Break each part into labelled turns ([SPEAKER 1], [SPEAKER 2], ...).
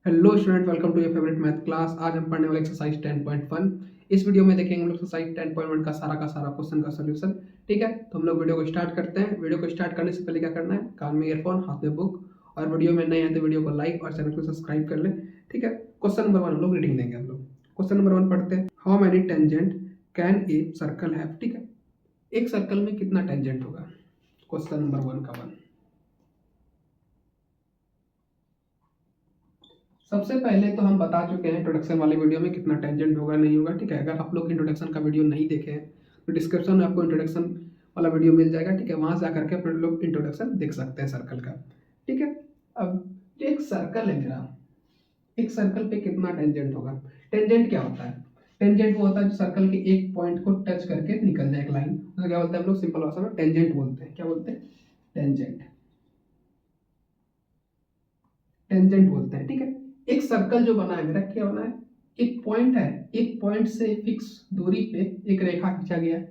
[SPEAKER 1] Hello student, welcome to your favourite math class. आज हम पढ़ने वाले एक्सरसाइज 10.1। इस वीडियो में देखेंगे हम लोग एक्सरसाइज 10.1 का सारा क्वेश्चन का सोल्यूशन। ठीक है, तो हम लोग वीडियो को स्टार्ट करते हैं। वीडियो को स्टार्ट करने से पहले क्या करना है, कान में ईयरफोन, हाथ में बुक, और वीडियो में नए हैं तो वीडियो को लाइक और चैनल को सब्सक्राइब कर लें। ठीक है, क्वेश्चन नंबर 1 हम लोग रीडिंग देंगे। हम लोग क्वेश्चन नंबर 1 पढ़ते हैं। How many tangent can a circle have. ठीक है, एक सर्कल में कितना टेंजेंट होगा, क्वेश्चन नंबर 1 का 1। सबसे पहले तो हम बता चुके हैं इंट्रोडक्शन वाले वीडियो में कितना टेंजेंट होगा नहीं होगा। ठीक है, अगर आप लोग इंट्रोडक्शन का वीडियो नहीं देखे हैं तो डिस्क्रिप्शन में आपको इंट्रोडक्शन वाला वीडियो मिल जाएगा। ठीक है, वहां से आकर के अपने लोग इंट्रोडक्शन देख सकते हैं सर्कल का। ठीक है, अब जो एक सर्कल है मेरा, एक सर्कल पे कितना टेंजेंट होगा। टेंजेंट क्या होता है? टेंजेंट वो होता है जो सर्कल के एक पॉइंट को टच करके निकल जाए, एक लाइन, तो क्या बोलते हैं हम लोग सिंपल भाषा में टेंजेंट बोलते हैं। क्या बोलते हैं? टेंजेंट। टेंजेंट बोलते हैं। ठीक है, एक सर्कल जो बना है मेरा, क्या बना है, एक पॉइंट है, एक पॉइंट से फिक्स दूरी पे एक रेखा खींचा गया है,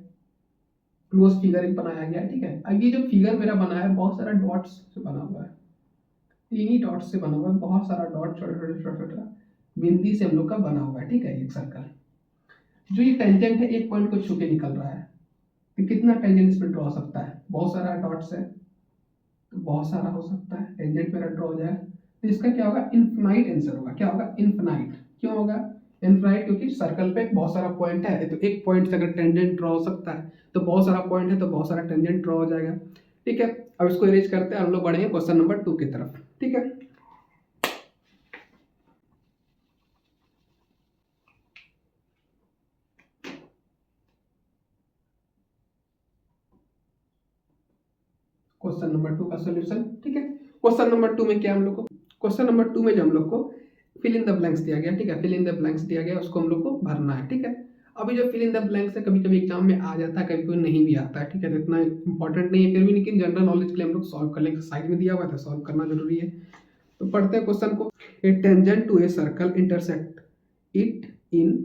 [SPEAKER 1] क्लोज फिगर एक बनाया गया है। ठीक है, अब ये जो फिगर मेरा बना है बहुत सारा डॉट्स से बना हुआ है, इन्हीं डॉट्स से बना हुआ है, बहुत सारा डॉट, छोटा छोटा छोटा छोटा बिंदी से हम लोग का बना हुआ है। ठीक है, एक सर्कल जो ये टेंजेंट है एक पॉइंट को छू के निकल रहा है, तो कितना टेंजेंट इस पर ड्रॉ सकता है? बहुत सारा डॉट्स है तो बहुत सारा हो सकता है, टेंजेंट मेरा ड्रॉ हो जाए तो इसका क्या होगा, इनफिनाइट आंसर होगा। क्या होगा? इनफिनाइट। क्यों होगा इनफिनाइट? क्योंकि सर्कल पे बहुत सारा पॉइंट है, तो एक पॉइंट से अगर टेंजेंट ड्रॉ हो सकता है तो बहुत सारा पॉइंट है तो बहुत सारा टेंजेंट ड्रॉ हो जाएगा। ठीक है, अब इसको इरेज करते हैं, हम लोग बढ़ेंगे क्वेश्चन नंबर 2 की तरफ। ठीक है, क्वेश्चन नंबर 2 का सोल्यूशन। ठीक है, क्वेश्चन नंबर 2 में क्या हम लोग को, क्वेश्चन नंबर 2 में जो हम लोग को फिल इन द ब्लैंक्स दिया गया। ठीक है, फिल इन द ब्लैंक्स दिया गया, उसको हम लोग को भरना है। ठीक है, अभी जो फिल इन द ब्लैंक्स है कभी कभी एग्जाम में आ जाता है, कभी कभी नहीं भी आता है। ठीक है, तो इतना इंपॉर्टेंट नहीं है फिर भी, लेकिन जनरल नॉलेज के लिए हम लोग सॉल्व कर लेंगे, साइड में दिया हुआ था, सॉल्व करना जरूरी है। तो पढ़ते हैं क्वेश्चन को। A tangent to a circle intersect it in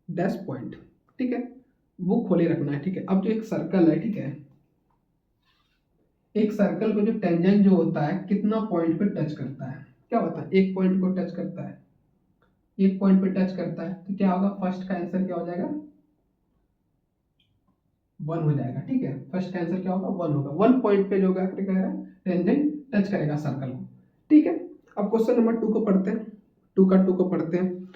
[SPEAKER 1] dash point. ठीक है, बुक खोले रखना है। ठीक है, अब जो एक सर्कल है, ठीक है, एक सर्कल को जो टेंजेंट जो होता है कितना पॉइंट पे टच करता है, क्या होता है, एक पॉइंट को टच करता है, एक पॉइंट पे टच करता है, तो क्या होगा, फर्स्ट का आंसर क्या हो जाएगा, 1 हो जाएगा। ठीक है, फर्स्ट का आंसर क्या होगा, 1 होगा। 1 पॉइंट पे जो होगा क्या कह रहा है, टेंजेंट टच करेगा सर्कल को। ठीक है, अब क्वेश्चन नंबर 2 को पढ़ते हैं। 2 को पढ़ते हैं।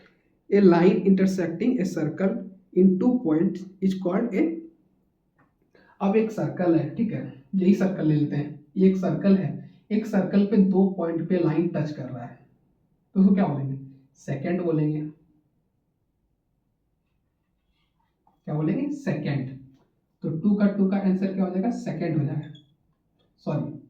[SPEAKER 1] A line intersecting a circle in 2 points is called a. अब एक सर्कल है, ठीक है, यही सर्कल ले लेते हैं, ये एक सर्कल है, एक सर्कल पे 2 पॉइंट पे लाइन टच कर रहा है, तो उसको क्या बोलेंगे, सेकंड बोलेंगे। क्या बोलेंगे, सेकंड। तो 2 का आंसर क्या हो जाएगा, सेकंड हो जाएगा, सॉरी,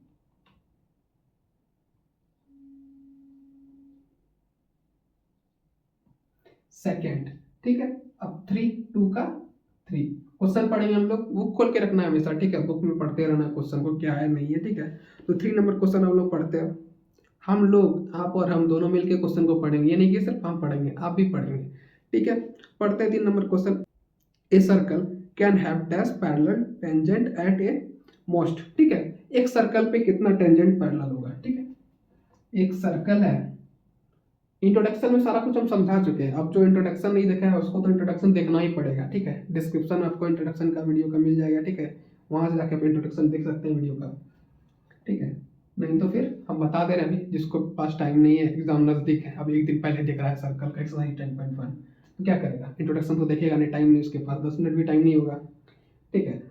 [SPEAKER 1] सेकंड। ठीक है, अब 2 का 3 क्वेश्चन पढ़ेंगे हम लोग, बुक खोल के रखना है हमेशा। ठीक है, बुक में पढ़ते रहना है क्वेश्चन को, क्या है नहीं है। ठीक है, तो 3 नंबर क्वेश्चन हम लोग पढ़ते हैं। हम लोग, आप और हम दोनों मिलके क्वेश्चन को पढ़ेंगे, ये नहीं कि सिर्फ हम पढ़ेंगे, आप भी पढ़ेंगे। ठीक है, पढ़ते हैं 3 number question. A circle can have dash parallel tangent at a most. ठीक है, एक सर्कल पे कितना टेंजेंट पैरेलल होगा। ठीक है, एक सर्कल है, इंट्रोडक्शन में सारा कुछ हम समझा चुके हैं, अब जो इंट्रोडक्शन नहीं देखा है उसको तो इंट्रोडक्शन देखना ही पड़ेगा। ठीक है, डिस्क्रिप्शन में आपको इंट्रोडक्शन का वीडियो का मिल जाएगा। ठीक है, वहां से जाके आप इंट्रोडक्शन देख सकते हैं वीडियो का। ठीक है, नहीं तो फिर हम बता दे रहे हैं, अभी जिसको पास टाइम नहीं है, एग्जाम नजदीक है, अभी एक दिन पहले देख रहा है सर्कल का एक्सरसाइज 10.1, तो क्या करेगा, इंट्रोडक्शन तो देखेगा नहीं, टाइम नहीं उसके पास, 10 मिनट भी टाइम नहीं होगा। ठीक है,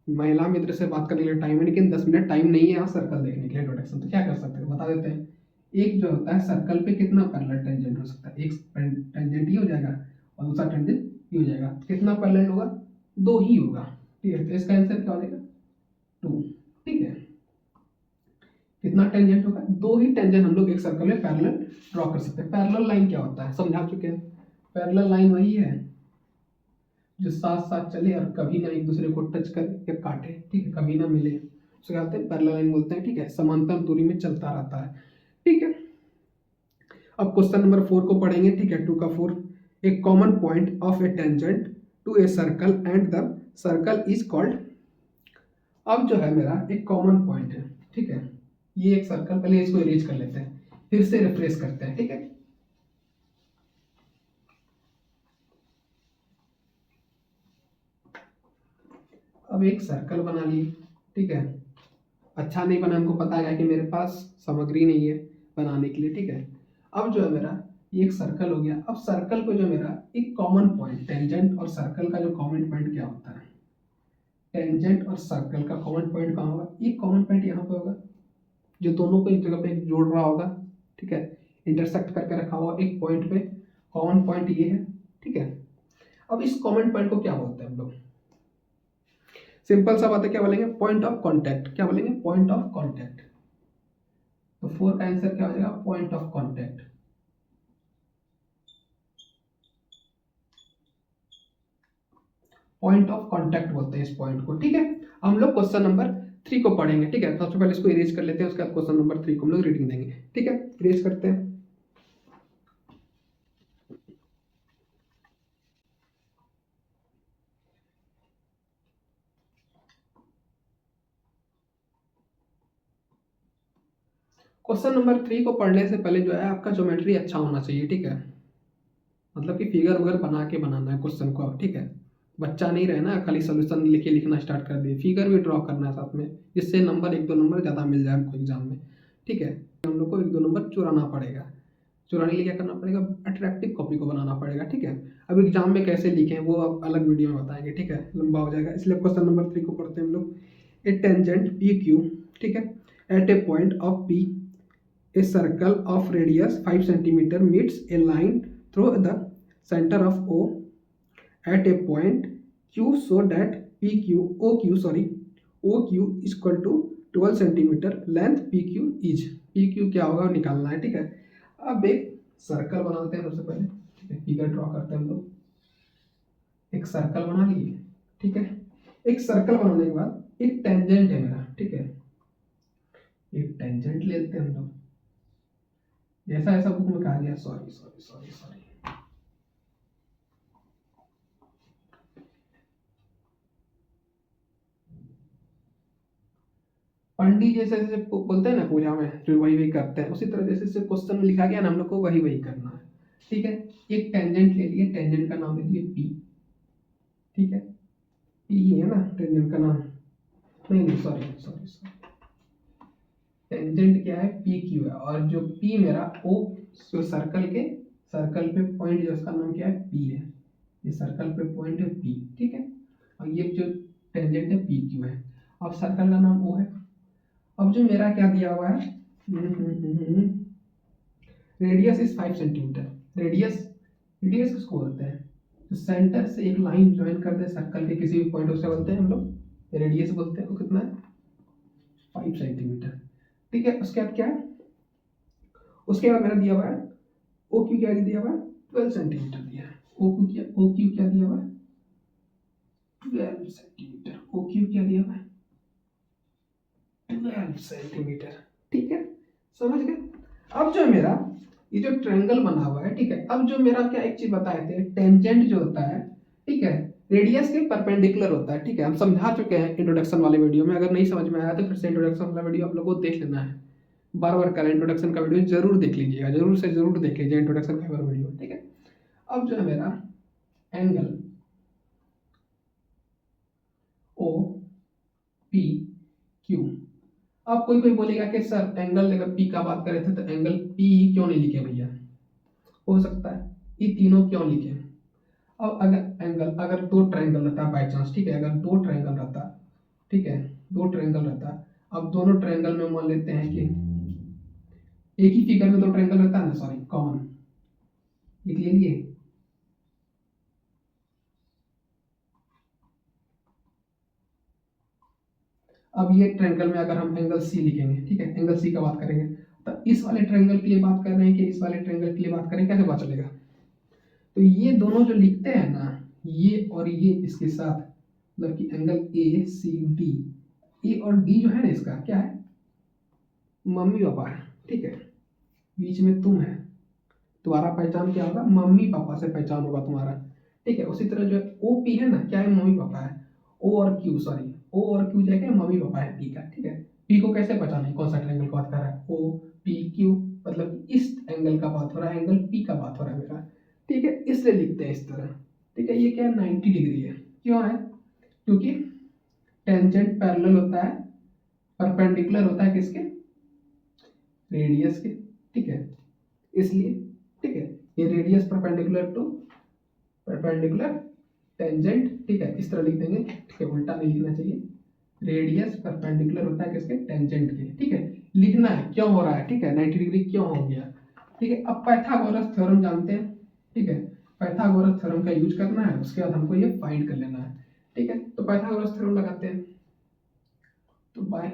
[SPEAKER 1] महिला मित्र से बात करने के लिए टाइम है, लेकिन 10 मिनट टाइम नहीं है यहाँ सर्कल देखने के लिए इंट्रोडक्शन, तो क्या कर सकते हैं, बता देते हैं। एक जो होता है सर्कल पे कितना पैरेलल टेंजेंट हो सकता है, एक टेंजेंट ही हो जाएगा और दूसरा टेंजेंट ही हो जाएगा, कितना पैरेलल होगा, 2 ही होगा। ठीक है, तो इसका आंसर क्या हो जाएगा, 2। ठीक है, कितना टेंजेंट होगा, 2 ही टेंजेंट हम लोग एक सर्कल में पैरेलल ड्रॉ कर सकते हैं। पैरेलल लाइन क्या होता है समझा चुके हैं, पैरेलल लाइन वही है जो साथ साथ चले और कभी ना एक दूसरे को टच करे या काटे। ठीक है, कभी ना मिले, उसे क्या बोलते हैं, पैरेलल लाइन बोलते हैं। ठीक है, समांतर दूरी में चलता रहता है। ठीक है, अब क्वेश्चन नंबर 4 को पढ़ेंगे। ठीक है, 2 का 4, a common point of a tangent to a circle and the circle is called. अब जो है मेरा एक कॉमन पॉइंट है, ठीक है, ये एक सर्कल, पहले इसको इरेज कर लेते हैं। फिर से रिफ्रेश करते हैं, ठीक है। अब एक सर्कल बना लिए, ठीक है। अच्छा नहीं बना, हमको पता है कि मेरे पास सामग्री नहीं है बनाने के लिए, ठीक है। अब जो है मेरा ये एक सर्कल हो गया। अब सर्कल पे जो मेरा एक कॉमन पॉइंट, टेंजेंट और सर्कल का जो कॉमन पॉइंट क्या होता है, टेंजेंट और सर्कल का कॉमन पॉइंट कहाँ होगा, एक कॉमन पॉइंट यहाँ पे होगा जो दोनों को एक जगह पे जोड़ रहा होगा, ठीक है। इंटरसेक्ट करके रखा हुआ एक पॉइंट पे, कॉमन पॉइंट ये है, ठीक है। अब इस कॉमन पॉइंट को क्या बोलते हैं हम लोग, सिंपल सा बात है, क्या बोलेंगे, पॉइंट ऑफ कांटेक्ट। क्या बोलेंगे, पॉइंट ऑफ कांटेक्ट। तो 4 का आंसर क्या हो जाएगा, point of contact. Point of contact बोलते हैं इस पॉइंट को, ठीक है। हम लोग क्वेश्चन नंबर 3 को पढ़ेंगे, ठीक है। सबसे पहले इसको इरेज कर लेते हैं, उसके बाद क्वेश्चन नंबर 3 को हम लोग रीडिंग देंगे, ठीक है। इरेज करते हैं। क्वेश्चन नंबर 3 को पढ़ने से पहले जो है आपका ज्योमेट्री अच्छा होना चाहिए, ठीक है। मतलब कि फिगर वगैरह बना के बनाना है क्वेश्चन को, ठीक है। बच्चा नहीं रहे ना खाली सोल्यूशन लिखे लिखना स्टार्ट कर दिए, फिगर भी ड्रॉ करना है साथ में, जिससे नंबर 1-2 नंबर ज़्यादा मिल जाए हमको एग्जाम में, ठीक है। हम लोग को 1-2 नंबर चुराना पड़ेगा। चुराने के लिए क्या करना पड़ेगा, अट्रैक्टिव कॉपी को बनाना पड़ेगा, ठीक है। अब एग्जाम में कैसे लिखें वो अब अलग वीडियो में बताएंगे, ठीक है, लंबा हो जाएगा। इसलिए क्वेश्चन नंबर 3 को पढ़ते हैं हम लोग। ए टेंजेंट पी क्यू, ठीक है, at a point of P a circle of radius 5 centimeter meets a line through the center of O at a point Q so that OQ is equal to 12 centimeter length PQ is। PQ क्या होगा निकालना है, ठीक है। अब एक circle बनाते हैं सबसे पहले, ठीक है। फिगर ड्रॉ करते हैं हम लोग। एक सर्कल बना लिए, ठीक है। एक सर्कल बनाने के बाद एक टेंजेंट है मेरा, ठीक है। एक टेंजेंट लेते हैं हम लोग, जैसा ऐसा बुक में कहा गया, सॉरी सॉरी सॉरी सॉरी, पंडित जैसे जैसे बोलते हैं ना पूजा में, जो वही वही करते हैं, उसी तरह जैसे जैसे क्वेश्चन में लिखा गया ना, हम लोग को वही वही करना है, ठीक है। एक टेंजेंट ले लिए, टेंजेंट का नाम ले लिए पी, ठीक है। पी ही है ना टेंजेंट का नाम, नहीं नहीं सॉरी सॉरी सॉरी, टेंजेंट क्या है, पी क्यू है। और जो पी मेरा ओ, जो सर्कल पे पॉइंट जो उसका नाम क्या है, पी है। ये सर्कल पे पॉइंट है पी, ठीक है। और ये जो टेंजेंट है पी क्यू है। अब सर्कल का नाम ओ है। अब जो मेरा क्या दिया हुआ है, रेडियस इज 5 सेंटीमीटर। रेडियस किसको बोलते हैं, तो सेंटर से एक लाइन ज्वाइन कर दे सर्कल के किसी भी पॉइंट, उसे बोलते हैं हम लोग रेडियस बोलते हैं। वो कितना है, 5 सेंटीमीटर, ठीक है। उसके बाद क्या है, उसके बाद मेरा दिया हुआ है ओ क्यू, क्या दिया हुआ है, 12 सेंटीमीटर दिया है। ओ क्यू क्या दिया हुआ है, 12 सेंटीमीटर। ओ क्यू क्या दिया हुआ है, 12 सेंटीमीटर, ठीक है। समझ गए। अब जो मेरा ये जो ट्रायंगल बना हुआ है, ठीक है। अब जो मेरा क्या एक चीज बताए थे, टेंजेंट जो होता है, ठीक है, रेडियस के परपेंडिकुलर होता है, ठीक है। हम समझा चुके हैं इंट्रोडक्शन वाले वीडियो में। अगर नहीं समझ में आया तो फिर से इंट्रोडक्शन वाला वीडियो आप लोगों को देख लेना है, बार बार करें। इंट्रोडक्शन का वीडियो जरूर देख लीजिएगा, जरूर से जरूर देख लीजिए इंट्रोडक्शन का वीडियो, ठीक है। अब जो है मेरा एंगल ओ पी क्यू। अब कोई कोई बोलेगा कि सर एंगल अगर पी का बात करें थे तो एंगल पी क्यों नहीं लिखे भैया, हो सकता है ये तीनों क्यों लिखे। अब अगर एंगल, अगर दो ट्रायंगल रहता है बाई चांस, ठीक है, अगर दो ट्रायंगल रहता, ठीक है, दो ट्रायंगल रहता, अब दोनों ट्रायंगल में मान लेते हैं कि एक ही फिगर में दो ट्रायंगल रहता है ना, सॉरी कॉमन एक ले लिए। अब ये ट्रायंगल में अगर हम एंगल सी लिखेंगे, ठीक है, एंगल सी का बात करेंगे, तो इस वाले ट्रायंगल के लिए बात कर रहे हैं कि इस वाले ट्रायंगल के लिए बात करें, कैसे पता चलेगा। तो ये दोनों जो लिखते हैं ना, ये और ये इसके साथ, मतलब कि एंगल ए सी डी, ए और डी जो है ना, इसका क्या है, मम्मी पापा है, ठीक है। बीच में तुम है, तुम्हारा पहचान क्या होगा, मम्मी पापा से पहचान होगा तुम्हारा, ठीक है। उसी तरह जो ओ पी है ना, क्या है, मम्मी पापा है। ओ और क्यू, सॉरी ओ और क्यू जो है मम्मी पापा है पी का, ठीक है। पी को कैसे पहचाने, कौन सा ट्रायंगल की बात कर रहा है, ओ पी क्यू, मतलब इस एंगल का बात हो रहा है, एंगल पी का बात हो रहा है मेरा, ठीक है, इसलिए लिखते हैं इस तरह, ठीक है। ये क्या है, 90 डिग्री है। क्यों है, क्योंकि टेंजेंट पैरेलल होता है, परपेंडिकुलर होता है किसके, रेडियस के, ठीक है, इसलिए, ठीक है, ये रेडियस परपेंडिकुलर टेंजेंट, ठीक है, इस तरह लिख देंगे, ठीक है, उल्टा नहीं लिखना चाहिए, रेडियस परपेंडिकुलर होता है किसके, टेंजेंट के, ठीक है, लिखना है क्यों हो रहा है, ठीक है, 90 डिग्री क्यों हो गया, ठीक है। अब पाइथागोरस थ्योरम जानते हैं, ठीक है, पाइथागोरस थ्योरम का यूज करना है, उसके बाद हमको ये फाइंड कर लेना है, ठीक है। तो पाइथागोरस थ्योरम लगाते हैं, तो बाय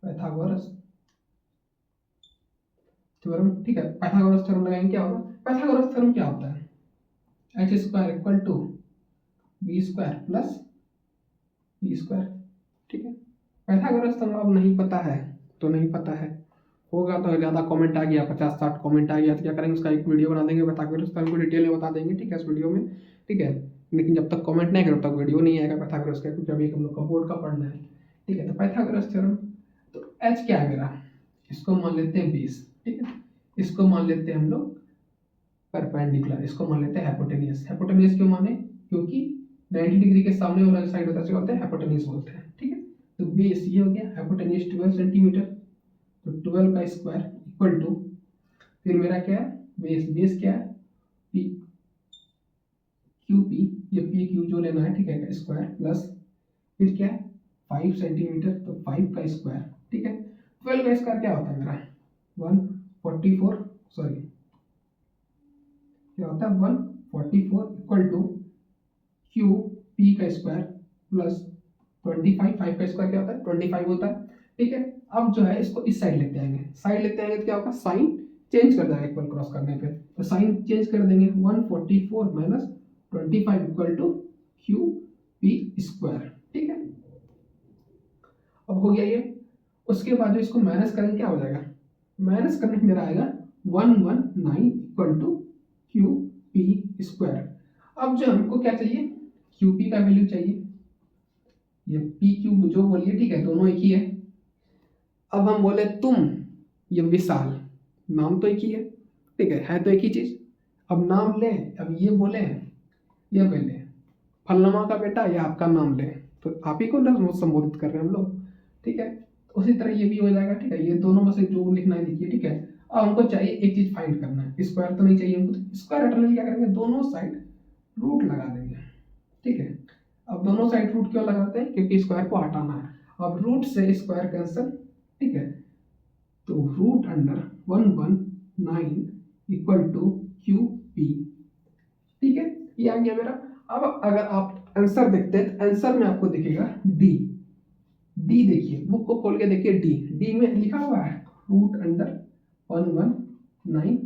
[SPEAKER 1] पाइथागोरस थ्योरम, ठीक है, पाइथागोरस थ्योरम लगाएंगे, क्या होगा, पाइथागोरस थ्योरम क्या होता है, H square equal to B square plus B square, ठीक है। पाइथागोरस थ्योरम अब नहीं पता है तो नहीं पता है, होगा तो ज़्यादा कमेंट आ गया, 50-60 कमेंट आ गया तो क्या करेंगे, उसका एक वीडियो बना देंगे, पाइथागोरस थ्योरम को डिटेल में बता देंगे, ठीक है, इस वीडियो में, ठीक है। लेकिन जब तक कमेंट नहीं करो तब तक वीडियो नहीं आएगा पाइथागोरस का, क्योंकि अभी हम लोग का बोर्ड का पढ़ना है, ठीक है। तो पाइथागोरस थ्योरम, तो एच क्या है मेरा, इसको मान लेते हैं 20, ठीक है, इसको मान लेते हैं हम लोग परपेंडिकुलर, इसको मान लेते हैं हाइपोटेन्यूज। हाइपोटेन्यूज क्यों माने, क्योंकि 90 डिग्री के सामने वाला साइड होता है उसको बोलते हैं हाइपोटेन्यूज बोलते हैं, ठीक है। तो बेस ये हो गया, हाइपोटेन्यूज 12 सेंटीमीटर, तो 12 का स्क्वायर इक्वल टू, फिर मेरा क्या है, बेस क्या है, पी क्यू पी, ये पी क्यू जो लेना है, ठीक है, का स्क्वायर प्लस फिर क्या है 5 सेंटीमीटर, तो 5 का स्क्वायर, ठीक है। 12 का स्क्वायर क्या होता है मेरा 144, सॉरी क्या होता है 144 इक्वल टू क्यू पी का स्क्वायर प्लस 25, 5 का स्क्वायर क्या होता है 25 होता है, ठीक है। अब जो है इसको इस साइड लेते आएंगे, साइड लेते आएंगे तो क्या होगा, साइन चेंज कर देगा इक्वल क्रॉस करने पे, तो साइन चेंज कर देंगे, 144 minus 25 equal to Q P square, ठीक है। अब हो गया ये, उसके बाद जो इसको माइनस करेंगे क्या हो जाएगा, माइनस करने में मेरा आएगा 119 equal to Q P square. अब जो हमको क्या चाहिए, क्यू पी का वैल्यू चाहिए, ये पी क्यू जो बोलिए, ठीक है, दोनों एक ही है। अब हम बोले तुम, ये विशाल, नाम तो एक ही है, ठीक है तो एक ही चीज। अब नाम ले, अब ये बोले, ये बोले फलनमा का बेटा, ये आपका नाम ले, तो आप ही को ना संबोधित कर रहे हैं हम लोग, ठीक है। उसी तरह ये भी हो जाएगा, ठीक है, ये दोनों में से जो लिखना है लिखिए, ठीक है। अब हमको चाहिए एक चीज फाइंड करना है, स्क्वायर तो नहीं चाहिए हमको, तो स्क्वायर हटाने के लिए क्या करेंगे, दोनों साइड रूट लगा देंगे, ठीक है। अब दोनों साइड रूट क्यों लगाते हैं, क्योंकि स्क्वायर को हटाना है, अब रूट से स्क्वायर कैंसिल, ठीक है, तो root under 119 equal to Q P, ठीक है, ये आ गया मेरा। अब अगर आप आंसर देखते हैं तो आंसर में आपको दिखेगा डी, डी देखिए, बुक को खोल के देखिए, डी, डी में लिखा हुआ है रूट अंडर 119,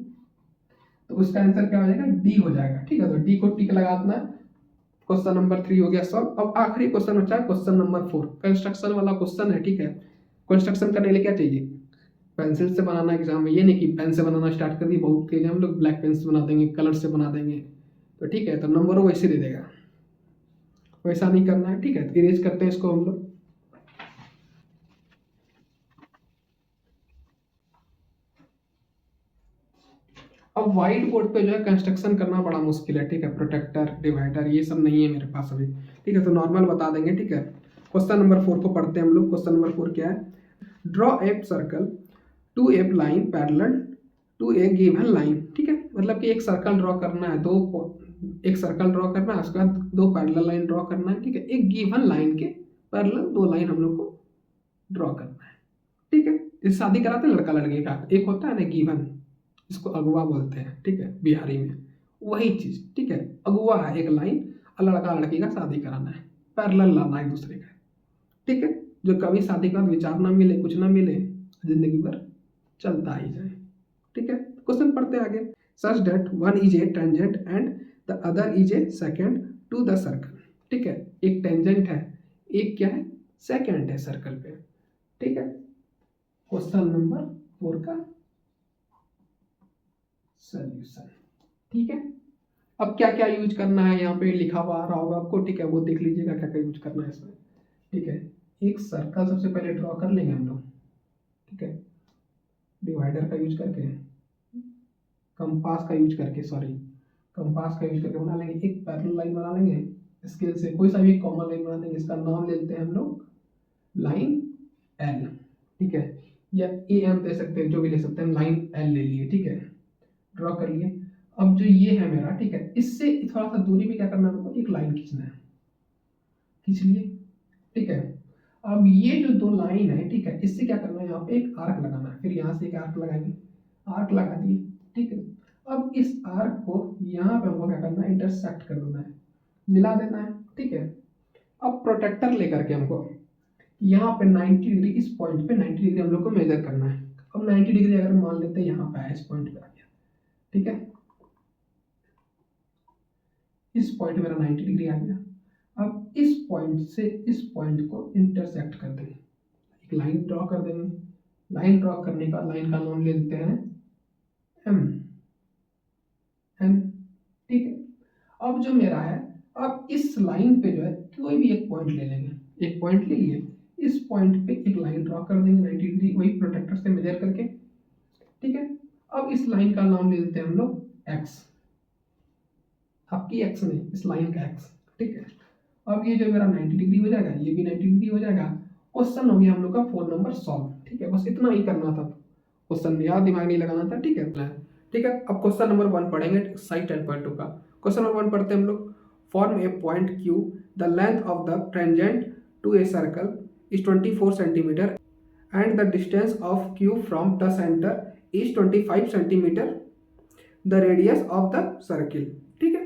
[SPEAKER 1] तो उसका आंसर क्या हो जाएगा, डी हो जाएगा, ठीक है। तो डी को टिक लगा देना, क्वेश्चन नंबर 3 हो गया सॉल्व। अब आखिरी क्वेश्चन बचा है क्वेश्चन नंबर 4, कंस्ट्रक्शन वाला क्वेश्चन है, ठीक है। कंस्ट्रक्शन करने के लिए क्या चाहिए, पेंसिल से बनाना एग्जाम में, ये नहीं कि पेन से बनाना स्टार्ट कर दी, बहुत तेज हम लोग ब्लैक पेन से बना देंगे, कलर से बना देंगे, तो ठीक है, तो नंबर वो वैसे दे देगा, वैसा नहीं करना है, ठीक है। इरेज करते हैं इसको हम लोग। अब व्हाइट बोर्ड पे जो है कंस्ट्रक्शन करना बड़ा मुश्किल है, ठीक है, प्रोटेक्टर डिवाइडर ये सब नहीं है मेरे पास अभी, ठीक है, तो नॉर्मल बता देंगे, ठीक है। क्वेश्चन नंबर 4 को पढ़ते हैं हम लोग। क्वेश्चन नंबर 4 क्या है, draw a circle to a line parallel to a given line, ठीक है, मतलब कि एक सर्कल ड्रॉ करना है, एक सर्कल ड्रॉ करना है, उसके बाद दो पैरेलल लाइन ड्रॉ करना है, ठीक है, एक गिवन लाइन के पैरेलल दो लाइन हम लोग को ड्रॉ करना है, ठीक है। इस शादी कराते हैं लड़का लड़की का, एक होता है ना गिवन, इसको अगवा बोलते हैं, ठीक है, बिहारी में, वही चीज, ठीक है, अगवा है एक लाइन, और लड़का लड़की का शादी कराना है, पैरेलल लाना है दूसरे का, ठीक है, जो कभी शादी के बाद विचार ना मिले, कुछ ना मिले, जिंदगी भर चलता ही जाए, ठीक है। क्वेश्चन पढ़ते आगे, such that one is a tangent and the other is a secant to the circle, ठीक है, एक टेंजेंट है, एक क्या है, सेकेंड है सर्कल पे, ठीक है। क्वेश्चन नंबर 4 का सॉल्यूशन, ठीक है। अब क्या क्या यूज करना है, यहाँ पे लिखा हुआ आ रहा होगा आपको, ठीक है, वो देख लीजिएगा क्या क्या यूज करना है इसमें, ठीक है। एक सर्कल सबसे पहले ड्रॉ कर लेंगे हम लोग, ठीक है, डिवाइडर का यूज करके, कंपास का यूज करके, सॉरी कंपास का यूज करके बना लेंगे एक पैरेलल लाइन बना लेंगे स्केल से, कोई सा भी कॉमन लाइन बना देंगे, इसका नाम लेते हैं हम लोग लाइन एल, ठीक है, या ए एम दे सकते हैं, जो भी ले सकते हैं, लाइन एल ले लिए, ठीक है, ड्रॉ कर लिए। अब जो ये है मेरा, ठीक है, इससे थोड़ा सा दूरी में क्या करना है हमको, एक लाइन खींचना है, खींच लिए, ठीक है। अब ये जो दो लाइन है, ठीक है, इससे क्या करना है, यहाँ पे एक आर्क लगाना है, फिर यहाँ से एक आर्क लगाएंगे, आर्क लगा दिए, ठीक है। अब इस आर्क को यहाँ पे हमको क्या करना है, इंटरसेक्ट कर देना है, मिला देना है, ठीक है। अब प्रोटेक्टर लेकर के हमको यहाँ पे 90 डिग्री, इस पॉइंट पे 90 डिग्री हम लोग को मेजर करना है। अब 90 डिग्री अगर मान लेते हैं यहाँ पे आया, इस पॉइंट पे आ गया, ठीक है, इस पॉइंट मेरा 90 डिग्री आ गया। अब इस पॉइंट से इस पॉइंट को इंटरसेक्ट कर देंगे, एक लाइन ड्रॉ कर देंगे, लाइन ड्रॉ करने का लाइन का नाम ले लेते हैं एम एन, ठीक है। अब जो मेरा है, अब इस लाइन पे जो है कोई भी एक पॉइंट ले लेंगे, एक पॉइंट ले लिए, इस पॉइंट पे एक लाइन ड्रॉ कर देंगे 90 डिग्री, वही प्रोटेक्टर से मेजर करके, ठीक है। अब इस लाइन का नाम ले लेते हैं हम लोग एक्स, आपकी एक्स नहीं, इस लाइन का एक्स, ठीक है। अब ये जो मेरा 90 डिग्री हो जाएगा, ये भी 90 डिग्री हो जाएगा। क्वेश्चन हो गया हम लोग का 4 नंबर सॉल्व, ठीक है, बस इतना ही करना था, क्वेश्चन में याद दिमाग नहीं लगाना था, ठीक है। ठीक है, अब क्वेश्चन नंबर 1 पढ़ेंगे एक्सरसाइज 10.2 का। क्वेश्चन नंबर 1 पढ़ते हैं हम लोग। From a point Q, the length of the tangent to a circle is 24 centimetre and the distance of Q from the centre is 25 centimetre, the radius of the circle, ठीक है।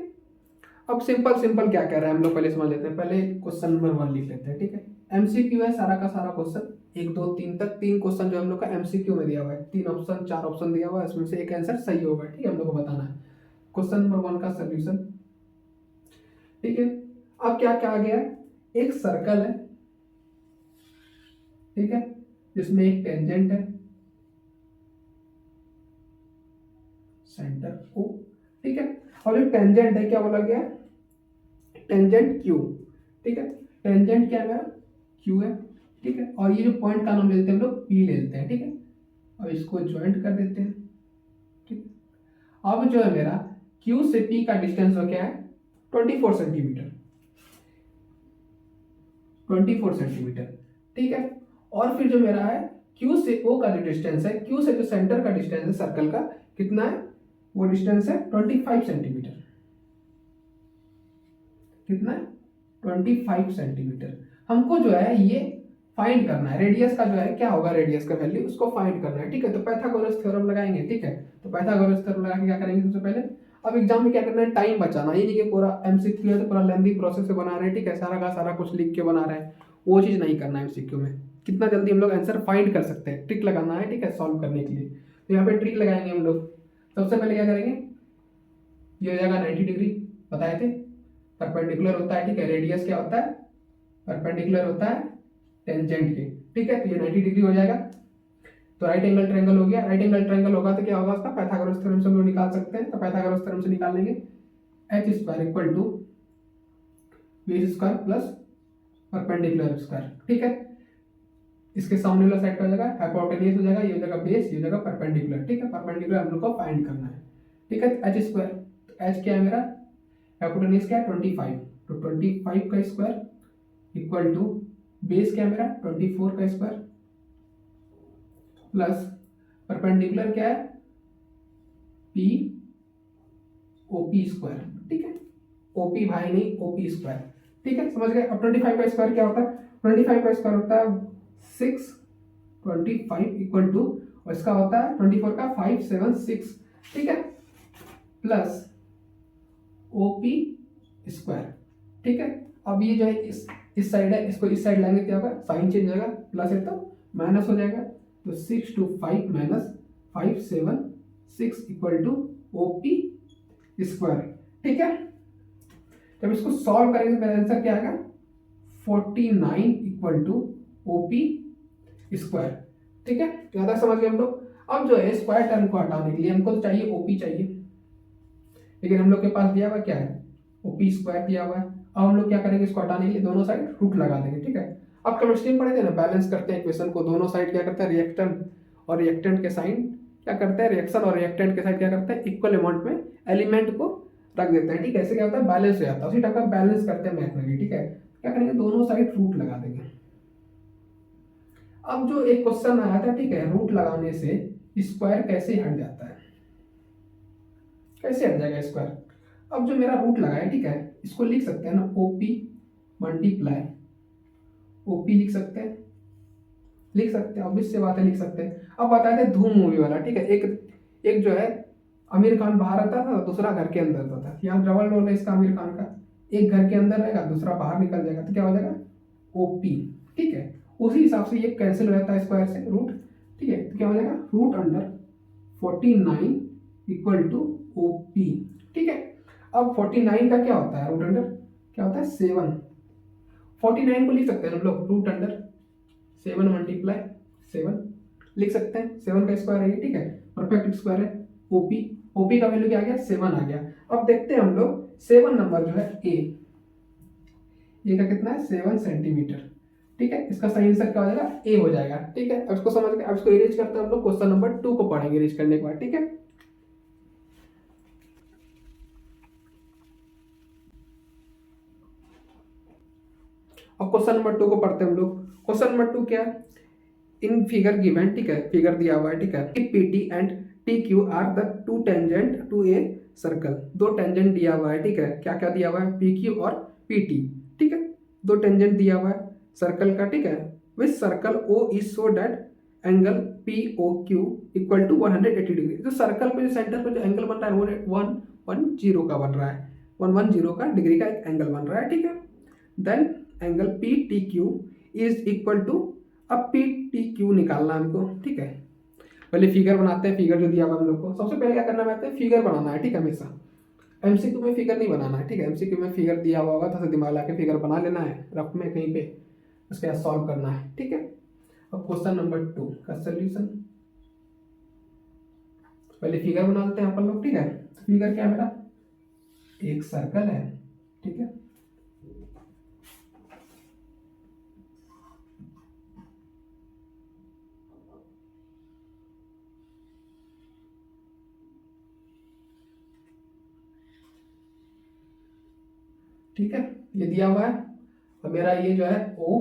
[SPEAKER 1] अब simple simple क्या कह रहा है हम लोग पहले समझ लेते हैं, पहले क्वेश्चन नंबर 1 लिख लेते हैं, ठीक है। एमसीक्यू है सारा का सारा क्वेश्चन, 1 2 3 तक 3 क्वेश्चन जो हम लोग का एमसीक्यू में दिया हुआ है, 3 ऑप्शन 4 ऑप्शन दिया हुआ है, इसमें से एक आंसर सही होगा, ठीक है, हम लोग को बताना है। क्वेश्चन नंबर 1 का सोल्यूशन, ठीक है। अब क्या क्या आ गया, एक सर्कल है, ठीक है, जिसमें एक टेंजेंट है सेंटर ओ, ठीक है। और जो टेंजेंट है क्या बोला गया, टेंजेंट क्यू, ठीक है, टेंजेंट क्या है, क्यू है, ठीक है। और ये जो पॉइंट का नाम लेते हैं हम लोग पी लेते हैं, ठीक है। अब इसको ज्वाइंट कर देते हैं, ठीक है। अब जो है मेरा क्यू से पी का डिस्टेंस हो क्या है, 24 सेंटीमीटर, 24 सेंटीमीटर, ठीक है। और फिर जो मेरा है क्यू से ओ का जो डिस्टेंस है, क्यू से जो सेंटर का डिस्टेंस है सर्कल का कितना है, वो डिस्टेंस है 25 सेंटीमीटर, कितना है 25 सेंटीमीटर। हमको जो है ये फाइंड करना है, रेडियस का जो है क्या होगा, रेडियस का वैल्यू उसको फाइंड करना है, ठीक है। तो पाइथागोरस थ्योरम लगाएंगे, ठीक है। तो पाइथागोरस थ्योरम लगा के क्या करेंगे सबसे पहले, अब एग्जाम में क्या करना है, टाइम बचाना, ये नहीं कि पूरा एमसीक्यू है तो पूरा लेंथी प्रोसेस से बना रहे हैं, ठीक है, सारा का सारा कुछ लिख के बना रहे हैं, वो चीज़ नहीं करना है एमसीक्यू में। कितना जल्दी हम लोग आंसर फाइंड कर सकते हैं, ट्रिक लगाना है, ठीक है, सॉल्व करने के लिए। तो यहाँ पे ट्रिक लगाएंगे हम लोग। सबसे पहले क्या करेंगे, ये हो जाएगा 90 डिग्री, बताए थे परपेंडिकुलर होता है, ठीक है। रेडियस क्या होता है, परपेंडिकुलर होता है टेंजेंट के, ठीक है। तो ये 90 डिग्री हो जाएगा, तो राइट एंगल ट्रायंगल हो गया। राइट एंगल ट्रायंगल होगा तो क्या होगा उसका, पाइथागोरस थ्योरम से हम लोग निकाल सकते हैं। तो पाइथागोरस थ्योरम से निकाल लेंगे, H square equal to B square plus perpendicular square, ठीक है। इसके सामने वाला साइड का हो जाएगा हाइपोटेन्यूज हो जाएगा, ये हो जाएगा बेस, ये हो जाएगा परपेंडिकुलर, ठीक है। परपेंडिकुलर हम लोग को फाइंड करना है, ठीक है। एच स्क्वायर, तो एच क्या है मेरा, हाइपोटेन्यूज क्या है 25, तो 25 का स्क्वायर इक्वल टू बेस क्या है मेरा 24 का स्क्वायर प्लस परपेंडिकुलर क्या है पी ओपी स्क्वायर, ठीक है। ओपी भाई नहीं, ओपी स्क्वायर, ठीक है, समझ गए। अब 25 का स्क्वायर क्या होता है, 25 का स्क्वायर होता है 625 इक्वल टू, और इसका होता है 24 का 576, ठीक है, प्लस ओपी स्क्वायर, ठीक है। अब ये जो है इस साइड है, इसको इस साइड लाएंगे क्या होगा, साइन चेंज हो जाएगा, प्लस है तो माइनस हो जाएगा, तो 6 to 5 minus 576 equal to OP square, ठीक है। जब इसको सॉल्व करेंगे तो मेरा आंसर क्या आएगा 49 इक्वल टू ओपी स्क्वायर, ठीक है। यहाँ तक समझ गए हम लोग। अब जो है स्क्वायर टर्म को हटाने के लिए हमको चाहिए ओपी चाहिए, लेकिन हम लोग के पास दिया हुआ क्या है, ओपी स्क्वायर दिया हुआ है। अब हम लोग क्या करेंगे, इसको हटाने के लिए दोनों साइड रूट लगा देंगे, ठीक है। अब केमिस्ट्री में पढ़े थे ना, बैलेंस करते हैं इक्वेशन को, दोनों साइड क्या करता है रिएक्टेंट और रिएक्टेंट के साइन क्या करता है, रिएक्शन और रिएक्टेंट के साइड क्या करता है इक्वल अमाउंट में एलिमेंट को रख देते हैं, ठीक है। ऐसे क्या होता है बैलेंस हो जाता है, उसी टाइप का बैलेंस करते हैं मैथ में भी, ठीक है। क्या करेंगे दोनों साइड रूट लगा देंगे। अब जो एक क्वेश्चन आया था, ठीक है, रूट लगाने से स्क्वायर कैसे हट जाता है, कैसे हट जाएगा स्क्वायर। अब जो मेरा रूट लगा है, ठीक है, इसको लिख सकते हैं ना ओपी मल्टीप्लाई ओपी लिख सकते हैं, ऑब्वियस सी बात है लिख सकते हैं। अब बताए थे धूम मूवी वाला, ठीक है, एक जो है आमिर खान बाहर आता था, दूसरा घर के अंदर आता था। यहाँ डबल रोल है इसका आमिर खान का, एक घर के अंदर रहेगा दूसरा बाहर निकल जाएगा, तो क्या हो जाएगा ओपी, ठीक है। उसी हिसाब से ये कैंसिल हो जाता है स्क्वायर से रूट, ठीक है, तो क्या हो जाएगा root under 49 equal to O, ठीक है। अब 49 का क्या होता है रूट अंडर क्या होता है 7, 49 को लिख सकते हैं हम लोग रूट अंडर 7 मल्टीप्लाई 7 लिख सकते हैं, 7 का स्क्वायर है ये, ठीक है, परफेक्ट स्क्वायर है। ओपी का वैल्यू क्या आ गया 7 आ गया। अब देखते हैं हम लोग 7 नंबर जो है ए का कितना है 7 सेंटीमीटर, ठीक है, इसका सही आंसर क्या हो जाएगा ए हो जाएगा, ठीक है। अब इसको समझ के अब इसको इरेज करते हैं हम लोग, क्वेश्चन नंबर 2 को पढ़ेंगे इरेज करने के बाद, ठीक है। अब क्वेश्चन नंबर 2 को पढ़ते हैं हम लोग। क्वेश्चन नंबर 2 क्या है, इन फिगर गिवन, ठीक है, फिगर दिया हुआ है, ठीक है, P T and T Q are the two tangent to a circle, दो टेंजेंट दिया हुआ है, ठीक है, क्या क्या दिया हुआ है पी क्यू और पी टी, ठीक है, दो टेंजेंट दिया हुआ है सर्कल का, ठीक है, which circle O is so that angle P O Q equal to 180 degree. जो सर्कल पे जो सेंटर पे जो एंगल बन रहा है वो 110 का बन रहा है, 110 का डिग्री का एक एंगल बन रहा है, ठीक है। Then angle P T Q is equal to, अब पी टी क्यू निकालना है हमको, ठीक है। पहले फिगर बनाते हैं, फिगर जो दिया हुआ हम लोग को, सबसे पहले क्या करना है फिगर बनाना है, ठीक है, हमेशा एमसीक्यू में फिगर नहीं बनाना है, ठीक है, एमसीक्यू में फिगर दिया हुआ होगा तो दिमाग लगा के फिगर बना लेना है रफ में कहीं पे, उसके बाद सॉल्व करना है, ठीक है। अब क्वेश्चन नंबर 2 का सोल्यूशन, पहले फिगर बना लेते हैं अपन लोग, ठीक है। फिगर क्या है मेरा, एक सर्कल है, ठीक है, ठीक है, ये दिया हुआ है। और मेरा ये जो है ओ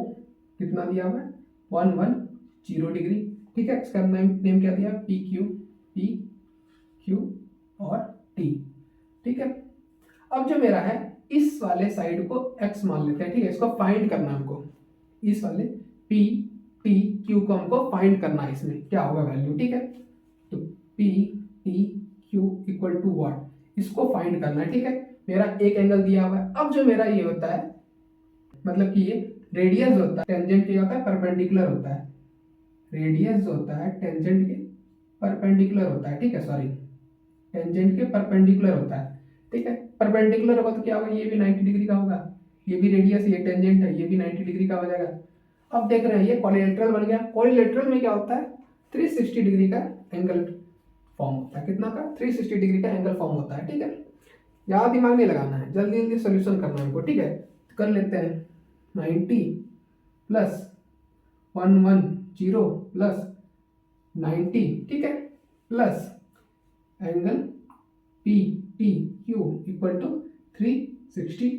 [SPEAKER 1] कितना दिया हुआ है 110 डिग्री, ठीक है। इसका नेम क्या दिया पी क्यू और टी, ठीक है। अब जो मेरा है इस वाले साइड को x मान लेते हैं, ठीक है, इसको फाइंड करना है हमको, इस वाले पी टी क्यू को हमको फाइंड करना है, इसमें क्या होगा वैल्यू, ठीक है। तो P T Q equal to what, इसको फाइंड करना है, ठीक है। मेरा एक एंगल दिया हुआ है। अब जो मेरा ये होता है मतलब कि ये रेडियस होता है, टेंजेंट क्या होता है परपेंडिकुलर होता है, रेडियस जो होता है टेंजेंट के परपेंडिकुलर होता है, ठीक है, सॉरी टेंजेंट के परपेंडिकुलर होता है, ठीक है। परपेंडिकुलर होगा तो क्या होगा ये भी 90 डिग्री का होगा, ये भी रेडियस ये टेंजेंट है ये भी 90 डिग्री का हो जाएगा। अब देख रहे हैं ये कोलिलेटरल बन गया, कोलिलेटरल में क्या होता है 360 डिग्री का एंगल फॉर्म होता है, कितना का 360 डिग्री का एंगल फॉर्म होता है, ठीक है। ज़्यादा दिमाग नहीं लगाना है, जल्दी जल्दी सोल्यूशन करना है हमको, ठीक है। कर लेते हैं 90 प्लस 110 प्लस 90, ठीक है, plus angle P T Q equal to 360,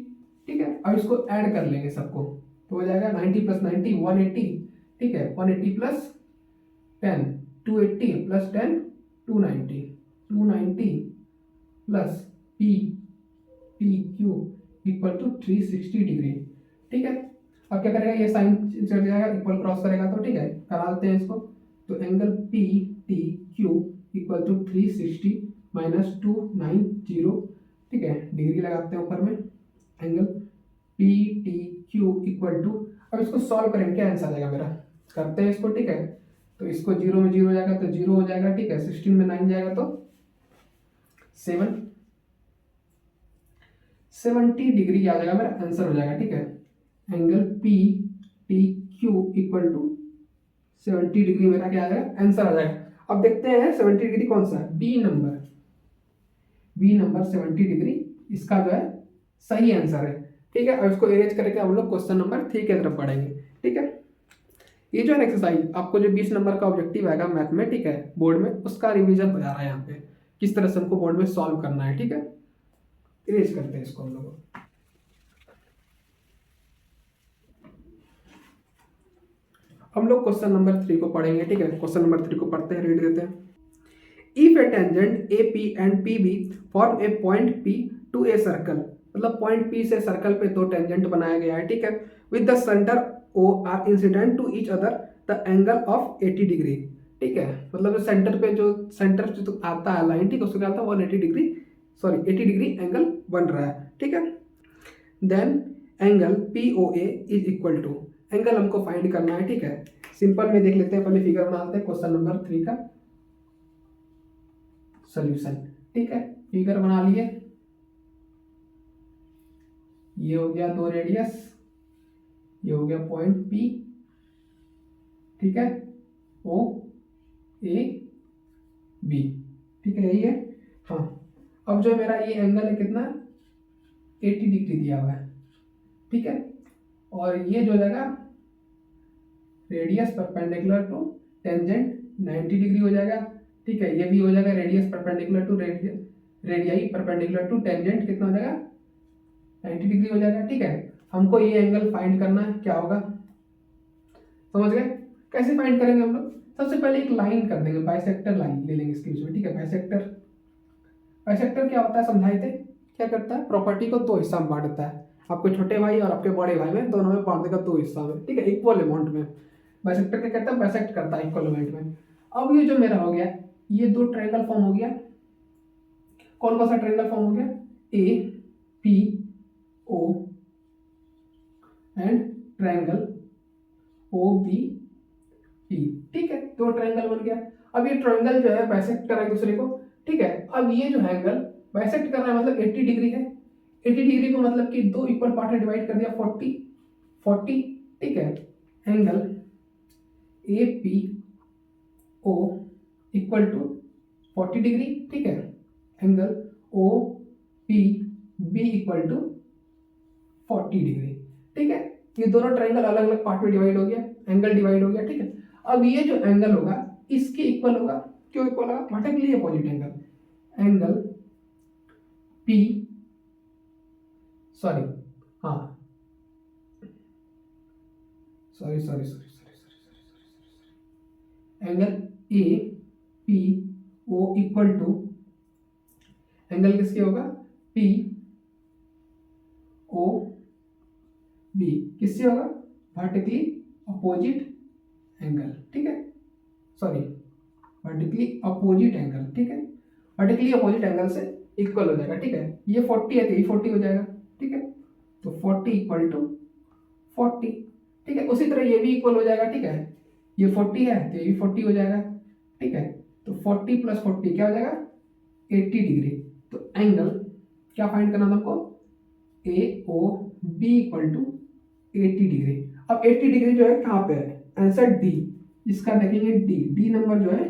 [SPEAKER 1] ठीक है। अब इसको ऐड कर लेंगे सबको, तो हो जाएगा 90 प्लस 90 180, ठीक है, 180 plus 10 280 plus 10 290 plus P T Q equal to 360 degree, ठीक है। अब क्या करेगा ये साइन चढ़ जाएगा, इक्वल क्रॉस करेगा तो, ठीक है, कराते हैं इसको। तो angle P T Q equal to 360 minus 290, ठीक है, डिग्री लगाते हैं ऊपर में, angle P T Q equal to, अब इसको सॉल्व करेंगे क्या आंसर आ जाएगा मेरा, करते हैं इसको, ठीक है। तो इसको 0 में 0 हो जाएगा तो 0 हो जाएगा, ठीक है, 16 में 9 जाएगा तो 70 डिग्री आ जाएगा मेरा आंसर हो जाएगा, ठीक है। Angle P T Q equal to 70 degree मेरा क्या आ जाएगा आंसर आ जाएगा। अब देखते हैं 70 डिग्री कौन सा है, बी नंबर 70 डिग्री इसका जो है सही आंसर है। ठीक है। अब इसको इरेज करके हम लोग क्वेश्चन नंबर 3 की तरफ बढ़ेंगे। ठीक है, ये जो है एक्सरसाइज आपको जो 20 नंबर का ऑब्जेक्टिव आएगा मैथ में, ठीक है, बोर्ड में, उसका रिवीजन हो जा रहा है यहाँ पे, किस तरह से हमको बोर्ड में सॉल्व करना है। ठीक है, इरेज करते हैं इसको हम लोग। हम लोग क्वेश्चन नंबर 3 को पढ़ेंगे। ठीक है, क्वेश्चन नंबर 3 को पढ़ते हैं, रीड देते हैं। If a tangent A P and P B form a point P to a circle, मतलब पॉइंट पी से सर्कल पे दो टेंजेंट बनाया गया है। ठीक है, with the centre O are incident to each other the angle of 80 degree. ठीक है, मतलब सेंटर पे जो सेंटर जो आता है लाइन, ठीक है, उसको क्या आता है 180 डिग्री, सॉरी 80 डिग्री एंगल बन रहा है। ठीक है, then angle P O A is equal to, angle हमको फाइंड करना है। ठीक है, सिंपल में देख लेते हैं, पहले फिगर बना लेते हैं क्वेश्चन नंबर 3 का सॉल्यूशन। ठीक है, फिगर बना लिए, ये हो गया दो रेडियस, ये हो गया पॉइंट पी, ठीक है, ओ ए बी, ठीक है, यही है। हाँ, अब जो मेरा ये एंगल है कितना, 80 डिग्री दिया हुआ है। ठीक है, और ये जो जाएगा radius perpendicular to tangent 90 degree हो जाएगा। ठीक है, ये भी हो जाएगा radius perpendicular to radii perpendicular to tangent, कितना हो जाएगा 90 डिग्री हो जाएगा। ठीक है, हमको ये एंगल फाइंड करना है, क्या होगा समझ गए। कैसे फाइंड करेंगे हम लोग, सबसे पहले एक लाइन कर देंगे, बाइसेक्टर लाइन ले लेंगे इसके बीच में। ठीक है, बाइसेक्टर, बाइसेक्टर क्या होता है समझाए थे, क्या करता है, प्रॉपर्टी को दो हिस्सा में बांट देता है, आपके छोटे भाई और आपके बड़े भाई में, दोनों में बांट देगा दो हिस्सा में। ठीक है, इक्वल अमाउंट में। बाइसेक्टर क्या करता है, बाइसेक्ट करता है इक्वल अमाउंट में। अब ये जो मेरा हो गया, ये दो ट्रायंगल फॉर्म हो गया, कौन कौन सा ट्रायंगल फॉर्म हो गया, A P O and triangle O B P. ठीक है, दो ट्रायंगल बन गया। अब ये ट्रायंगल जो है बाइसेक्ट कर रहा है एक दूसरे को। ठीक है, अब ये जो एंगल बाइसेक्ट कर रहा है मतलब 80 डिग्री है। 80 डिग्री को मतलब कि दो इक्वल पार्ट में डिवाइड कर दिया, 40 40। ठीक है, angle A P O equal to 40 degree. ठीक है, angle O P B equal to 40 degree. ठीक है, ये दोनों ट्रायंगल अलग अलग पार्ट में डिवाइड हो गया, एंगल डिवाइड हो गया। ठीक है, अब ये जो एंगल होगा इसके इक्वल होगा, क्यों इक्वल होगा, vertically opposite angle, angle P, sorry, हाँ, sorry sorry sorry sorry sorry, angle A P O equal to, angle किसके होगा, पी ओ बी, किससे होगा, वर्टिकली अपोजिट एंगल। ठीक है, सॉरी, वर्टिकली अपोजिट एंगल। ठीक है, वर्टिकली अपोजिट एंगल से इक्वल हो जाएगा। ठीक है, ये 40 है तो ये 40 हो जाएगा। ठीक है, तो 40 इक्वल टू 40। ठीक है, उसी तरह ये भी इक्वल हो जाएगा। ठीक है, ये 40 है तो ये भी 40 हो जाएगा। ठीक है, तो 40 प्लस 40 क्या हो जाएगा, 80 डिग्री। तो एंगल क्या फाइंड करना था हमको, A O B equal to 80 degree. अब 80 डिग्री जो है कहाँ पे है, आंसर डी, इसका देखेंगे डी, डी नंबर जो है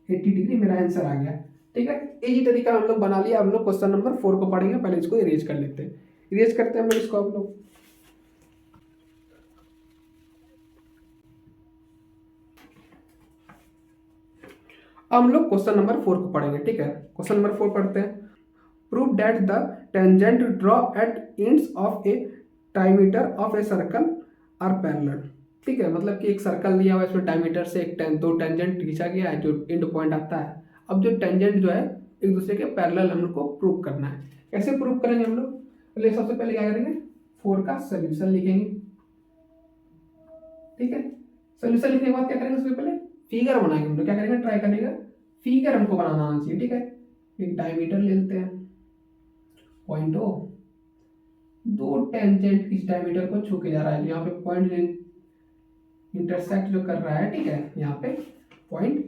[SPEAKER 1] 80 डिग्री मेरा आंसर आ गया। ठीक है, यही तरीका हम लोग बना लिया। हम लोग क्वेश्चन नंबर 4 को पढ़ेंगे, पहले इसको इरेज कर लेते हैं। इरेज करते हैं हम लोग इसको, हम लोग अब हम लोग क्वेश्चन नंबर 4 को पढ़ेंगे। ठीक है, क्वेश्चन नंबर 4 पढ़ते हैं। Prove that the tangent draw at ends of a diameter of a circle are parallel. ठीक है, मतलब कि एक सर्कल दिया हुआ है, इसमें डायमीटर से दो टेंजेंट खींचा गया है, जो एंड पॉइंट आता है। अब जो टेंजेंट जो है एक दूसरे के पैरेलल हम लोग को प्रूव करना है। कैसे प्रूव करेंगे हम लोग, पहले सबसे पहले क्या करेंगे, 4 का सोल्यूशन लिखेंगे। ठीक है, सोल्यूशन लिखने के बाद क्या करेंगे, सबसे पहले फिगर बनाएंगे हम लोग, क्या करेंगे, ट्राई करेंगे फिगर हमको बनाना आना चाहिए। ठीक है, एक डायमीटर ले लेते हैं, पॉइंट ओ, दो टेंजेंट इस डायमीटर को छू के जा रहा है, जो यहाँ पे पॉइंट इंटरसेक्ट जो कर रहा है। ठीक है, यहाँ पे पॉइंट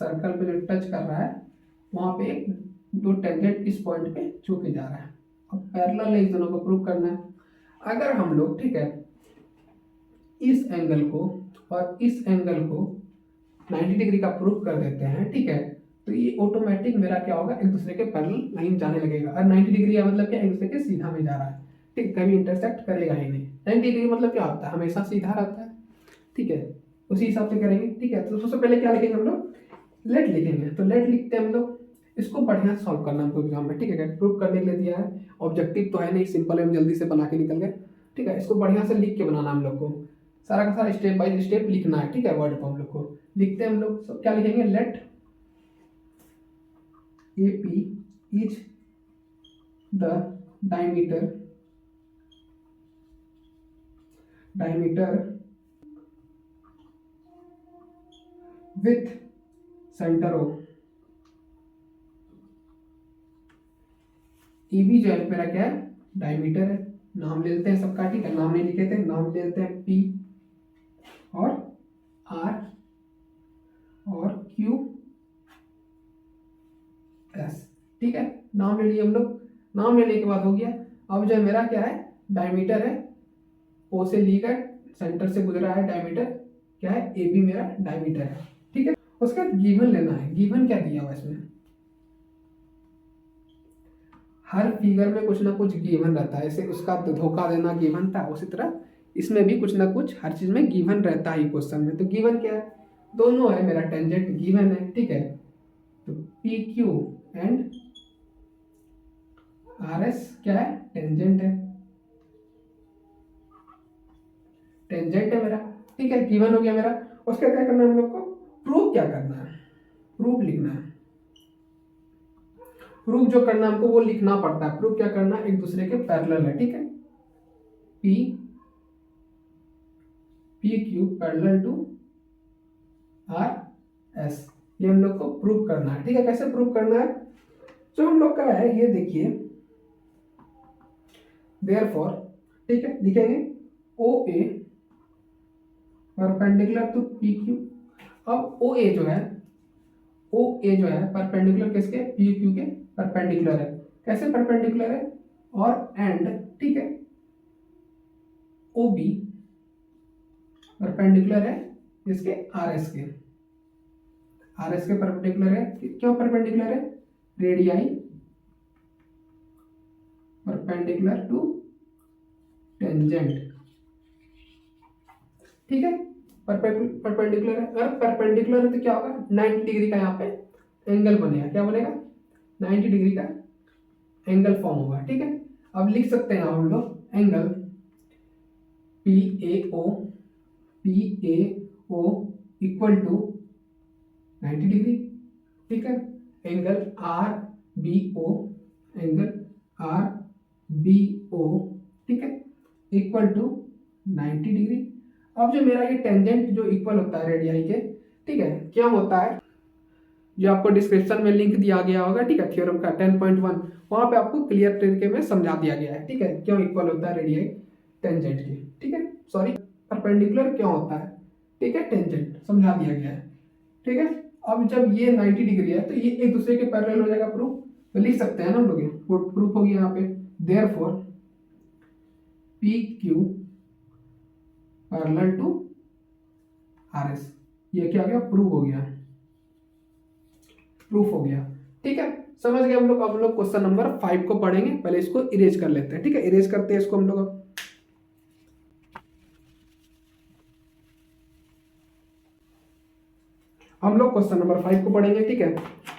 [SPEAKER 1] सर्कल पे जो टच कर रहा है, वहां पे एक दो टेंजेंट इस पॉइंट पे छू के जा रहा है। अब पैरेलल है, इस दोनों को प्रूव करना है। अगर हम लोग, ठीक है, इस एंगल को और इस एंगल को 90 डिग्री का प्रूव कर देते हैं, ठीक है, तो ये ऑटोमेटिक मेरा क्या होगा, एक दूसरे के पैरेलल लाइन जाने लगेगा। और 90 डिग्री का मतलब क्या, एक दूसरे के सीधा में जा रहा है। ठीक, कभी इंटरसेक्ट करेगा ही नहीं। 90 डिग्री मतलब क्या होता है, हमेशा सीधा रहता है, ठीक है, उसी हिसाब से करेंगे, ठीक है। तो सबसे पहले क्या लिखेंगे हम लोग, लेट लिखेंगे। तो लेट लिखते हैं हम लोग, इसको बढ़िया से सॉल्व करना हमको एग्जाम में, ठीक है। प्रूव करने के लिए दिया है, ऑब्जेक्टिव तो है नहीं, सिंपल है, हम जल्दी से बना के निकल गए, ठीक है। इसको बढ़िया से लिख के बनाना हम लोग को, सारा का सारा स्टेप बाय स्टेप लिखना है, ठीक है। वर्ड को हम लोग को लिखते हैं हम लोग, सब क्या लिखेंगे, let A P is the diameter with centre O. E B जो है मेरा क्या है, डायमीटर है। नाम ले लेते हैं सबका, ठीक है, नाम नहीं लिखे थे, नाम ले लेते हैं पी और आर और क्यू एस, ठीक है। नाम ले लिए हम लोग, नाम लेने के बाद हो गया। अब जो मेरा क्या है, डायमीटर है, ओ से लीकर सेंटर से गुजरा है डायमीटर, क्या है, ए बी मेरा डायमीटर है, ठीक है। उसका गिवन लेना है, गिवन क्या दिया हुआ इसमें, हर फिगर में कुछ ना कुछ गिवन रहता है, जैसे उसका धोखा देना गिवन था, उसी तरह इसमें भी कुछ ना कुछ हर चीज में गिवन रहता है क्वेश्चन में। तो गिवन क्या है, दोनों है, मेरा टेंजेंट गिवन है, ठीक है। तो P Q and R S क्या है, टेंजेंट है, टेंजेंट है मेरा, ठीक है, गिवन हो गया मेरा। उसका क्या करना है हम लोग को, प्रूफ क्या करना है, प्रूफ लिखना है। प्रूफ जो करना है हमको वो लिखना पड़ता है। प्रूफ क्या करना है, एक दूसरे के पैरेलल है, ठीक है। P P Q parallel to R S, ये हम लोग को प्रूफ करना है, ठीक है। कैसे प्रूफ करना है, जो हम लोग का है ये देखिए, देयरफॉर, ठीक है, लिखेंगे ओ ए परपेंडिकुलर टू पी क्यू। अब ओ ए जो है, ओ ए जो है परपेंडिकुलर किसके, पी क्यू के परपेंडिकुलर है। कैसे परपेंडिकुलर है, और एंड, ठीक है, ओ बी परपेंडिकुलर है इसके आर एस के, आर एस के परपेंडिकुलर है। क्यों परपेंडिकुलर है, रेडियाई परपेंडिकुलर टू टेंजेंट, ठीक है। परपेंडिकुलर है, अगर परपेंडिकुलर है तो क्या होगा, 90 डिग्री का यहाँ पे एंगल बनेगा, क्या बनेगा, 90 डिग्री का एंगल फॉर्म होगा, ठीक है। अब लिख सकते हैं हम लोग angle P A O equal to 90 degree, ठीक है। Angle R B O, angle R B O, ठीक है, इक्वल टू 90 डिग्री। अब जो मेरा ये टेंजेंट जो इक्वल होता है रेडियाई के, ठीक है, क्या होता है, जो आपको डिस्क्रिप्शन में लिंक दिया गया होगा, ठीक है, थ्योरम का 10.1, वहां पे आपको क्लियर तरीके में समझा दिया गया है, ठीक है, क्यों इक्वल होता है रेडियाई टेंजेंट की, ठीक है, सॉरी परपेंडिकुलर क्यों होता है, ठीक है, टेंजेंट समझा दिया गया है, ठीक है। अब जब ये 90 डिग्री है तो ये एक दूसरे के पैरेलल हो जाएगा, प्रूफ तो लिख सकते हैं ना हम लोग, ये प्रूफ हो गया यहाँ पे, therefore P Q parallel to R S, ये क्या हो गया, प्रूफ हो गया, प्रूफ हो गया, ठीक है, समझ गए हम लोग। अब हम लोग क्वेश्चन नंबर 5 को पढ़ेंगे, पहले इसको इरेज कर लेते हैं, ठीक है, इरेज करते हैं इसको हम लोग। हम लोग क्वेश्चन नंबर 5 को पढ़ेंगे, ठीक है।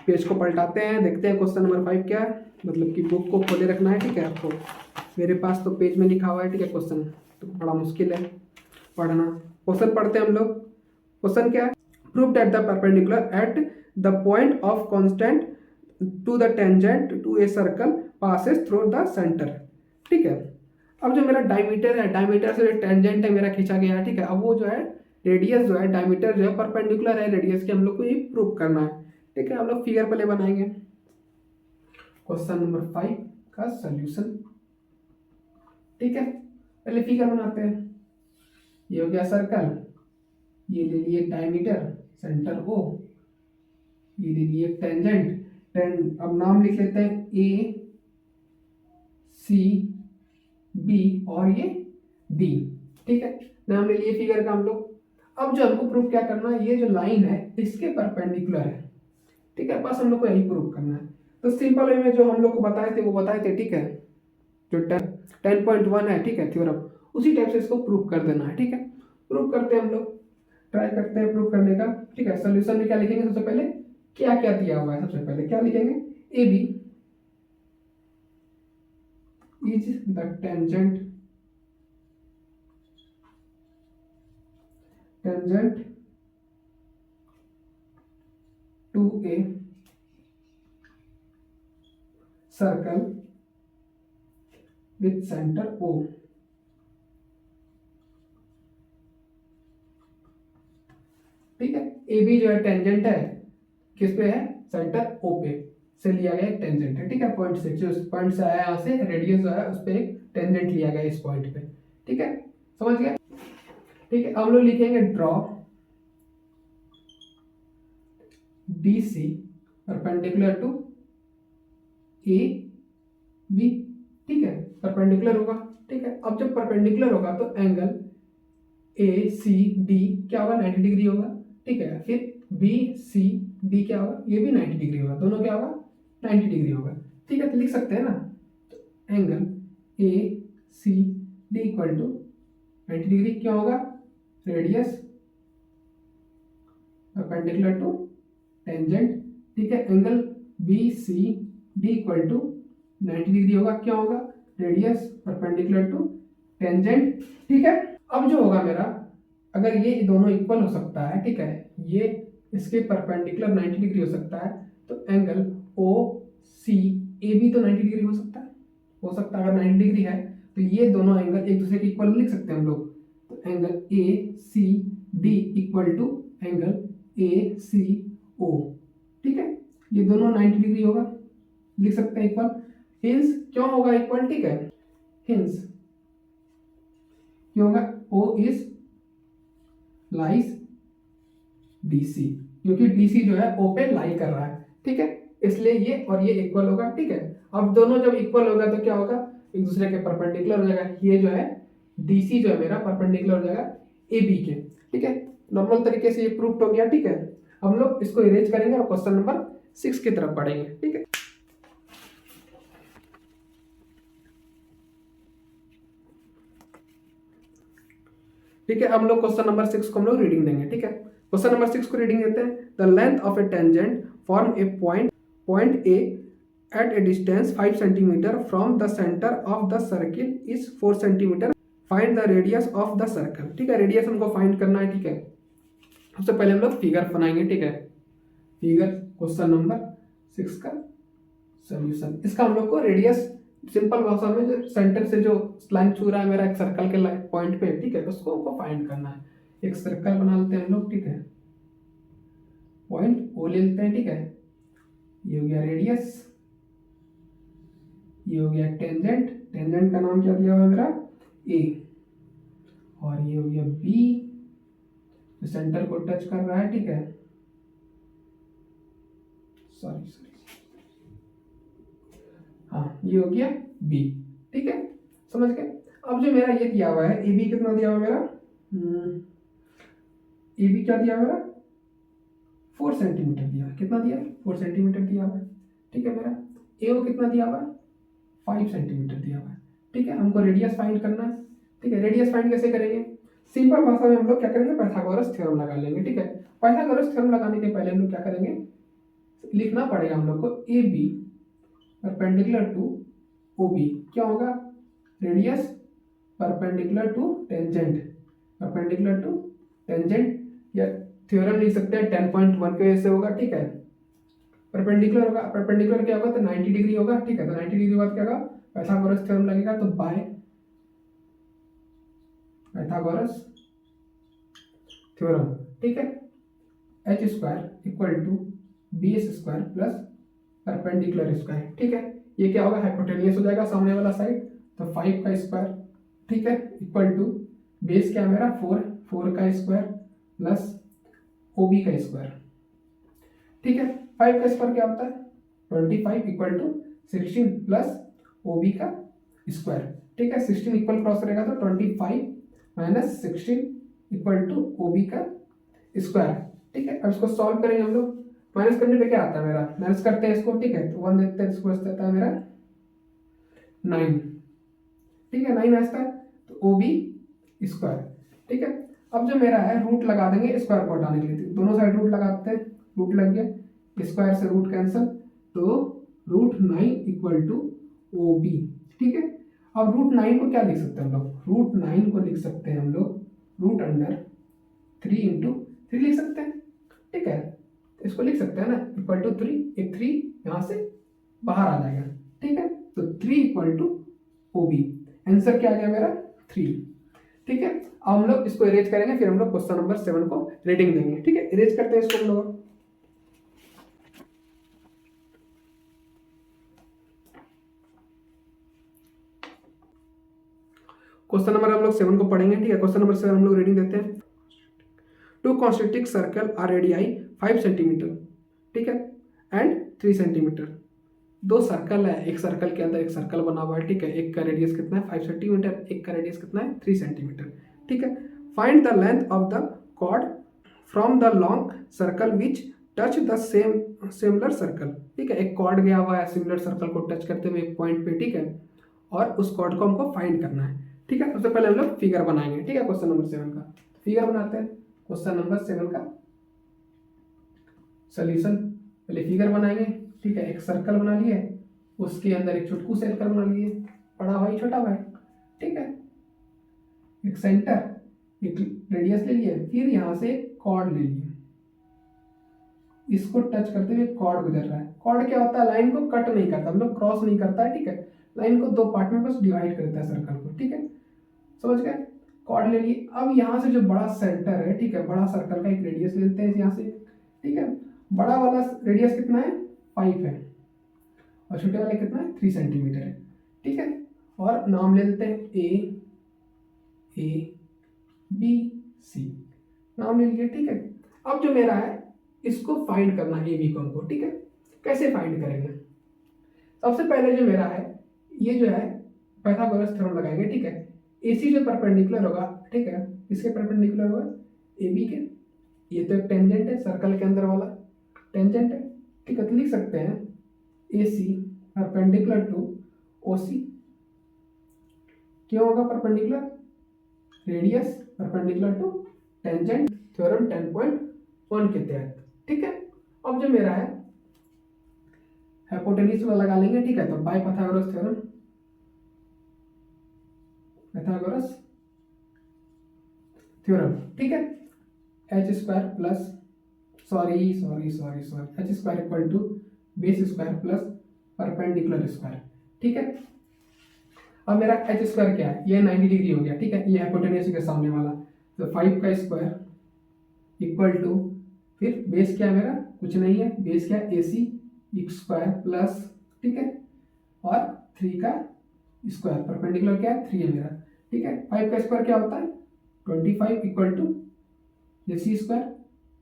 [SPEAKER 1] पेज को पलटाते हैं, देखते हैं क्वेश्चन नंबर 5 क्या है, मतलब कि बुक को खोले रखना है, ठीक है आपको। मेरे पास तो पेज में लिखा हुआ है, ठीक है, क्वेश्चन तो बड़ा मुश्किल है पढ़ना। क्वेश्चन पढ़ते हैं हम लोग। क्वेश्चन क्या है, prove that the perpendicular at the point of constant to the tangent to a circle passes through the centre, ठीक है। अब जो मेरा डायमीटर है, डायमीटर से जो टेंजेंट है मेरा खींचा गया है, ठीक है। अब वो जो है रेडियस जो है, डायमीटर जो है परपेंडिकुलर है रेडियस के, हम लोग को ये प्रूव करना है, ठीक है। हम लोग फिगर पहले बनाएंगे। क्वेश्चन नंबर 5 का सॉल्यूशन, ठीक है, पहले फिगर बनाते हैं। ये हो गया सर्कल, ये ले लिए डायमीटर सेंटर ओ, ये ले लिए टेंजेंट, अब नाम लिख लेते हैं ए सी बी और ये डी, ठीक है, नाम ले लिए फिगर का हम लोग। अब जो हमको प्रूफ क्या करना है, ये जो लाइन है इसके परपेंडिकुलर है, ठीक है, बस हम लोग को यही प्रूफ करना है। तो सिंपल वे में जो हम लोग को बताए थे वो बताए थे, ठीक है। जो 10.1 है, ठीक है, थ्योरम, उसी टाइप से इसको प्रूव कर देना है। ठीक है, प्रूव करते हैं हम लोग, ट्राई करते हैं प्रूव करने का। ठीक है, सोल्यूशन में क्या लिखेंगे, सबसे पहले क्या क्या दिया हुआ है, सबसे पहले क्या लिखेंगे, A B is the tangent to a circle with centre O. ठीक है, ए बी जो है टेंजेंट है, किस पे है, सेंटर ओ पे से लिया गया एक टेंजेंट है। ठीक है, पॉइंट से, जो पॉइंट से आया, यहाँ से रेडियस जो है उस पे एक टेंजेंट लिया गया इस पॉइंट पे। ठीक है, समझ गए। ठीक है, हम लोग लिखेंगे draw D C perpendicular to A B. ठीक है, परपेंडिकुलर होगा। ठीक है, अब जब परपेंडिकुलर होगा तो एंगल ए सी डी क्या होगा, 90 डिग्री होगा। ठीक है, फिर बी सी डी क्या होगा, ये भी 90 डिग्री होगा, दोनों क्या होगा, 90 डिग्री होगा। ठीक है, तो लिख सकते हैं ना, तो angle A C D equal to 90 degree क्या होगा, रेडियस परपेंडिकुलर टू टेंजेंट। ठीक है, angle B C D equal to 90 degree होगा, क्या होगा, रेडियस परपेंडिकुलर टू टेंजेंट। ठीक है, अब जो होगा मेरा, अगर ये दोनों इक्वल हो सकता है, ठीक है, ये इसके परपेंडिकुलर 90 डिग्री हो सकता है, तो एंगल ओ सी ए भी तो 90 डिग्री हो सकता है, अगर 90 डिग्री है तो ये दोनों एंगल एक दूसरे के इक्वल लिख सकते हैं हम लोग। तो angle A C D equal to angle A C O. ठीक है, ये दोनों 90 डिग्री होगा, लिख सकते हैं इक्वल। हिंस क्यों होगा इक्वल, ठीक है, हिंस क्यों होगा, ओ इज लाइज डीसी, क्योंकि डीसी जो है ओ पे लाई कर रहा है। ठीक है, इसलिए ये और ये इक्वल होगा। ठीक है, अब दोनों जब इक्वल होगा तो क्या होगा, एक दूसरे के परपेंडिकुलर हो जाएगा। ये जो है डीसी जो है मेरा परपेंडिकुलर हो जाएगा ए बी के। ठीक है, नॉर्मल तरीके से ये प्रूफ हो गया। ठीक है, हम लोग इसको इरेज करेंगे और क्वेश्चन नंबर 6 की तरफ बढ़ेंगे। ठीक है, ठीक है, हम लोग क्वेश्चन नंबर 6 को हम लोग रीडिंग देंगे। ठीक है, क्वेश्चन नंबर 6 को रीडिंग देते हैं। The length of a tangent form a point A at a distance 5 centimetre from the centre of the circle is 4 centimetre, find the radius of the circle. ठीक है, radius हमको find करना है। ठीक है, सबसे पहले हम लोग फिगर बनाएंगे। ठीक है, फिगर क्वेश्चन नंबर 6 का सोल्यूशन। इसका हम लोग को रेडियस सिंपल भाषा में, जो सेंटर से जो लाइन छू रहा है मेरा एक सर्कल के पॉइंट पे, ठीक है, उसको हमको फाइंड करना है। एक सर्कल बना लेते हैं हम लोग। ठीक है, पॉइंट ओ ले लेते हैं। ठीक है, ये हो गया रेडियस, ये हो गया टेंजेंट, टेंजेंट का नाम क्या दिया हुआ है मेरा, ए, और ये हो गया बी, सेंटर को टच कर रहा है। ठीक है, सॉरी, हाँ, ये हो गया बी। ठीक है, समझ गए। अब जो मेरा ये दिया हुआ है ए बी, कितना दिया हुआ मेरा, ए बी क्या दिया मेरा, 4 सेंटीमीटर दिया है। कितना दिया है, 4 सेंटीमीटर दिया हुआ है। ठीक है, मेरा ए ओ कितना दिया हुआ है, 5 सेंटीमीटर दिया हुआ है। ठीक है, हमको रेडियस फाइंड करना है। ठीक है, रेडियस फाइंड कैसे करेंगे, सिंपल भाषा में हम लोग क्या करेंगे, पाइथागोरस थ्योरम लगा लेंगे। ठीक है, पाइथागोरस थ्योरम लगाने के पहले हम लोग क्या करेंगे, लिखना पड़ेगा हम लोग को A B perpendicular to O B क्या होगा, रेडियस परपेंडिकुलर टू टेंजेंट, या थ्योरम लिख सकते हैं 10.1 के वजह से होगा। ठीक है, परपेंडिकुलर होगा, परपेंडिकुलर क्या होगा, तो 90 डिग्री होगा। ठीक है, तो 90 डिग्री बाद क्या होगा, पाइथागोरस थ्योरम लगेगा, तो बाय पाइथागोरस थ्योरम। ठीक है, H square equal to B S square plus perpendicular square. ठीक है, ये क्या होगा, हाइपोटेनियस हो जाएगा सामने वाला साइड, तो 5 का स्क्वायर। ठीक है, इक्वल टू बेस क्या है मेरा 4 का स्क्वायर प्लस ओ बी का स्क्वायर। ठीक है, 5 का स्क्वायर क्या होता है, 25 equal to 16 plus O B का स्क्वायर। ठीक है, 16 इक्वल क्रॉस करेगा तो 25 minus 16 equal to O B का स्क्वायर। ठीक है, अब इसको सॉल्व करेंगे हम लोग। माइनस करने पे क्या आता है मेरा, माइनस करते हैं इसको। ठीक है, तो 1 देते हैं, इसको आता है मेरा 9। ठीक है, 9 आता है तो ओ बी स्क्वायर। ठीक है, अब जो मेरा है रूट लगा देंगे स्क्वायर को हटाने के लिए, दोनों साइड रूट लगाते हैं, रूट लग गया, स्क्वायर से रूट कैंसिल, तो √9 इक्वल टू ओ बी। ठीक है, अब √9 को क्या लिख सकते हैं हम लोग, √9 को लिख सकते हैं हम लोग √3 इंटू 3 लिख सकते हैं। ठीक है, तो इसको लिख सकते हैं ना, इक्वल टू 3, एक 3 यहाँ से बाहर आ जाएगा। ठीक है, तो 3 equal to O B, answer क्या आ गया मेरा 3। ठीक है, अब हम लोग इसको इरेज करेंगे, फिर हम लोग क्वेश्चन नंबर 7 को रेटिंग देंगे। ठीक है, इरेज करते हैं इसको हम लोग। क्वेश्चन नंबर हम लोग 7 को पढ़ेंगे। ठीक है, क्वेश्चन नंबर 7 हम लोग रेटिंग देते हैं। 2 concentric circle are radii 5 centimetre, ठीक है, एंड 3 सेंटीमीटर। 2 सर्कल है, एक सर्कल के अंदर एक सर्कल बना हुआ है। ठीक है, एक का रेडियस कितना है 5 सेंटीमीटर, एक का रेडियस कितना है 3 सेंटीमीटर। ठीक है, find the length of the chord from the long circle which touch the similar circle. ठीक है, एक कॉर्ड गया हुआ है सिमिलर सर्कल को टच करते हुए एक पॉइंट पे। ठीक है, और उस कॉर्ड को हमको फाइंड करना है। ठीक है, सबसे पहले हम लोग फिगर बनाएंगे। ठीक है, क्वेश्चन नंबर 7 का फिगर बनाते हैं। क्वेश्चन नंबर 7 का सॉल्यूशन, पहले फिगर बनाएंगे। ठीक है, एक सर्कल बना लिए, उसके अंदर एक छोटकू सर्कल बना लिए, बड़ा भाई छोटा भाई। ठीक है, एक सेंटर, एक रेडियस ले लिए, फिर यहाँ से एक कॉर्ड ले लिए, इसको टच करते हुए कॉर्ड गुजर रहा है। कॉर्ड क्या होता है, लाइन को कट नहीं करता, मतलब क्रॉस नहीं करता है। ठीक है, लाइन को 2 पार्ट में बस डिवाइड कर देता है सर्कल को। ठीक है, समझ गए, कॉर्ड ले लिए। अब यहाँ से जो बड़ा सेंटर है, ठीक है, बड़ा सर्कल का एक रेडियस लेते हैं यहाँ से। ठीक है, बड़ा वाला रेडियस कितना है 5 है, और छोटे वाले कितना है 3 सेंटीमीटर है। ठीक है, और नाम ले लेते हैं ए बी सी, नाम ले लिए। ठीक है, अब जो मेरा है इसको फाइंड करना है ए बी को हमको। ठीक है, कैसे फाइंड करेंगे, सबसे पहले जो मेरा है ये जो है पाइथागोरस थ्योरम लगाएंगे। ठीक है, एसी जो परपेंडिकुलर होगा, ठीक है, इसके परपेंडिकुलर होगा ए बी के, ये तो एक टेंजेंट है सर्कल के अंदर वाला टेंजेंट है। ठीक है, तो लिख सकते हैं ए सी परपेंडिकुलर टू ओ सी। क्यों होगा perpendicular, radius perpendicular to tangent, theorem 10.1 के तहत। ठीक है, अब जो मेरा है हाइपोटेन्यूज वाला लगा लेंगे। ठीक है, तो by Pythagoras theorem, Pythagoras theorem. ठीक है, H square plus H square equal to base square plus perpendicular square. ठीक है, अब मेरा एच स्क्वायर क्या है, ये 90 डिग्री हो गया। ठीक है, ये हाइपोटेन्यूज के सामने वाला, तो 5 का स्क्वायर इक्वल टू, फिर बेस क्या है मेरा, कुछ नहीं है, बेस क्या है ए सी स्क्वायर प्लस, ठीक है, और 3 का स्क्वायर, परपेंडिकुलर क्या है 3 है मेरा। ठीक है, 5 का स्क्वायर क्या होता है 25 equal to A C square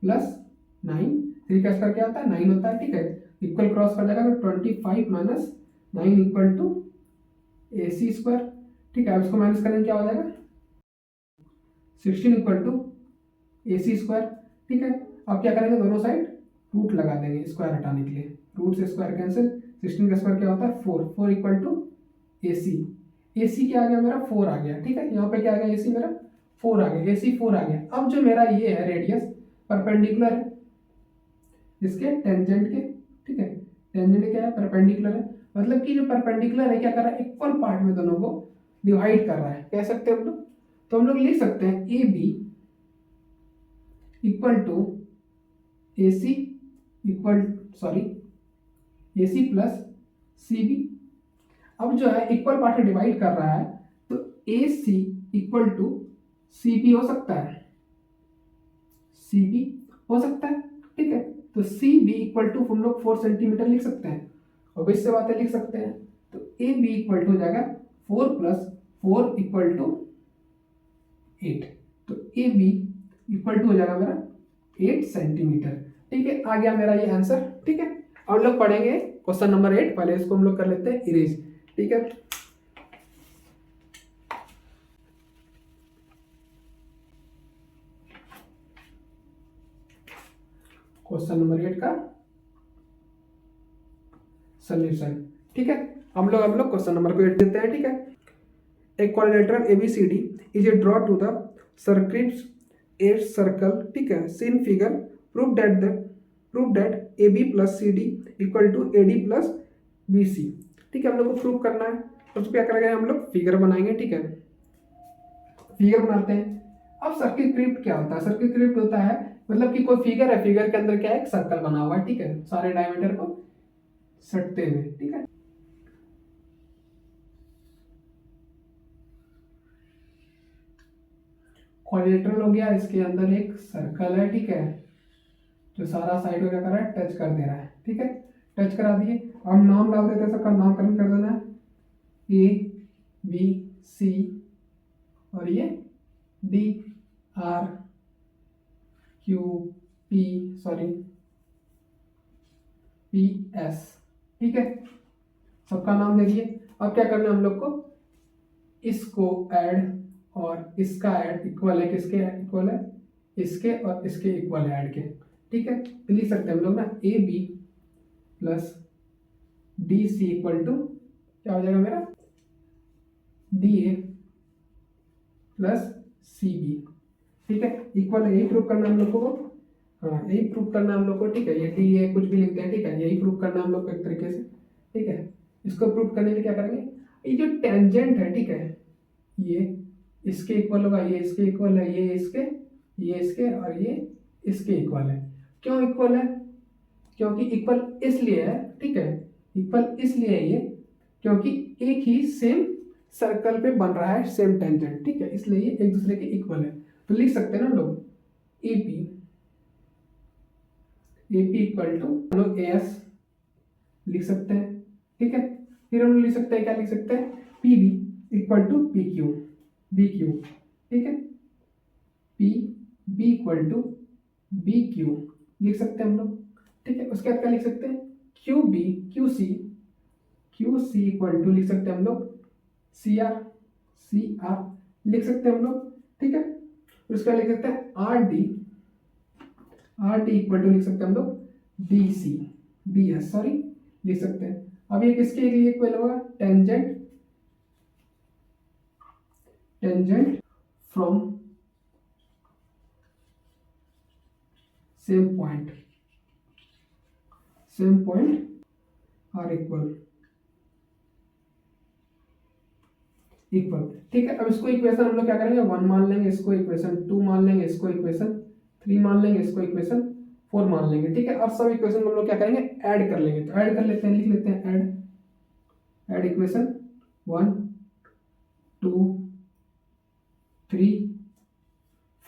[SPEAKER 1] plus 9, 3 का स्क्वायर क्या होता है 9 होता है। ठीक है, इक्वल क्रॉस कर जाएगा तो 25 minus 9 equal to A C square. ठीक है, अब इसको माइनस करेंगे क्या हो जाएगा 16 equal to A C square. ठीक है, अब क्या करेंगे, दोनों साइड रूट लगा देंगे स्क्वायर हटाने के लिए, रूट से स्क्वायर कैंसिल, 16 का स्क्वायर क्या होता है 4 इक्वल टू ए सी क्या आ गया मेरा 4 आ गया। ठीक है, यहाँ पे क्या आ गया ए सी मेरा 4 आ गया, ए सी 4 आ गया। अब जो मेरा ये है रेडियस परपेंडिकुलर है इसके टेंजेंट के। ठीक है, टेंजेंट क्या है परपेंडिकुलर है, मतलब कि जो परपेंडिकुलर है क्या कर रहा है इक्वल पार्ट में दोनों को डिवाइड कर रहा है, कह सकते हैं हम लोग। तो हम लोग लिख सकते हैं A B equal to A C A C plus C B. अब जो है इक्वल पार्ट में डिवाइड कर रहा है, तो ए सी इक्वल टू सी बी हो सकता है, सी बी हो सकता है। ठीक है, तो सी बी इक्वल टू हम लोग 4 सेंटीमीटर लिख सकते हैं, और इससे बातें लिख सकते हैं, तो ए बी इक्वल टू हो जाएगा 4 प्लस 4 इक्वल टू 8, तो ए बी इक्वल टू हो जाएगा मेरा 8 सेंटीमीटर। ठीक है, आ गया मेरा ये आंसर। ठीक है, अब लोग पढ़ेंगे क्वेश्चन नंबर 8, पहले इसको हम लोग कर लेते हैं इरेज। ठीक है, क्वेश्चन नंबर 8 का सॉल्यूशन। ठीक है, हम लोग क्वेश्चन नंबर को 8 देते हैं। ठीक है, a quadrilateral ABCD is a draw to the circuits a circle, ठीक है, seen figure, prove that AB plus CD equal to AD plus BC, ठीक है, हम लोग को प्रूव करना है। तो क्या करेंगे, हम लोग फिगर बनाएंगे, ठीक है, फिगर बनाते हैं। अब सर्किट क्रिप्ट क्या होता है, सर्किट क्रिप्ट होता है मतलब कि कोई फिगर है, फिगर के अंदर क्या है, एक सर्कल बना हुआ है, ठीक है, सारे डायमीटर को सटते हुए, ठीक है। क्वाड्रिलेटरल हो गया, इसके अंदर एक सर्कल है, ठीक है, जो सारा साइड को क्या कर रहा है, टच कर दे रहा है, ठीक है, टच करा दिए। अब नाम डाल देते हैं, सबका नामकरण कर देना है, ABC और ये PS, ठीक है, सबका नाम दे दिए। अब क्या करना है हम लोग को, इसको ऐड और इसका ऐड इक्वल है, किसके इक्वल है, इसके और इसके इक्वल है ऐड के, ठीक है। तो लिख सकते हैं हम लोग ना AB plus DC equal to क्या हो जाएगा मेरा, DA प्लस CB, ठीक है, इक्वल है, यही प्रूव करना है हम लोग को, हाँ यही प्रूव करना है हम लोग को, ठीक है, ये DA कुछ भी लिखते हैं, ठीक है, यही प्रूव करना है हम लोग को एक तरीके से, ठीक है। इसको प्रूव करने के लिए क्या करेंगे, ये जो टेंजेंट है, ठीक है, ये इसके इक्वल होगा, ये इसके इक्वल है, ये इसके और ये इसके इक्वल है। क्यों इक्वल है, क्योंकि इक्वल इसलिए है, ठीक है, इक्वल इसलिए है ये क्योंकि एक ही सेम सर्कल पे बन रहा है, सेम टेंजेंट, ठीक है, इसलिए ये एक दूसरे के इक्वल है। तो लिख सकते हैं ना हम लोग AP इक्वल टू हम लोग AS लिख सकते हैं, ठीक है। फिर हम लोग लिख सकते हैं, क्या लिख सकते हैं, PB इक्वल टू BQ, ठीक है, PB इक्वल टू BQ लिख सकते हैं हम लोग, ठीक है। उसके बाद क्या लिख सकते हैं, QC इक्वल टू लिख सकते हैं हम लोग CR लिख सकते हैं हम लोग, ठीक है। उसका लिख सकते हैं RD इक्वल टू लिख सकते हैं हम लोग DS लिख सकते हैं। अब ये किसके लिए इक्वल होगा, tangent from same point are equal, ठीक है। अब इसको इक्वेशन हम लोग क्या करेंगे, 1 मान लेंगे, इसको इक्वेशन 2 मान लेंगे, इसको इक्वेशन 3 मान लेंगे, इसको इक्वेशन 4 मान लेंगे, ठीक है। और सब इक्वेशन हम लोग क्या करेंगे, ऐड कर लेंगे। तो ऐड कर लेते हैं, लिख लेते हैं ऐड इक्वेशन 1 2 3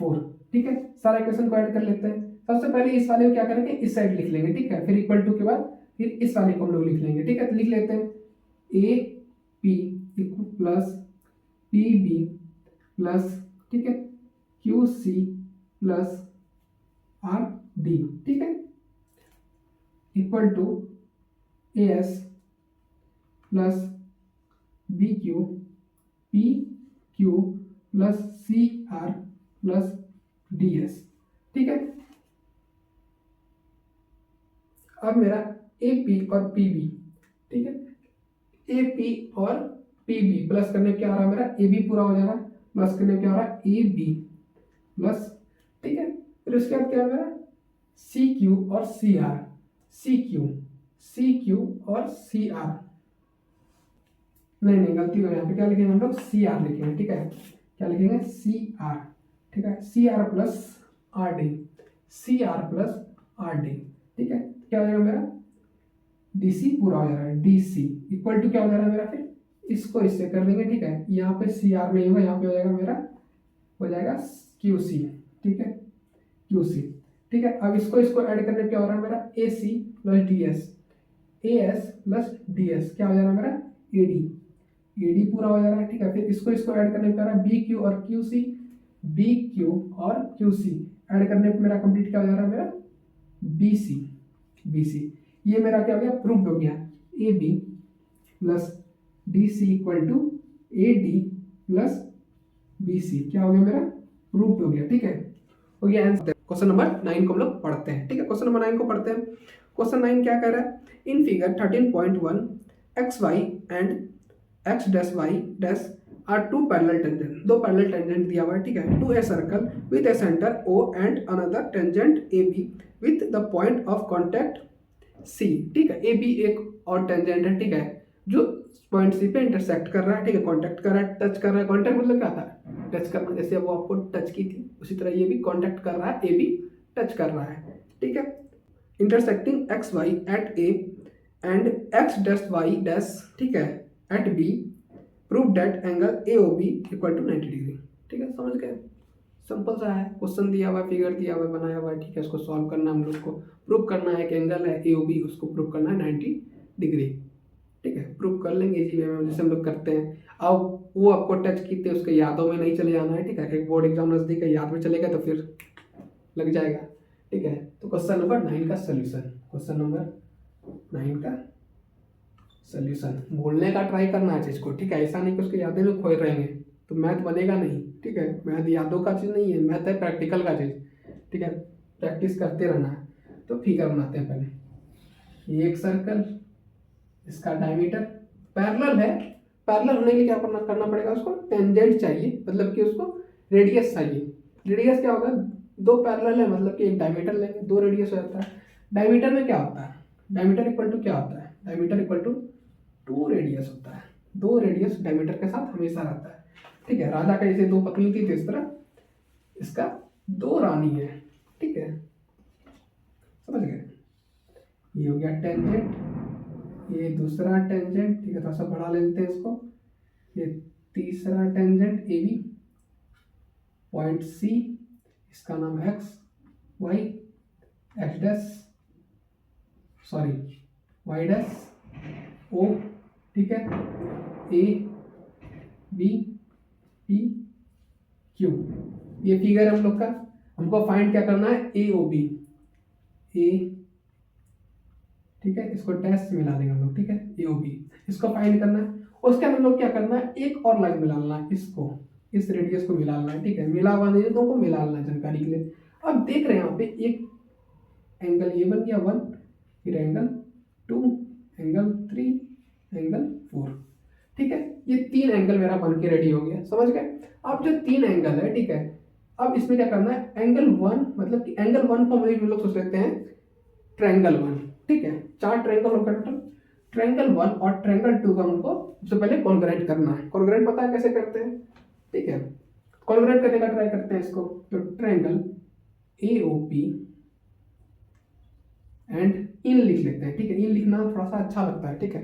[SPEAKER 1] 4, ठीक है, सारा इक्वेशन को ऐड कर लेते हैं। सबसे पहले इस वाले को क्या करेंगे, इस साइड लिख लेंगे, ठीक है, फिर इक्वल टू के बाद फिर इस वाले को हम लोग लिख लेंगे, ठीक है। तो लिख लेते हैं AP प्लस PB प्लस, ठीक है, QC प्लस RD, ठीक है, equal to AS plus BQ PQ plus CR plus DS, ठीक है। अब मेरा AP और PB, ठीक है, AP और PB प्लस करने क्या आ रहा है, मेरा AB पूरा हो जाएगा, प्लस करने क्या आ रहा है, AB प्लस, ठीक है। फिर उसके बाद क्या है मेरा CQ और CR, CQ और CR, नहीं गलती हो, यहाँ पे क्या लिखेंगे हम लोग, CR लिखेंगे, ठीक है, क्या लिखेंगे, CR, ठीक है, CR प्लस RD, ठीक है। क्या हो जाएगा मेरा DC पूरा हो जा रहा है, DC इक्वल टू क्या हो जा रहा है मेरा, फिर इसको इससे कर देंगे, ठीक है, यहाँ पे CR नहीं होगा, यहाँ पे हो जाएगा मेरा, हो जाएगा QC, ठीक है, QC, ठीक है। अब इसको ऐड करने क्या हो रहा है मेरा, AC plus DS, AS plus DS क्या हो जा रहा है मेरा, AD पूरा हो जा रहा है, ठीक है। फिर इसको ऐड करने क्या हो रहा है, BQ और QC, ऐड करने पे मेरा कंप्लीट क्या हो जा रहा है मेरा, BC, ये मेरा क्या हो गया, प्रूफ हो गया, AB plus DC equal to AD plus BC क्या हो गया मेरा, प्रूफ हो गया, ठीक है, हो गया आंसर। क्वेश्चन नंबर 9 को हम लोग पढ़ते हैं, ठीक है, क्वेश्चन नंबर 9 को पढ़ते हैं। क्वेश्चन 9 क्या कह रहा है, in figure 13.1 XY and X dash Y dash are two parallel tangent, दो पैरेलल टेंजेंट दिया हुआ है, ठीक है, to a circle with a centre O and another tangent A B with the point of contact C, ठीक है, A B एक और टेंजेंट है, ठीक है, जो पॉइंट सी पे इंटरसेक्ट कर रहा है, ठीक है, कॉन्टैक्ट कर रहा है, टच कर रहा है, कॉन्टैक्ट मतलब क्या था, टच करना, जैसे वो आपको टच की थी उसी तरह ये भी कॉन्टैक्ट कर रहा है, ए बी टच कर रहा है, ठीक है, intersecting X Y at A and X dash Y dash, ठीक है, at B, prove that angle A O B equal to 90 degree, ठीक है, समझ गए, सिंपल सा है, क्वेश्चन दिया हुआ है, फिगर दिया हुआ है, बनाया हुआ है, ठीक है, इसको सॉल्व करना हम लोग को, प्रूव करना है कि एंगल है ए ओ बी, उसको प्रूव करना है 90 डिग्री, ठीक है, प्रूव कर लेंगे इजी वे में जैसे हम लोग करते हैं। अब वो आपको टच की थे उसके यादों में नहीं चले जाना है, ठीक है, एक बोर्ड एग्जाम नजदीक है, याद में चलेगा तो फिर लग जाएगा, ठीक है। तो क्वेश्चन नंबर 9 का सोल्यूशन, क्वेश्चन नंबर 9 का सोल्यूशन, भूलने का ट्राई करना है चीज को, ठीक है, ऐसा नहीं कि उसके यादें में खोए रहेंगे तो मैथ बनेगा नहीं, ठीक है, मैथ यादों का चीज़ नहीं है, मैथ है प्रैक्टिकल का चीज़, ठीक है, प्रैक्टिस करते रहना है। तो फिगर बनाते हैं पहले, ये एक सर्कल, इसका डायमीटर पैरेलल है, पैरेलल होने के लिए क्या करना पड़ेगा, उसको टेंजेंट चाहिए, मतलब कि उसको रेडियस चाहिए, रेडियस क्या होगा, दो पैरेलल है मतलब कि एक डायमीटर लेंगे, दो रेडियस हो जाता है, डायमीटर में क्या होता है, डायमीटर इक्वल टू क्या होता है, डायमीटर इक्वल टू 2 रेडियस होता है, 2 रेडियस डायमीटर के साथ हमेशा रहता है, ठीक है, राजा का जैसे 2 पत्नी थी तो इस तरह इसका 2 रानी है, ठीक है, समझ गए, ये हो गया टेंजेंट, ये दूसरा टेंजेंट, ठीक है, थोड़ा सा बढ़ा लेते हैं इसको, ये तीसरा tangent A B, point C, इसका नाम X Y, X dash sorry Y dash O, ठीक है, ए बी पी क्यू, ये फिगर है हम लोग का, हमको फाइंड क्या करना है, ए ओ बी, ए, ठीक है, इसको डैश से मिला देंगे हम लोग, ठीक है, ए ओ बी, इसको फाइंड करना है, उसके अंदर हम लोग क्या करना है, एक और लाइन मिलाना है, इसको इस रेडियस को मिलाना है, ठीक है, मिला हुआ नहीं तो मिलाना है जानकारी के लिए। अब देख रहे हैं यहाँ पे एक एंगल ये बन गया 1, फिर एंगल 2, एंगल 3, एंगल 4, ठीक है, ये 3 एंगल मेरा बन के रेडी हो गया, समझ गए। अब जो 3 एंगल है, ठीक है, अब इसमें क्या करना है, एंगल 1 मतलब कि एंगल 1 को हम लोग सोच लेते हैं ट्रायंगल 1, ठीक है, 4 ट्रायंगल होगा टोटल, ट्रायंगल 1 और ट्रायंगल 2 का हमको सबसे पहले कॉन्ग्रुएंट करना है, कॉन्ग्रुएंट पता है कैसे करते हैं, ठीक है, कॉन्ग्रुएंट करने का ट्राई करते हैं इसको, तो triangle A O P and इन लिख लेते हैं, ठीक है, इन लिखना थोड़ा सा अच्छा लगता है, ठीक है,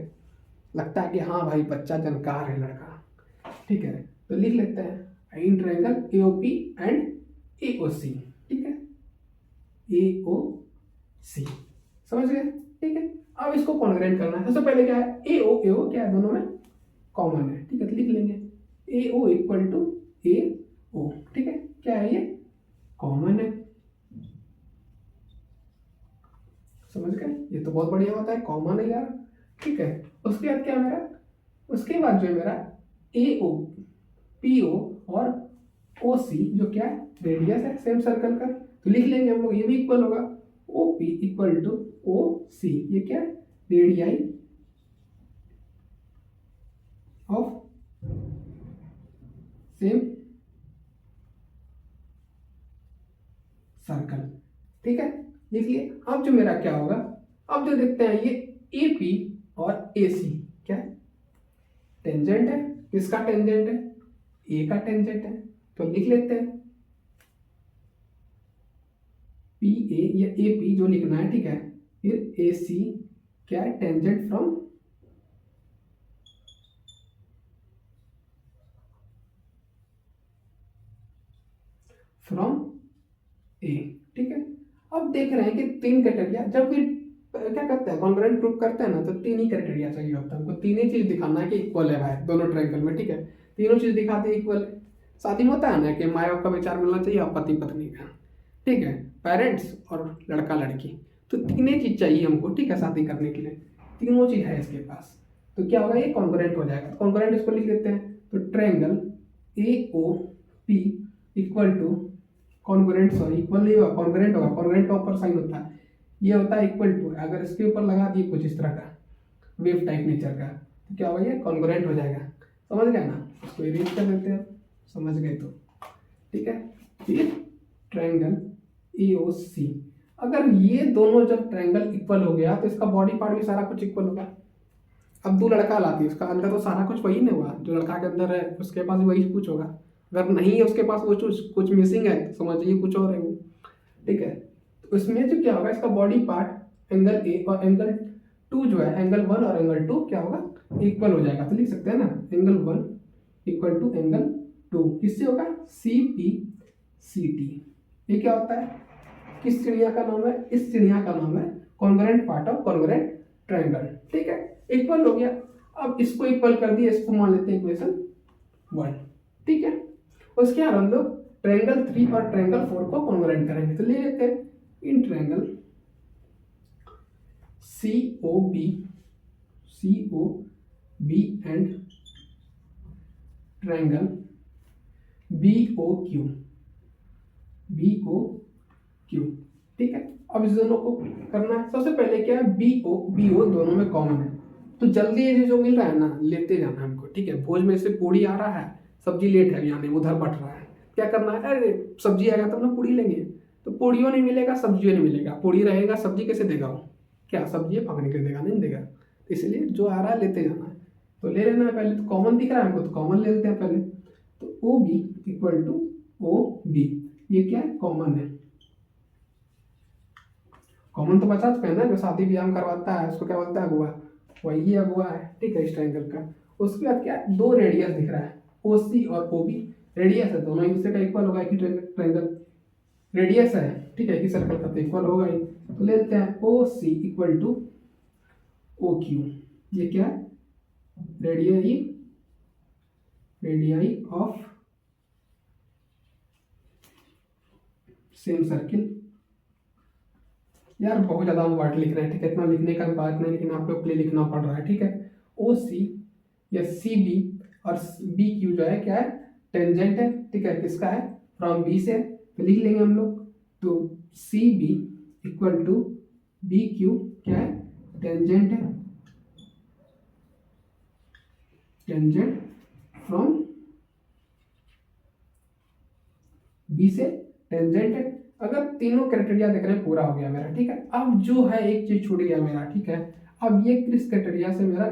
[SPEAKER 1] लगता है कि हाँ भाई बच्चा जानकार है लड़का, ठीक है, तो लिख लेते हैं in triangle A O P and A O C, ठीक है, ए ओ सी, समझ गए, ठीक है। अब इसको कॉन्ग्रुएंट करना है, सबसे पहले क्या है, ए ओ क्या है, दोनों में कॉमन है, ठीक है, तो लिख लेंगे ए ओ इक्वल टू ए ओ, ठीक है, क्या है ये कॉमन है, समझ गए, ये तो बहुत बढ़िया होता है, कॉमन है यार, ठीक है। उसके बाद क्या मेरा, उसके बाद जो मेरा ए ओ पी ओ और ओ सी जो क्या है रेडियस है सेम सर्कल का, तो लिख लेंगे हम लोग, ये भी इक्वल होगा O P equal to O C, ये क्या है रेडियाई ऑफ सेम सर्कल, ठीक है, लिख लिए। अब जो मेरा क्या होगा, अब जो देखते हैं ये ए पी और ए सी क्या है टेंजेंट है, किसका टेंजेंट है, ए का टेंजेंट है, तो लिख लेते हैं पी ए या ए पी जो लिखना है, ठीक है, फिर ए सी क्या है टेंजेंट फ्रॉम ए, ठीक है। अब देख रहे हैं कि 3 क्राइटेरिया, जब भी क्या करते हैं कॉन्ग्रुएंट प्रूफ करते हैं ना, तो 3 ही क्राइटेरिया चाहिए होता है हमको, 3 ही चीज दिखाना है कि इक्वल है भाई दोनों ट्रायंगल में, ठीक है, तीनों चीज दिखाते हैं इक्वल है। शादी में होता है ना कि माँ बाप का विचार मिलना चाहिए और पति पत्नी का, ठीक है, पेरेंट्स और लड़का लड़की, तो 3 ही चीज चाहिए हमको, ठीक है, शादी करने के लिए, तीनों चीज है इसके पास, तो क्या होगा ये कॉन्ग्रुएंट हो जाएगा, कॉन्ग्रुएंट इसको लिख देते हैं, तो triangle A O P equal to congruent, sorry equal नहीं होगा, कॉन्ग्रुएंट होगा, कॉन्ग्रुएंट का ऊपर साइन होता है, ये होता है इक्वल टू, अगर इसके ऊपर लगा दिए कुछ इस तरह का वेव टाइप नेचर का, तो क्या होगा ये कॉन्ग्रुएंट हो जाएगा, समझ गए ना, इसको इरेज कर देते हैं, समझ गए तो ठीक है। ये ट्रायंगल AOC, अगर ये दोनों जब ट्रायंगल इक्वल हो गया तो इसका बॉडी पार्ट भी सारा कुछ इक्वल होगा। अब दो लड़का लाती है, उसका अंदर तो सारा कुछ वही नहीं हुआ, जो लड़का के अंदर है उसके पास भी वही कुछ होगा। अगर नहीं है उसके पास वो कुछ मिसिंग है तो समझिए कुछ और है वो, ठीक है। तो इसमें जो क्या होगा, इसका बॉडी पार्ट एंगल ए और एंगल 2 जो है, एंगल 1 और एंगल 2 क्या होगा, इक्वल हो जाएगा। तो लिख सकते हैं ना, एंगल 1 इक्वल टू एंगल 2 किससे होगा, CPCT। ये क्या होता है, किस चिड़िया का नाम है, इस चिड़िया का नाम है congruent part of congruent triangle, ठीक है। इक्वल हो गया, अब इसको इक्वल कर दिया, इसको मान लेते हैं इक्वेशन 1, ठीक है। उसके बाद हम लोग ट्रायंगल 3 और ट्रायंगल 4 को कॉन्ग्रुएंट करेंगे, तो ले लेते हैं in triangle COB and triangle BOQ, ठीक है। अब इस दोनों को करना है, सबसे पहले क्या है, BO दोनों में कॉमन है, तो जल्दी ये जो मिल रहा है ना लेते जाना हमको, ठीक है। भोज में से पूड़ी आ रहा है, सब्जी लेट है यानी उधर बट रहा है, क्या करना है, अरे सब्जी आएगा तब ना पूड़ी लेंगे, तो पूड़ियों नहीं मिलेगा, सब्जियों नहीं मिलेगा, पूड़ी रहेगा सब्जी कैसे देगा वो, क्या सब्जी है पकड़ के देगा, नहीं देगा। तो इसलिए जो आ रहा है लेते जाना है, तो ले लेना है पहले, तो कॉमन दिख रहा है हमको तो कॉमन ले लेते हैं पहले। तो OB इक्वल टू OB, ये क्या है, कॉमन है। कॉमन तो बचा चुका है ना, जो शादी ब्याह में करवाता है उसको क्या बोलता है, अगुआ, वही अगुआ है, ठीक है, इस ट्रायंगल का। उसके बाद क्या, दो रेडियस दिख रहा है, OC और OB, रेडियस है, दोनों एक दूसरे का इक्वल होगा, एक ही ट्रायंगल रेडियस है, ठीक है, कि सर्कल का तो इक्वल होगा ही। तो ले लेते हैं OC इक्वल टू OQ, ये क्या है, रेडियाई ऑफ सेम सर्किल। यार बहुत ज़्यादा हम वर्ड लिख रहे हैं, ठीक है, इतना लिखने का बात नहीं, लेकिन आप लोग के लिए लिखना पड़ रहा है, ठीक है। OC या CB और BQ जो है क्या है, टेंजेंट है, ठीक है, किसका है, फ्रॉम B से, तो लिख लेंगे हम लोग। तो CB इक्वल टू BQ क्या है, टेंजेंट है, टेंजेंट फ्रॉम B से टेंजेंट है। अगर तीनों क्राइटेरिया देख रहे हैं पूरा हो गया मेरा, ठीक है। अब जो है एक चीज छूट गया मेरा, ठीक है, अब ये किस क्राइटेरिया से मेरा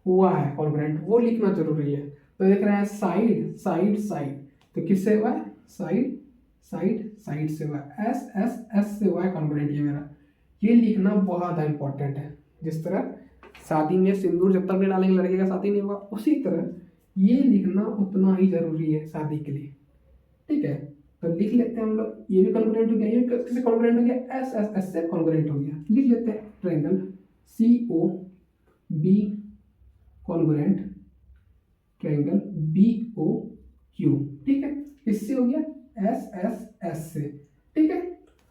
[SPEAKER 1] हुआ है कॉन्ग्रुएंट, वो लिखना जरूरी है। तो देख रहे हैं साइड साइड साइड, तो किससे हुआ है, साइड साइड साइड से हुआ है, S से हुआ है कॉन्ग्रुएंट ये मेरा। ये लिखना बहुत इंपॉर्टेंट है, जिस तरह शादी में सिंदूर जब तक नहीं डालेंगे लड़के का शादी नहीं होगा, उसी तरह ये लिखना उतना ही जरूरी है शादी के लिए, ठीक है। तो लिख लेते हैं हम लोग, ये भी कॉन्ग्रुएंट हो गया, ये किससे कॉन्ग्रुएंट हो गया, S से कॉन्ग्रुएंट हो गया। लिख लेते हैं triangle COB congruent triangle BOQ, ठीक है, इससे हो गया S से, ठीक है।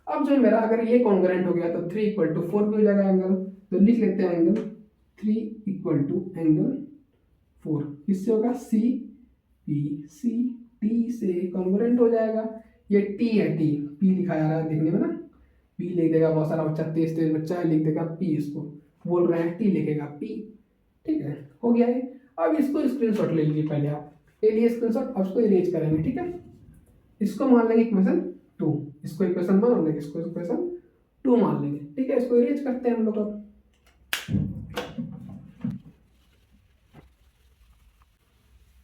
[SPEAKER 1] अब जो मेरा अगर ये कॉन्ग्रुएंट हो गया तो 3 इक्वल टू 4 भी हो जाएगा एंगल, तो लिख लेते हैं एंगल 3 इक्वल टू एंगल 4, इससे होगा CPCT से कॉन्ग्रुएंट हो जाएगा। ये T है, P लिखा जा रहा है देखने में ना, P लिख देगा, बहुत सारा बच्चा तेज बच्चा है लिख देगा P, इसको बोल रहे हैं T लिखेगा P, ठीक है, हो गया है। अब इसको स्क्रीनशॉट ले लीजिए पहले आप, ले लिए स्क्रीनशॉट, अब इसको इरेज करेंगे, ठीक है। इसको मान लेंगे इक्वेशन 2, इसको इक्वेशन 1 मान लेंगे, इसको इक्वेशन 2 मान लेंगे, ठीक है। इसको इरेज करते हैं हम लोग।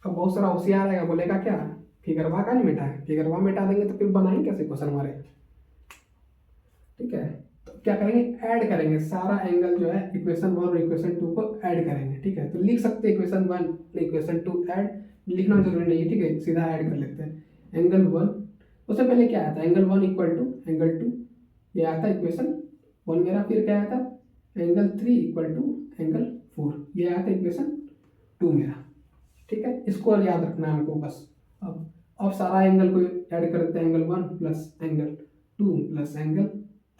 [SPEAKER 1] अब बहुत सारा होशियार आएगा, बोलेगा क्या, फिगरवा का नहीं मिटा है, फिगरवा मिटा देंगे तो फिर बनाएंगे कैसे क्वेश्चन हमारे, ठीक है। तो क्या करेंगे, ऐड करेंगे सारा एंगल जो है इक्वेशन 1 और इक्वेशन 2 को ऐड करेंगे, ठीक है। तो लिख सकते हैं इक्वेशन 1 इक्वेशन 2 ऐड, लिखना जरूरी नहीं है, ठीक है, सीधा ऐड कर लेते हैं। एंगल 1, उससे पहले क्या आया था, एंगल 1 इक्वल टू एंगल 2, ये आया था इक्वेशन 1 मेरा। फिर क्या आया था, एंगल 3 इक्वल टू एंगल 4, ये आया था इक्वेशन 2 मेरा, ठीक है। इसको याद रखना है हमको बस। अब सारा एंगल को ऐड कर देते हैं, angle 1 plus angle 2 plus angle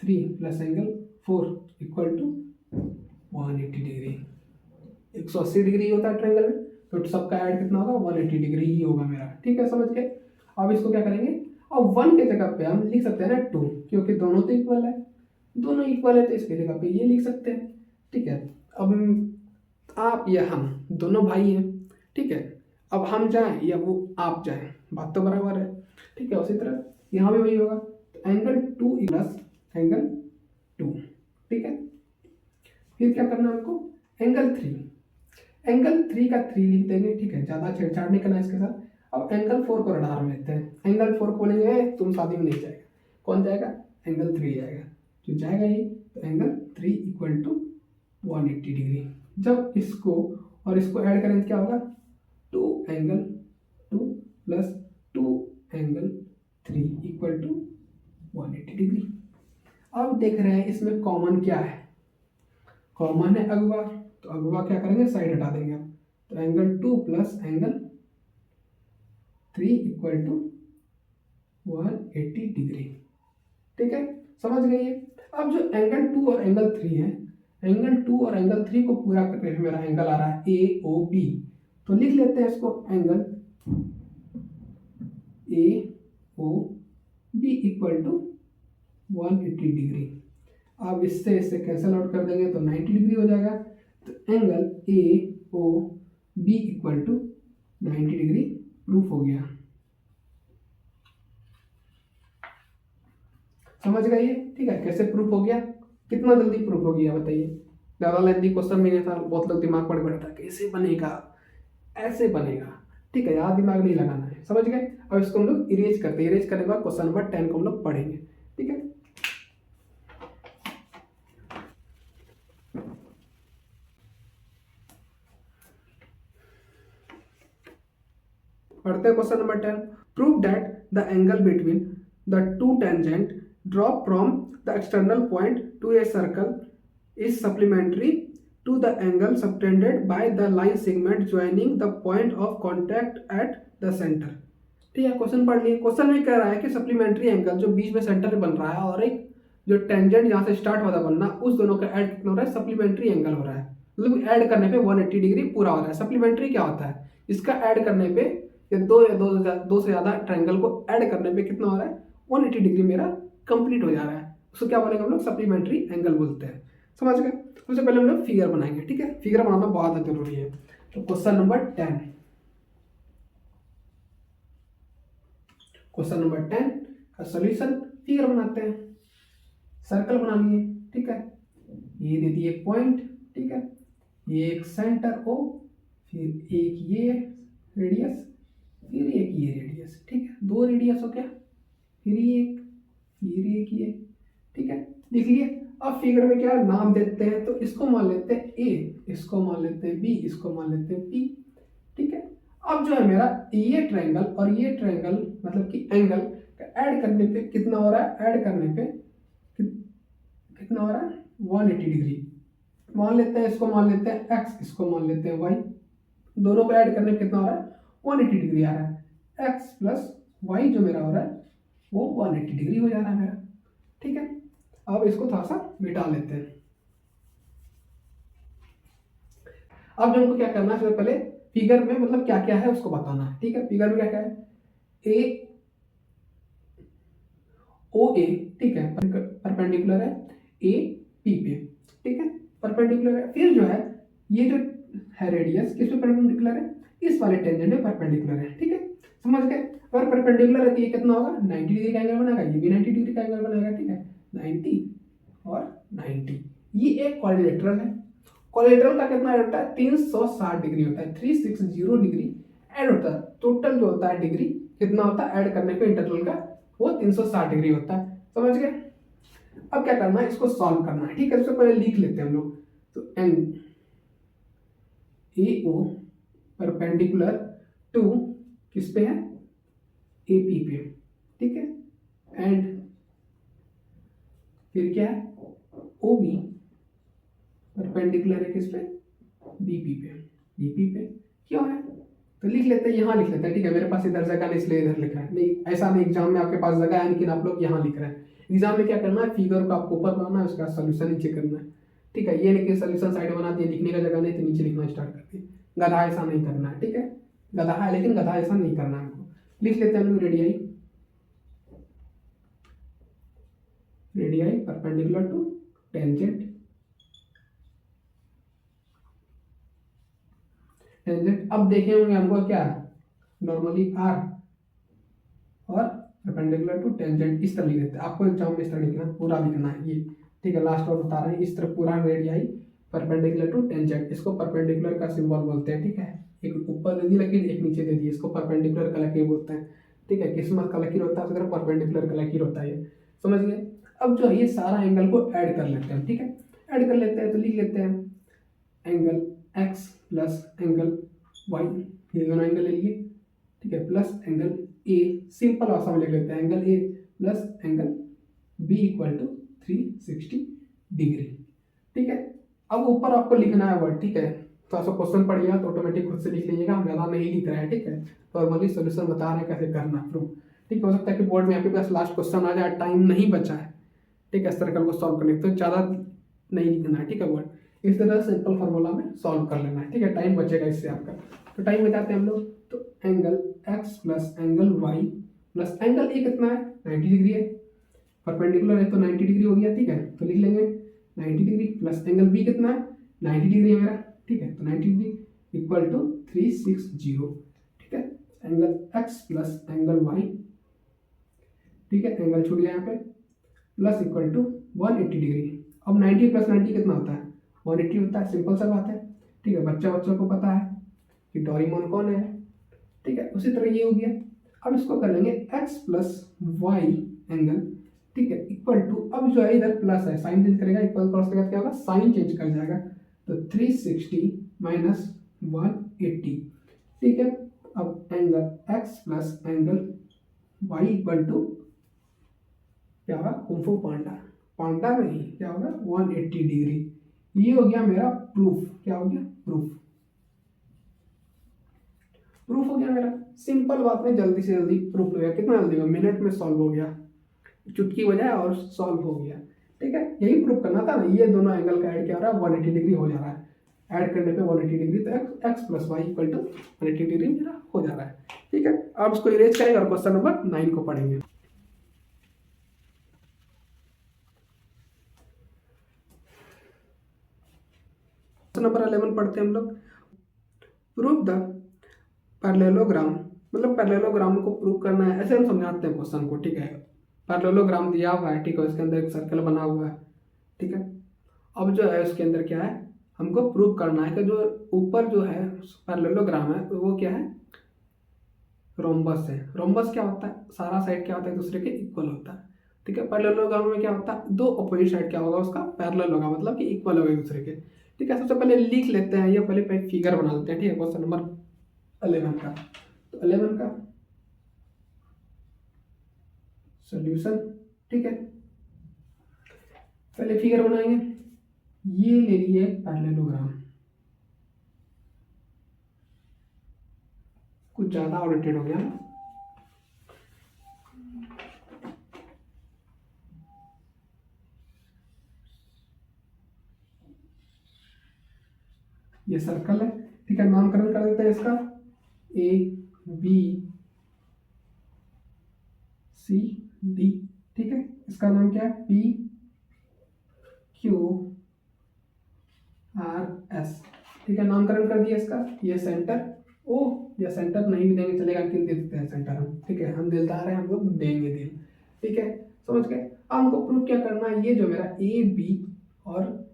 [SPEAKER 1] 3 plus angle 4 equal to 180 degree. 180 degree होता है ट्रायंगल में, तो सबका ऐड कितना होगा, 180 डिग्री ही होगा मेरा, ठीक है, समझ गए। अब इसको क्या करेंगे, अब 1 के जगह पे हम लिख सकते हैं ना 2, क्योंकि दोनों तो इक्वल है, दोनों इक्वल है, तो इसके जगह पे ये लिख सकते हैं, ठीक है। अब आप या हम दोनों भाई हैं, ठीक है, अब हम जाएं या वो आप जाएं, बात तो बराबर है। ठीक है, उसी तरह यहाँ भी वही होगा। तो एंगल 2 प्लस एंगल 2। ठीक है, फिर क्या करना है हमको, एंगल 3 का 3 लिख देंगे। ठीक है, ज़्यादा छेड़छाड़ नहीं करना इसके साथ। अब एंगल 4 को रडार में लेते हैं। एंगल 4 को बोलेंगे तुम शादी में नहीं जाएगा, कौन जाएगा, एंगल 3 जाएगा, जो जाएगा ही। तो एंगल 3 इक्वल टू 180 डिग्री। जब इसको और इसको ऐड करें तो क्या होगा, 2 angle 2 plus 2 angle 3 equal to 180 degree. अब देख रहे हैं इसमें कॉमन क्या है, कॉमन है अगवा, तो अगवा क्या करेंगे, साइड हटा देंगे अब। तो angle 2 plus angle 3 equal to 180 degree. ठीक है, समझ गए ये। अब जो एंगल 2 और एंगल 3 है, एंगल 2 और एंगल 3 को पूरा करके मेरा एंगल आ रहा है ए ओ बी। तो लिख लेते हैं इसको, angle A O B equal to 180 degree. अब इससे इससे कैंसिल आउट कर देंगे तो 90 डिग्री हो जाएगा। तो angle A O B equal to 90 degree proof हो गया। समझ गए ये। ठीक है, कैसे प्रूफ हो गया, कितना जल्दी प्रूफ हो गया बताइए। ज़्यादा लेंथी क्वेश्चन भी नहीं था, बहुत लोग दिमाग पड़ बैठा था कैसे बनेगा, ऐसे बनेगा। ठीक है, यार दिमाग नहीं लगाना है, समझ गए। अब इसको हम लोग इरेज करते हैं। इरेज करने के बाद क्वेश्चन नंबर 10 को हम लोग पढ़ेंगे। ठीक है, पढ़ते हैं question number 10। Prove that the angle between the two tangent drop from the external point to a circle is supplementary to the angle subtended by the line segment joining the point of contact at the centre. ठीक है, question पढ़ लिए। Question में कह रहा है कि supplementary angle जो बीच में सेंटर में बन रहा है और एक जो टेंजेंट जहाँ से स्टार्ट हो रहा है बनना, उस दोनों का ऐड कितना हो रहा है, सप्लीमेंट्री एंगल हो रहा है। मतलब ऐड करने पे 180 डिग्री पूरा हो रहा है। सप्लीमेंट्री क्या होता है, इसका ऐड करने पे या दो से ज़्यादा ट्रायंगल को ऐड करने पे कितना हो रहा है, 180 डिग्री मेरा कंप्लीट हो जा रहा है। उसको क्या बोलेंगे हम लोग, सप्लीमेंट्री एंगल बोलते हैं। समझ गए। सबसे पहले हम लोग फिगर बनाएंगे। ठीक है, फिगर बनाना बहुत जरूरी है। तो क्वेश्चन नंबर 10, क्वेश्चन नंबर 10 का सॉल्यूशन, फिगर बनाते हैं। सर्कल बना लिए। ठीक है, ये दे दिए पॉइंट। ठीक है, ये एक सेंटर ओ, फिर एक ये रेडियस, फिर एक ये रेडियस। ठीक है, दो रेडियस हो गया, फिर ये। ठीक है, लिख लिए। अब फिगर में क्या नाम देते हैं, तो इसको मान लेते हैं ए, इसको मान लेते हैं बी, इसको मान लेते हैं पी। ठीक है, अब जो है मेरा ये ट्रायंगल और ये ट्रायंगल मतलब कि एंगल ऐड करने पे कितना हो रहा है, ऐड करने पे कितना हो रहा है, 180 डिग्री। मान लेते हैं, इसको मान लेते हैं x, इसको मान लेते हैं y। दोनों को ऐड करने पे कितना हो रहा है, 180 डिग्री आ रहा है। x प्लस वाई जो मेरा हो रहा है वो 180 डिग्री हो जा रहा है मेरा। ठीक है, अब इसको थोड़ा सा मिटा लेते हैं। अब जो हमको क्या करना है, सबसे पहले फिगर में मतलब क्या क्या है उसको बताना है। ठीक है, फिगर में क्या क्या है, ए ओ ए। ठीक है, परपेंडिकुलर है ए पी पे। ठीक है, परपेंडिकुलर है। फिर जो है ये जो है रेडियस किस पे परपेंडिकुलर है, इस वाले टेंजेंट में परपेंडिकुलर है। ठीक है, समझ गए। अगर परपेंडिकुलर है तो ये कितना होगा, 90 डिग्री का एंगल बनेगा, ये भी 90 डिग्री का एंगल बनेगा। ठीक है, 90 और 90। ये एक क्वाड्रिलेटरल है। क्वाड्रिलेटरल का कितना ऐड होता है, 360 डिग्री होता है, 360 डिग्री ऐड होता है। टोटल जो होता है डिग्री कितना होता है ऐड करने पे इंटरवल का, वो 360 डिग्री होता है। समझ गए। अब क्या करना है, इसको सॉल्व करना है। ठीक है, सबसे पहले लिख लेते हैं हम लोग। तो N A O perpendicular to किस पे है, ए पी पे। ठीक है, एंड फिर क्या है, ओ बी परपेंडिकुलर है किस पे, बीपी पे। बीपी पे क्यों है, तो लिख लेते हैं, यहाँ लिख लेते हैं। ठीक है, मेरे पास इधर जगह नहीं इसलिए इधर लिख रहा है। नहीं ऐसा नहीं, एग्जाम में आपके पास जगह है लेकिन आप लोग यहाँ लिख रहे हैं। एग्जाम में क्या करना है, फिगर को आपको ऊपर बनाना है, उसका सोल्यूशन नीचे करना है। ठीक है, ये नहीं कि सोल्यूशन साइड बना दिए, लिखने का जगह नहीं तो नीचे लिखना स्टार्ट कर दिए। गधा ऐसा नहीं करना है। ठीक है, गधा है लेकिन गधा ऐसा नहीं करना है हमको। लिख लेते हैं हम लोग radii, radii perpendicular to tangent. Tangent. अब देखे होंगे हमको क्या नॉर्मली आर और परपेंडिकुलर टू टेंजेंट इस तरह लिख देते हैं। आपको एग्जाम में इस तरह लिखना, पूरा लिखना है ये, ठीक है। लास्ट और बता रहे हैं, इस तरह पूरा रेडियाई परपेंडिकुलर टू टेंजेंट, इसको परपेंडिकुलर का सिंबल बोलते हैं, ठीक है। एक ऊपर दे दी लकीर, एक नीचे दे दी, इसको परपेंडिकुलर का लकीर बोलते हैं, ठीक है। किस्मत का लकीर होता है, उसी तरह परपेंडिकुलर का लकीर होता है, समझ गए। अब जो है ये सारा एंगल को ऐड कर लेते हैं, ठीक है। ऐड कर लेते हैं तो लिख लेते हैं angle X plus angle Y, ये दोनों एंगल ले लिए, ठीक है, प्लस एंगल ए, सिंपल भाषा में लिख लेते हैं angle A plus angle B equal to 360 degree, ठीक है। अब ऊपर आपको लिखना है वर्ड, ठीक है। तो आपको क्वेश्चन पढ़िएगा तो ऑटोमेटिक खुद से लिख लीजिएगा, हम ज़्यादा नहीं लिख रहे हैं, ठीक है। नॉर्मली सोल्यूशन बता रहे हैं कैसे करना प्रूफ, ठीक है। हो सकता है कि बोर्ड में आपके पास लास्ट क्वेश्चन आ जाए, टाइम नहीं बचा है, ठीक है, इस सर्कल को सॉल्व करने तो ज़्यादा नहीं लिखना है, ठीक है। वर्ड इस तरह सिंपल फार्मूला में सॉल्व कर लेना है, ठीक है। टाइम बचेगा इससे आपका, तो टाइम बचाते हैं हम लोग। तो angle X plus angle Y plus angle A कितना है 90 डिग्री है, परपेंडिकुलर है तो 90 डिग्री हो गया, ठीक है। तो लिख लेंगे 90 डिग्री प्लस एंगल बी कितना है 90 डिग्री है मेरा, ठीक है। तो 90 डिग्री इक्वल टू 360, ठीक है। Angle X plus angle Y, ठीक है, एंगल छूट गया यहाँ पे, प्लस इक्वल टू 180 डिग्री। अब 90 प्लस 90 कितना होता है 180 होता है, सिंपल सा बात है, ठीक है। बच्चों को पता है कि डोरेमोन कौन है, ठीक है। उसी तरह ये हो गया। अब इसको कर लेंगे x प्लस वाई एंगल, ठीक है, इक्वल टू, अब जो है इधर प्लस है, साइन चेंज करेगा, इक्वल क्रॉस के बाद क्या होगा साइन चेंज कर जाएगा, तो 360 माइनस 180, ठीक है। अब angle x plus angle y equal to क्या होगा कुंफू पांडा, पांडा नहीं क्या होगा 180 डिग्री। ये हो गया मेरा प्रूफ, क्या हो गया प्रूफ, प्रूफ हो गया मेरा। सिंपल बात में जल्दी से जल्दी प्रूफ हो गया, कितना जल्दी हुआ, मिनट में सॉल्व हो गया, चुटकी बजाया और सॉल्व हो गया, ठीक है। यही प्रूफ करना था ना, ये दोनों एंगल का ऐड क्या हो रहा है 180 डिग्री हो जा रहा है, ऐड करने पे 180 डिग्री, तो X plus Y equal to 180 degree मेरा हो जा रहा है, ठीक है। अब इसको इरेज करेंगे और क्वेश्चन नंबर 9 को पढ़ेंगे। क्वेश्चन नंबर 11 पढ़ते हैं हम लोग। प्रूफ द पैरेललोग्राम, मतलब पैरेललोग्राम को प्रूव करना है, ऐसे हम समझाते हैं क्वेश्चन को, ठीक है। पैरेललोग्राम दिया हुआ है, ठीक है, इसके अंदर एक सर्कल बना हुआ है, ठीक है। अब जो है उसके अंदर क्या है, हमको प्रूव करना है कि जो ऊपर जो है पैरेललोग्राम है वो क्या है रोम्बस है। रोम्बस क्या होता है, सारा साइड क्या होता है एक दूसरे के इक्वल होता है, ठीक है। पैरेललोग्राम में क्या होता है दो अपोजिट साइड क्या होगा उसका पैरेलल होगा, मतलब कि इक्वल होगा एक दूसरे के, ठीक है। सबसे पहले लिख लेते हैं, ये पहले फिगर बना लेते हैं, ठीक है। क्वेश्चन नंबर 11 का, तो 11 का सॉल्यूशन, ठीक है। पहले फिगर बनाएंगे, ये ले लिए पैरेललोग्राम, कुछ ज्यादा आउटडेटेड हो गया ना, ये सर्कल है, ठीक है। नामकरण कर देते हैं इसका ए बी सी डी, ठीक है। इसका नाम क्या है पी क्यू आर एस, ठीक है। नामकरण कर दिया इसका, ये सेंटर ओ, या सेंटर नहीं भी देंगे चलेगा, किन दे देते हैं सेंटर हम, ठीक है। हम दिलदार है, हम लोग देंगे दिल, ठीक है, समझ गए। अब हमको प्रूव क्या करना है, ये जो मेरा ए बी और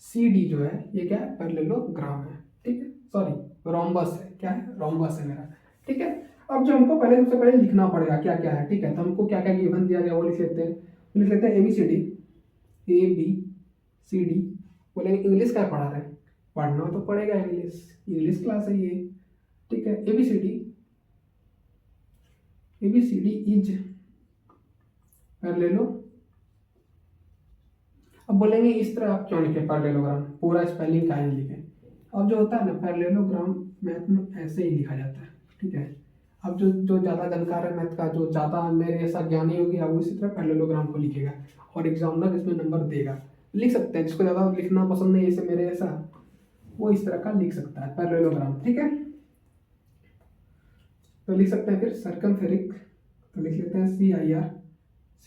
[SPEAKER 1] सी डी जो है ये क्या है पैरेललोग्राम है, ठीक है, सॉरी रोम्बस है, क्या है रोम्बस है मेरा, ठीक है। अब जो हमको पहले सबसे पहले लिखना पड़ेगा क्या क्या है, ठीक है। तो हमको क्या क्या गिवन दिया गया वो लिख लेते हैं, लिख लेते हैं A B C D, A B C D, बोलेंगे इंग्लिश क्या पढ़ा रहे हैं, पढ़ना तो पड़ेगा इंग्लिश, इंग्लिश क्लास है ये, ठीक है। A B C D is पैरेललो, अब बोलेंगे इस तरह आप क्यों लिखे पैरेललोग्राम, पूरा स्पेलिंग का ही लिखे। अब जो होता है ना पैरेललोग्राम मैथ में ऐसे ही लिखा जाता है, ठीक है। अब जो जो ज़्यादा जानकार है मैथ का, जो ज़्यादा मेरे ऐसा ज्ञानी हो गया वो इसी तरह पैरेललोग्राम को लिखेगा और एग्जामिनर इसमें नंबर देगा। लिख सकते हैं, जिसको ज़्यादा लिखना पसंद नहीं जैसे मेरे ऐसा, वो इस तरह का लिख सकता है पैरेललोग्राम, ठीक है। तो लिख सकते हैं फिर सर्कमफेरिक, तो लिख लेते हैं CIR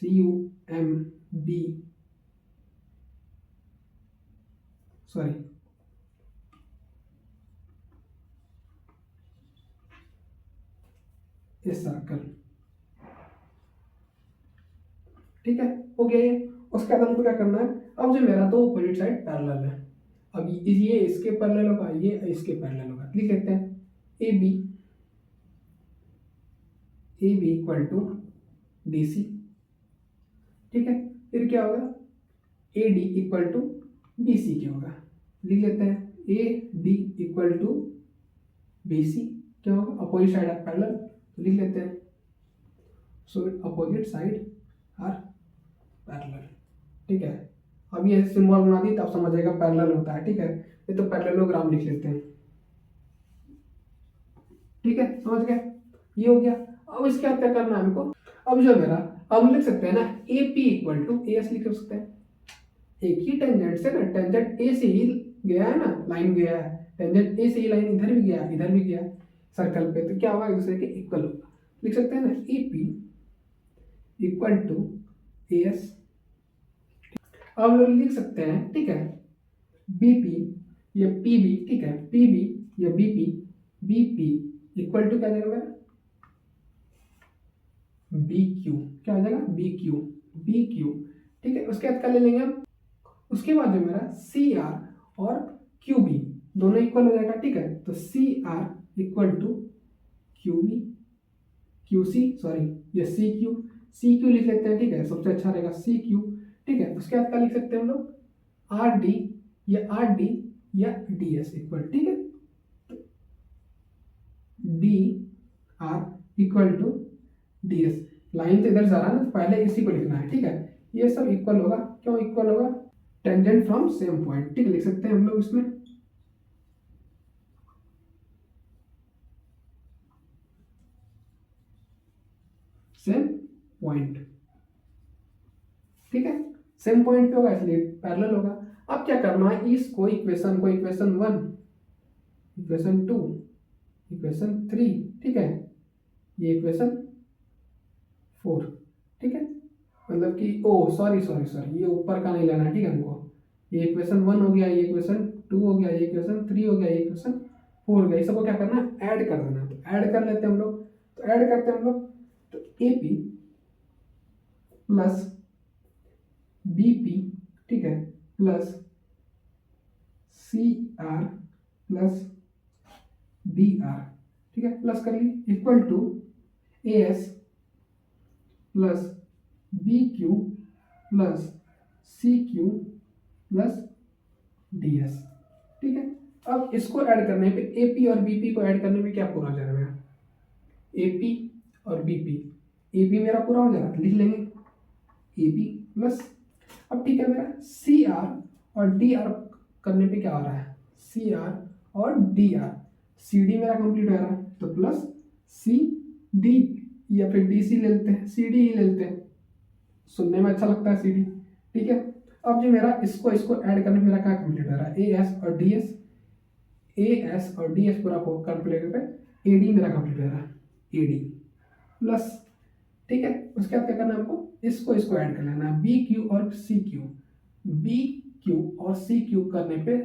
[SPEAKER 1] CUMB, सॉरी ए सर्कल, ठीक है, हो गया ये। उसके बाद हमको क्या करना है, अब जो मेरा दो अपोजिट साइड पैरेलल है, अब ये इसके पैरेलल होगा, ये इसके पैरेलल होगा, लिख लेते हैं A B equal to D C, ठीक है। फिर क्या होगा, A D equal to B C क्या होगा, लिख लेते हैं A D equal to B C क्या होगा, अपोजिट साइड आर पैरेलल, तो लिख लेते हैं so opposite side are parallel, ठीक है। अब ये सिंबल बना दी तब समझ आएगा पैरेलल होता है, ठीक है। ये तो पैरेललोग्राम लिख लेते हैं, ठीक है, समझ गए, ये हो गया। अब इसके बाद क्या करना है हमको, अब जो मेरा, अब हम लिख सकते हैं ना A P equal to A S लिख सकते हैं, एक ही टेंजेंट से ना, टेंजेंट ए से ही गया है ना, लाइन गया है, टेंजेंट ए से ही लाइन इधर भी गया इधर भी गया सर्कल पे, तो क्या होगा, एक दूसरे के इक्वल होगा, लिख सकते हैं ना A P equal to A S. अब लोग लिख सकते हैं, ठीक है, बी पी या पी बी, ठीक है, पी बी या बी पी इक्वल टू क्या जाएगा मेरा, बी क्यू, क्या हो जाएगा बी क्यू, ठीक है। उसके बाद क्या ले लेंगे हम, उसके बाद जो मेरा सी आर और क्यू बी दोनों इक्वल हो जाएगा, ठीक है, तो C R equal to Q B, Q C sorry, ये सी क्यू लिख लेते हैं, ठीक है, सबसे अच्छा रहेगा सी क्यू, ठीक है। उसके बाद क्या लिख सकते हैं हम लोग, आर डी या डी एस इक्वल, ठीक है, D R equal to D S, line तो इधर जा रहा है ना, तो पहले इसी को लिखना है, ठीक है। ये सब इक्वल होगा, क्यों इक्वल होगा, टेंजेंट फ्रॉम सेम पॉइंट, ठीक है, लिख सकते हैं हम लोग इसमें सेम पॉइंट, ठीक है, सेम पॉइंट पे होगा इसलिए पैरेलल होगा। अब क्या करना है, इसको इक्वेशन को इक्वेशन 1, इक्वेशन 2, इक्वेशन 3, ठीक है, ये इक्वेशन 4, ठीक है, मतलब कि ओ सॉरी ये ऊपर का नहीं लेना है, ठीक है, हमको ये इक्वेशन 1 हो गया, ये इक्वेशन 2 हो गया, ये इक्वेशन 3 हो गया, ये इक्वेशन 4 हो गया, ये सबको क्या करना है, ऐड कर देना है, तो ऐड कर लेते हैं हम लोग, तो ऐड करते हैं हम लोग, तो A P plus B P, ठीक है, plus C R plus D R, ठीक है, प्लस कर ली, equal to A S plus B Q plus C Q plus D S, ठीक है। अब इसको ऐड करने पे ए पी और बी पी को ऐड करने में क्या पूरा हो जाएगा मेरा, ए पी और बी पी, ए पी मेरा पूरा हो जाएगा, लिख लेंगे ए पी प्लस, अब ठीक है, मेरा सी आर और डी आर करने पे क्या आ रहा है, सी आर और डी आर, सी डी मेरा कंप्लीट हो रहा है, तो प्लस सी डी या फिर डी सी ले लेते हैं, सी डी ही ले लेते हैं, सुनने में अच्छा लगता है सी डी, ठीक है। अब जो मेरा इसको ऐड करने पे मेरा क्या कंप्लीट हो रहा है, ए एस और डी एस, पूरा कंप्लीट पे ए डी मेरा कंप्लीट हो रहा है, ए डी प्लस, ठीक है। उसके बाद क्या करना है हमको, इसको ऐड कर लेना है, बी क्यू और सी क्यू करने पे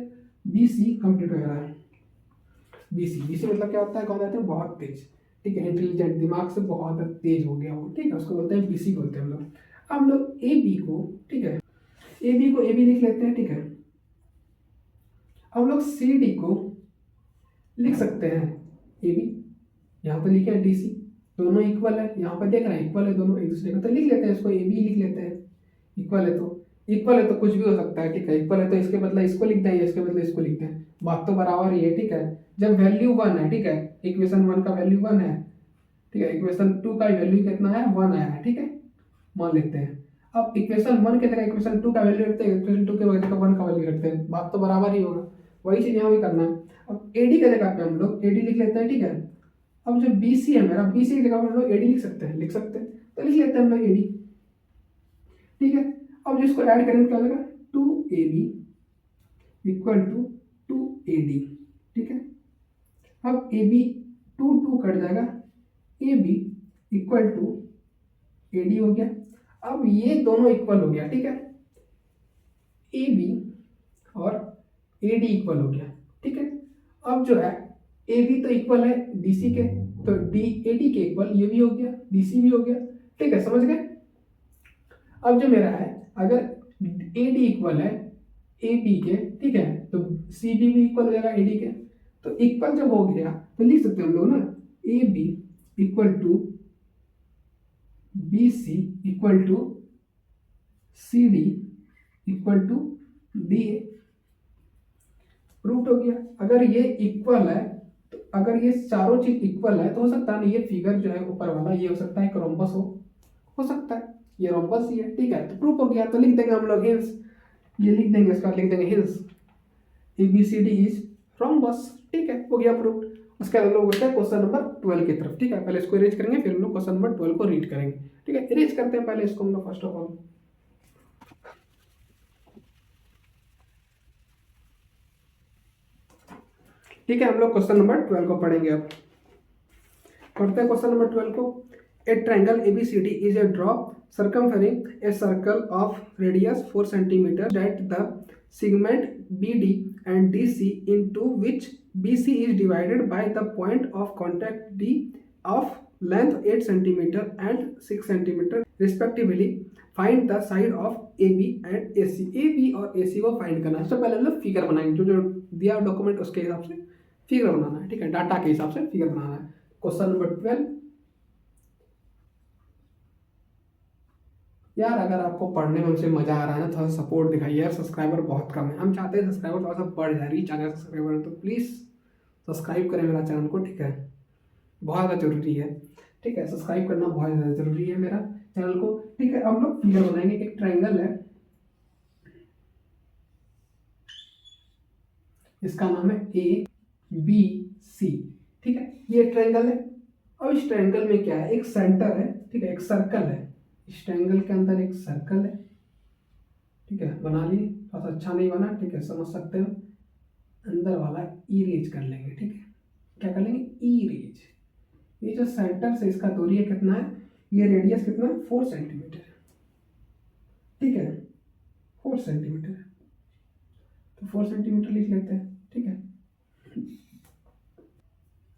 [SPEAKER 1] बी सी कंप्लीट हो रहा है, बी सी मतलब क्या होता है, कौन कहते हैं, बहुत तेज, ठीक है, इंटेलिजेंट, दिमाग से बहुत तेज हो गया वो, ठीक है, उसको बोलते हैं बी सी बोलते हैं हम लोग। अब हम लोग ए बी को, ठीक है, ए बी लिख लेते हैं, ठीक है। अब लोग सी डी को लिख सकते हैं ए बी, यहाँ पे लिखे हैं डी सी, दोनों इक्वल है, यहाँ पर देख रहे हैं इक्वल है दोनों एक दूसरे का, तो लिख लेते हैं इसको ए बी लिख लेते हैं, इक्वल है तो कुछ भी हो सकता है, ठीक है, इक्वल है तो इसके बदले इसको लिख दें, इसके बदले इसको लिख दें, बात तो बराबर ही है, ठीक है। जब वैल्यू 1 है, ठीक है, इक्वेशन 1 का वैल्यू 1 है, ठीक है, इक्वेशन 2 का वैल्यू कितना है, 1 आया है, ठीक है, मान लेते हैं। अब इक्वेशन 1 की जगह इक्वेशन 2 का वैल्यू रखते हैं, इक्वेशन 2 के जगह 1 का वैल्यू रखते हैं, बात तो बराबर ही होगा, वही चीज़ यहाँ भी करना है। अब ए डी की जगह पे हम लोग ए डी लिख लेते हैं, ठीक है। अब जो बी सी है मेरा, बी सी की जगह हम लोग ए डी लिख सकते हैं, तो लिख लेते हैं हम लोग ए डी, ठीक है। अब जिसको ऐड करेंगे क्या हो जाएगा, 2ab इक्वल टू 2ad, ठीक है। अब ए बी 2 कट जाएगा, A B equal to A D हो गया। अब ये दोनों इक्वल हो गया, ठीक है, ए बी और ए डी इक्वल हो गया, ठीक है। अब जो है ए बी तो इक्वल है डी सी के, तो डी ए डी के इक्वल ये भी हो गया, डी सी भी हो गया, ठीक है, समझ गए। अब जो मेरा है, अगर ए डी इक्वल है ए बी के, ठीक है, तो सी बी भी इक्वल हो जाएगा ए डी के। तो इक्वल जब हो गया तो लिख सकते हैं हम लोग ना, A B equal to B C equal to C D equal to D A. Proof हो गया। अगर ये इक्वल है, तो अगर ये चारों चीज इक्वल है तो हो सकता है ना ये फिगर जो है ऊपर वाला ये हो सकता है एक रोम्बस हो सकता है ये रोम्बस ही है, ठीक है। तो प्रूफ हो गया। तो लिख देंगे हम लोग हिंस, ये लिख देंगे, इसका लिख देंगे hence A B C D is rhombus, ठीक है, हो गया प्रूफ। उसके बाद हम लोग बढ़ते हैं क्वेश्चन नंबर 12 की तरफ, ठीक है। पहले इसको इरेज करेंगे, फिर हम लोग क्वेश्चन नंबर 12 को रीड करेंगे, ठीक है। इरेज करते हैं पहले इसको हम लोग फर्स्ट ऑफ ऑल, ठीक है। हम लोग क्वेश्चन नंबर 12 को पढ़ेंगे। अब पढ़ते हैं क्वेश्चन नंबर 12 को। ए triangle ABCD is A drop circumferring a circle of radius 4 cm at the segment BD and DC into which BC is divided by the point of contact D of length 8 cm and 6 cm respectively. Find the side of AB and AC। AB और AC को find करना है। सबसे पहले हम लोग figure बनाएंगे, जो दिया डॉक्यूमेंट उसके हिसाब से फिगर बनाना है, ठीक है, डाटा के हिसाब से फिगर बनाना है। Question number 12। यार अगर आपको पढ़ने में हमसे मजा आ रहा है ना, थोड़ा सपोर्ट दिखाइए यार, सब्सक्राइबर बहुत कम है, हम चाहते हैं सब्सक्राइबर थोड़ा सा बढ़ जाए, रीच आ जाए सब्सक्राइबर, तो प्लीज़ सब्सक्राइब करें मेरा चैनल को, ठीक है, बहुत ज़्यादा जरूरी है, ठीक है, सब्सक्राइब करना बहुत ज़्यादा जरूरी है मेरा चैनल को, ठीक है। हम लोग फिगर बनाएंगे। एक ट्राइंगल है, इसका नाम है ABC, ठीक है, ये ट्राइंगल है। अब इस ट्राइंगल में क्या है, एक सेंटर है, ठीक है, एक सर्कल है, इस ट्रायंगल के अंदर एक सर्कल है, ठीक है, बना लिए, थोड़ा सा अच्छा नहीं बना, ठीक है, समझ सकते हो। अंदर वाला इरेज कर लेंगे, ठीक है, क्या कर लेंगे, इरेज। ये जो सेंटर से इसका दूरी है कितना है, ये रेडियस कितना है, 4 सेंटीमीटर, ठीक है, 4 सेंटीमीटर, तो 4 सेंटीमीटर लिख लेते हैं, ठीक है,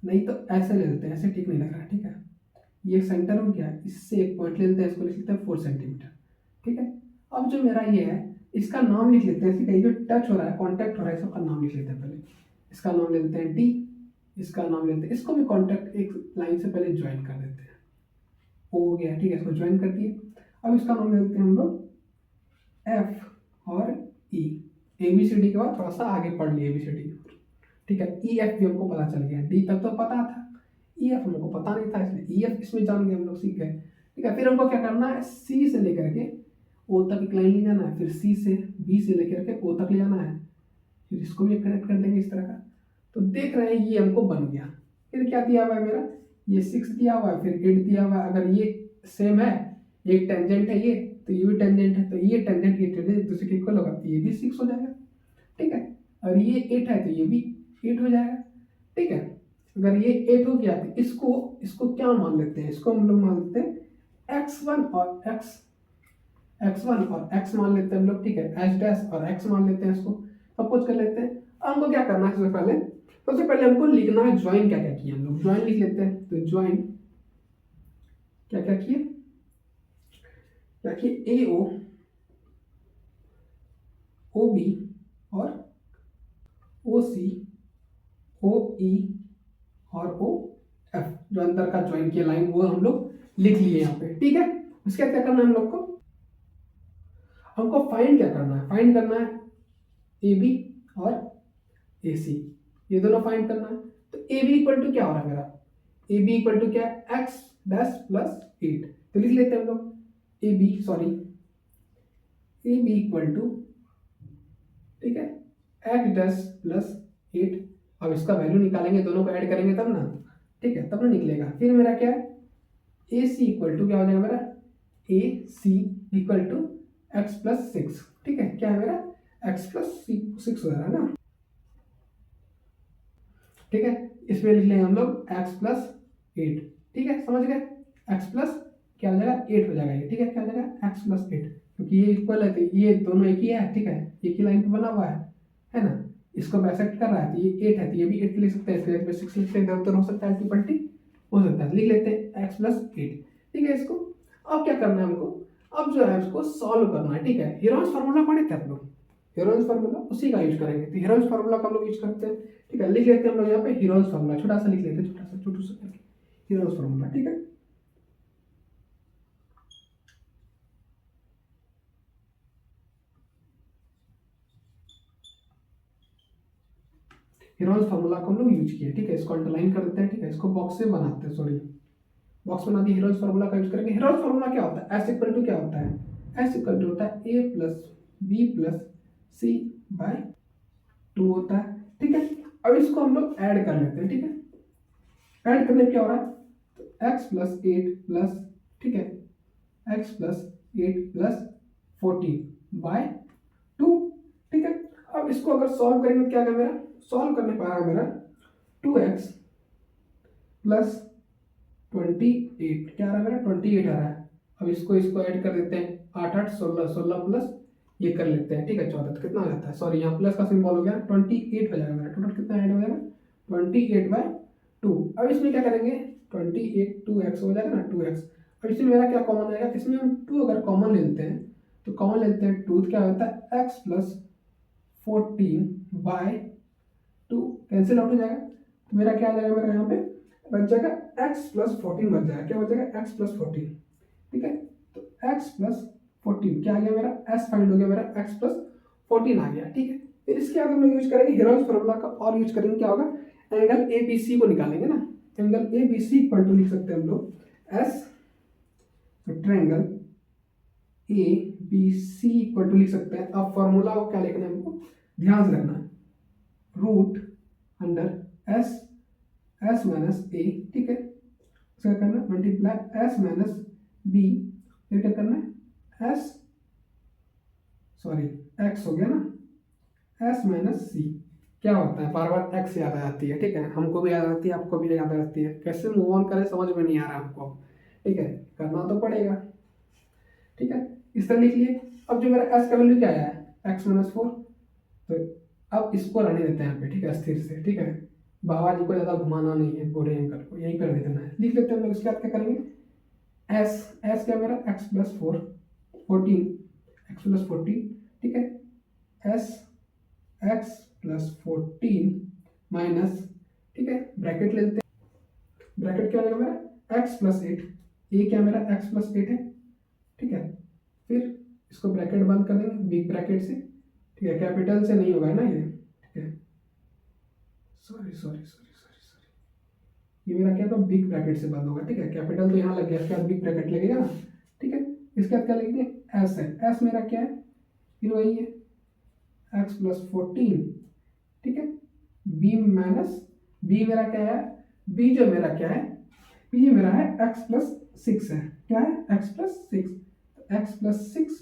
[SPEAKER 1] नहीं तो ऐसे ले लेते हैं, ऐसे ठीक नहीं लग रहा, ठीक है। ये सेंटर हो गया, इससे एक पॉइंट ले लेते हैं, इसको लिख लेते हैं 4 सेंटीमीटर, ठीक है। अब जो मेरा ये है, इसका नाम लिख लेते हैं, इसका जो टच हो रहा है, कांटेक्ट हो रहा है, इसका नाम लिख लेते हैं पहले। इसका नाम ले लेते हैं डी, इसका नाम लेते हैं, इसको भी कांटेक्ट एक लाइन से पहले ज्वाइन कर देते हैं, हो गया, ठीक है, इसको ज्वाइन कर दिए। अब इसका नाम ले लेते हैं हम लोग एफ और ई। ABCD के बाद थोड़ा सा आगे पढ़ लिए ABCD, ठीक है। EF भी हमको पता चल गया, डी तक तो पता था, EF हमको पता नहीं था, इसलिए EF इसमें जान गए हम लोग, सीख गए, ठीक है। फिर हमको क्या करना है, C से लेकर के O तक एक लाइन ले जाना है, फिर C से B से लेकर के O तक ले जाना है, फिर इसको भी कनेक्ट कर देंगे इस तरह का। तो देख रहे हैं ये हमको बन गया। फिर क्या दिया हुआ है मेरा, ये 6 दिया हुआ है, फिर 8 दिया हुआ है। अगर ये सेम है, एक टेंजेंट है ये, तो ये भी टेंजेंट है, तो ये टेंजेंट एक दूसरे के इक्वल होगा, तो ये भी 6 हो जाएगा, ठीक है। और ये 8 है तो ये भी 8 हो जाएगा, ठीक है। अगर ये 8 हो गया तो इसको क्या मान लेते हैं, इसको हम लोग मान लेते हैं x1 और x मान लेते हैं हम लोग, ठीक है, h डैश और x मान लेते हैं, इसको सब कुछ कर लेते हैं। अब हमको क्या करना है, सबसे पहले हमको लिखना है ज्वाइन क्या क्या किया, हम लोग ज्वाइन लिख लेते हैं। तो ज्वाइन क्या क्या किए, AO OB और OC OE और OF, जो अंदर का ज्वाइन किया लाइन, वो हम लोग लिख लिए यहाँ पे, ठीक है। उसके बाद क्या करना है हम लोग को, हमको फाइंड क्या करना है, फाइंड करना है AB और AC, ये दोनों फाइंड करना है। तो AB इक्वल टू क्या हो रहा है मेरा, AB इक्वल टू क्या है, x डैश प्लस 8, तो लिख लेते हैं हम लोग AB इक्वल टू, ठीक है, x डैश प्लस 8। अब इसका वैल्यू निकालेंगे, दोनों को ऐड करेंगे तब ना, ठीक है, तब ना निकलेगा। फिर मेरा क्या है, AC इक्वल टू क्या हो जाएगा मेरा, AC equal to x plus 6, ठीक है, क्या है मेरा x प्लस 6 हो रहा है ना, ठीक है। इसमें लिख लेंगे हम लोग x प्लस 8, ठीक है, समझ गए, x प्लस क्या हो जाएगा, 8 हो जाएगा ये, ठीक है, क्या हो जाएगा x प्लस 8, क्योंकि ये इक्वल है तो ये दोनों एक ही है, ठीक है, एक ही लाइन पे बना हुआ है ना। इसको बाइसेक्ट कर रहा है तो ये 8 है, तो ये भी 8 लिख सकते हैं, इसके 6 लिखते हैं, इधर उधर हो सकता है अल्टीपल्टी, हो सकता है। लिख लेते हैं x प्लस 8, ठीक है। इसको अब क्या करना है हमको, अब जो है उसको सॉल्व करना है, ठीक है। हेरोन्स फार्मूला पढ़े थे आप लोग, हेरोन्स फार्मूला उसी का यूज करेंगे। तो हेरोन्स फार्मूला का हम लोग यूज करते हैं, ठीक है। लिख लेते हैं हम लोग यहाँ पे हेरोन्स फार्मूला, छोटा सा लिख लेते हैं, छोटू सा करके हेरोन्स फार्मूला, ठीक है। हेरोन्स फार्मूला को हम लोग यूज किए, ठीक है। इसको अंडरलाइन कर देते हैं, ठीक है। इसको बॉक्स में बनाते हैं, सॉरी बॉक्स बना दिए। हेरोन्स फार्मूला का यूज करेंगे। हेरोन्स फार्मूला क्या होता है, एस इक्वल टू क्या होता है, एस इक्वल टू होता है ए प्लस बी प्लस सी बाय 2 होता है, ठीक है। अब इसको हम लोग ऐड कर लेते हैं, ठीक है। ऐड करने में क्या हो रहा है, तो एक्स प्लस 8 प्लस, ठीक है, एक्स प्लस 8 प्लस 14 बाय 2, ठीक है। अब इसको अगर सॉल्व करेंगे क्या क्या मेरा सॉल्व करने पर आया मेरा 2x प्लस 28, क्या आ रहा है मेरा 28 आ रहा है। अब इसको इसको ऐड कर देते हैं, 8 8 16 16 प्लस ये कर लेते हैं, ठीक है 14, तो कितना हो जाता है, सॉरी यहाँ प्लस का सिंबल हो गया 28 हो जाएगा मेरा। टोटल कितना ऐड हो जाएगा 28 बाय 2। अब इसमें क्या करेंगे 28 2x हो जाएगा ना 2x। अब इसमें मेरा क्या कॉमन आएगा, इसमें हम 2 अगर कॉमन लेते हैं तो कॉमन लेते हैं 2, क्या होता है x plus 14 by 2 cancel out हो जाएगा। तो मेरा क्या आ जाएगा, मेरा यहाँ पे बच जाएगा x प्लस 14 बच जाएगा, क्या बच जाएगा x प्लस 14, ठीक है। तो x प्लस 14 क्या आ गया मेरा, s फाइंड हो गया मेरा x प्लस 14 आ गया, ठीक है। फिर इसके आगे हम लोग यूज करेंगे हेरोन्स फार्मूला का, और यूज करेंगे क्या होगा, एंगल ABC को निकालेंगे ना। एंगल ABC इक्वल टू लिख सकते हैं हम लोग एस, ट्रायंगल ABC इक्वल टू लिख सकते हैं। अब फार्मूला को क्या लिखना है हमको, ध्यान से रखना है, root under S S minus A, ठीक है। क्या करना है मल्टीप्लाई एस माइनस बी, फिर क्या करना है एस, सॉरी एक्स हो गया ना, एस माइनस सी। क्या होता है बार बार एक्स याद आ जाती है, ठीक है। हमको भी याद आती है, आपको भी याद आ जाती है, कैसे मूव ऑन करें समझ में नहीं आ रहा हमको, ठीक है, करना तो पड़ेगा, ठीक है। इस तरह लिख लिए। अब जो मेरा एस का वैल्यू क्या आया है एक्स माइनस 4, तो अब इसको रहने देते हैं यहाँ पे, ठीक है, स्थिर से, ठीक है। बाबा जी को ज़्यादा घुमाना नहीं है, पूरे एंगल को यही कर देना है। लिख लेते हैं हम लोग। इसके बाद क्या करेंगे, एस क्या मेरा एक्स प्लस 14 एक्स प्लस 14, ठीक है। एस एक्स प्लस 14 माइनस, ठीक है, ब्रैकेट ले लेते हैं। ब्रैकेट क्या आएगा मेरा एक्स प्लस 8, ये क्या मेरा एक्स प्लस 8 है, ठीक है। फिर इसको ब्रैकेट बंद कर देंगे बिग ब्रैकेट से, ठीक है, कैपिटल से नहीं होगा ना ये, ठीक है, sorry sorry sorry sorry sorry, ये मेरा क्या होगा बिग ब्रैकेट से बंद होगा, ठीक है। कैपिटल तो यहाँ लग गया, इसके बाद बिग ब्रैकेट लगेगा ना, ठीक है। इसके बाद क्या लिखेंगे एस है, एस मेरा क्या है, फिर वही है एक्स प्लस 14, ठीक है। बी माइनस बी मेरा क्या है, बी जो मेरा क्या है, बी मेरा है एक्स प्लस 6 है, क्या है एक्स प्लस 6, एक्स प्लस 6,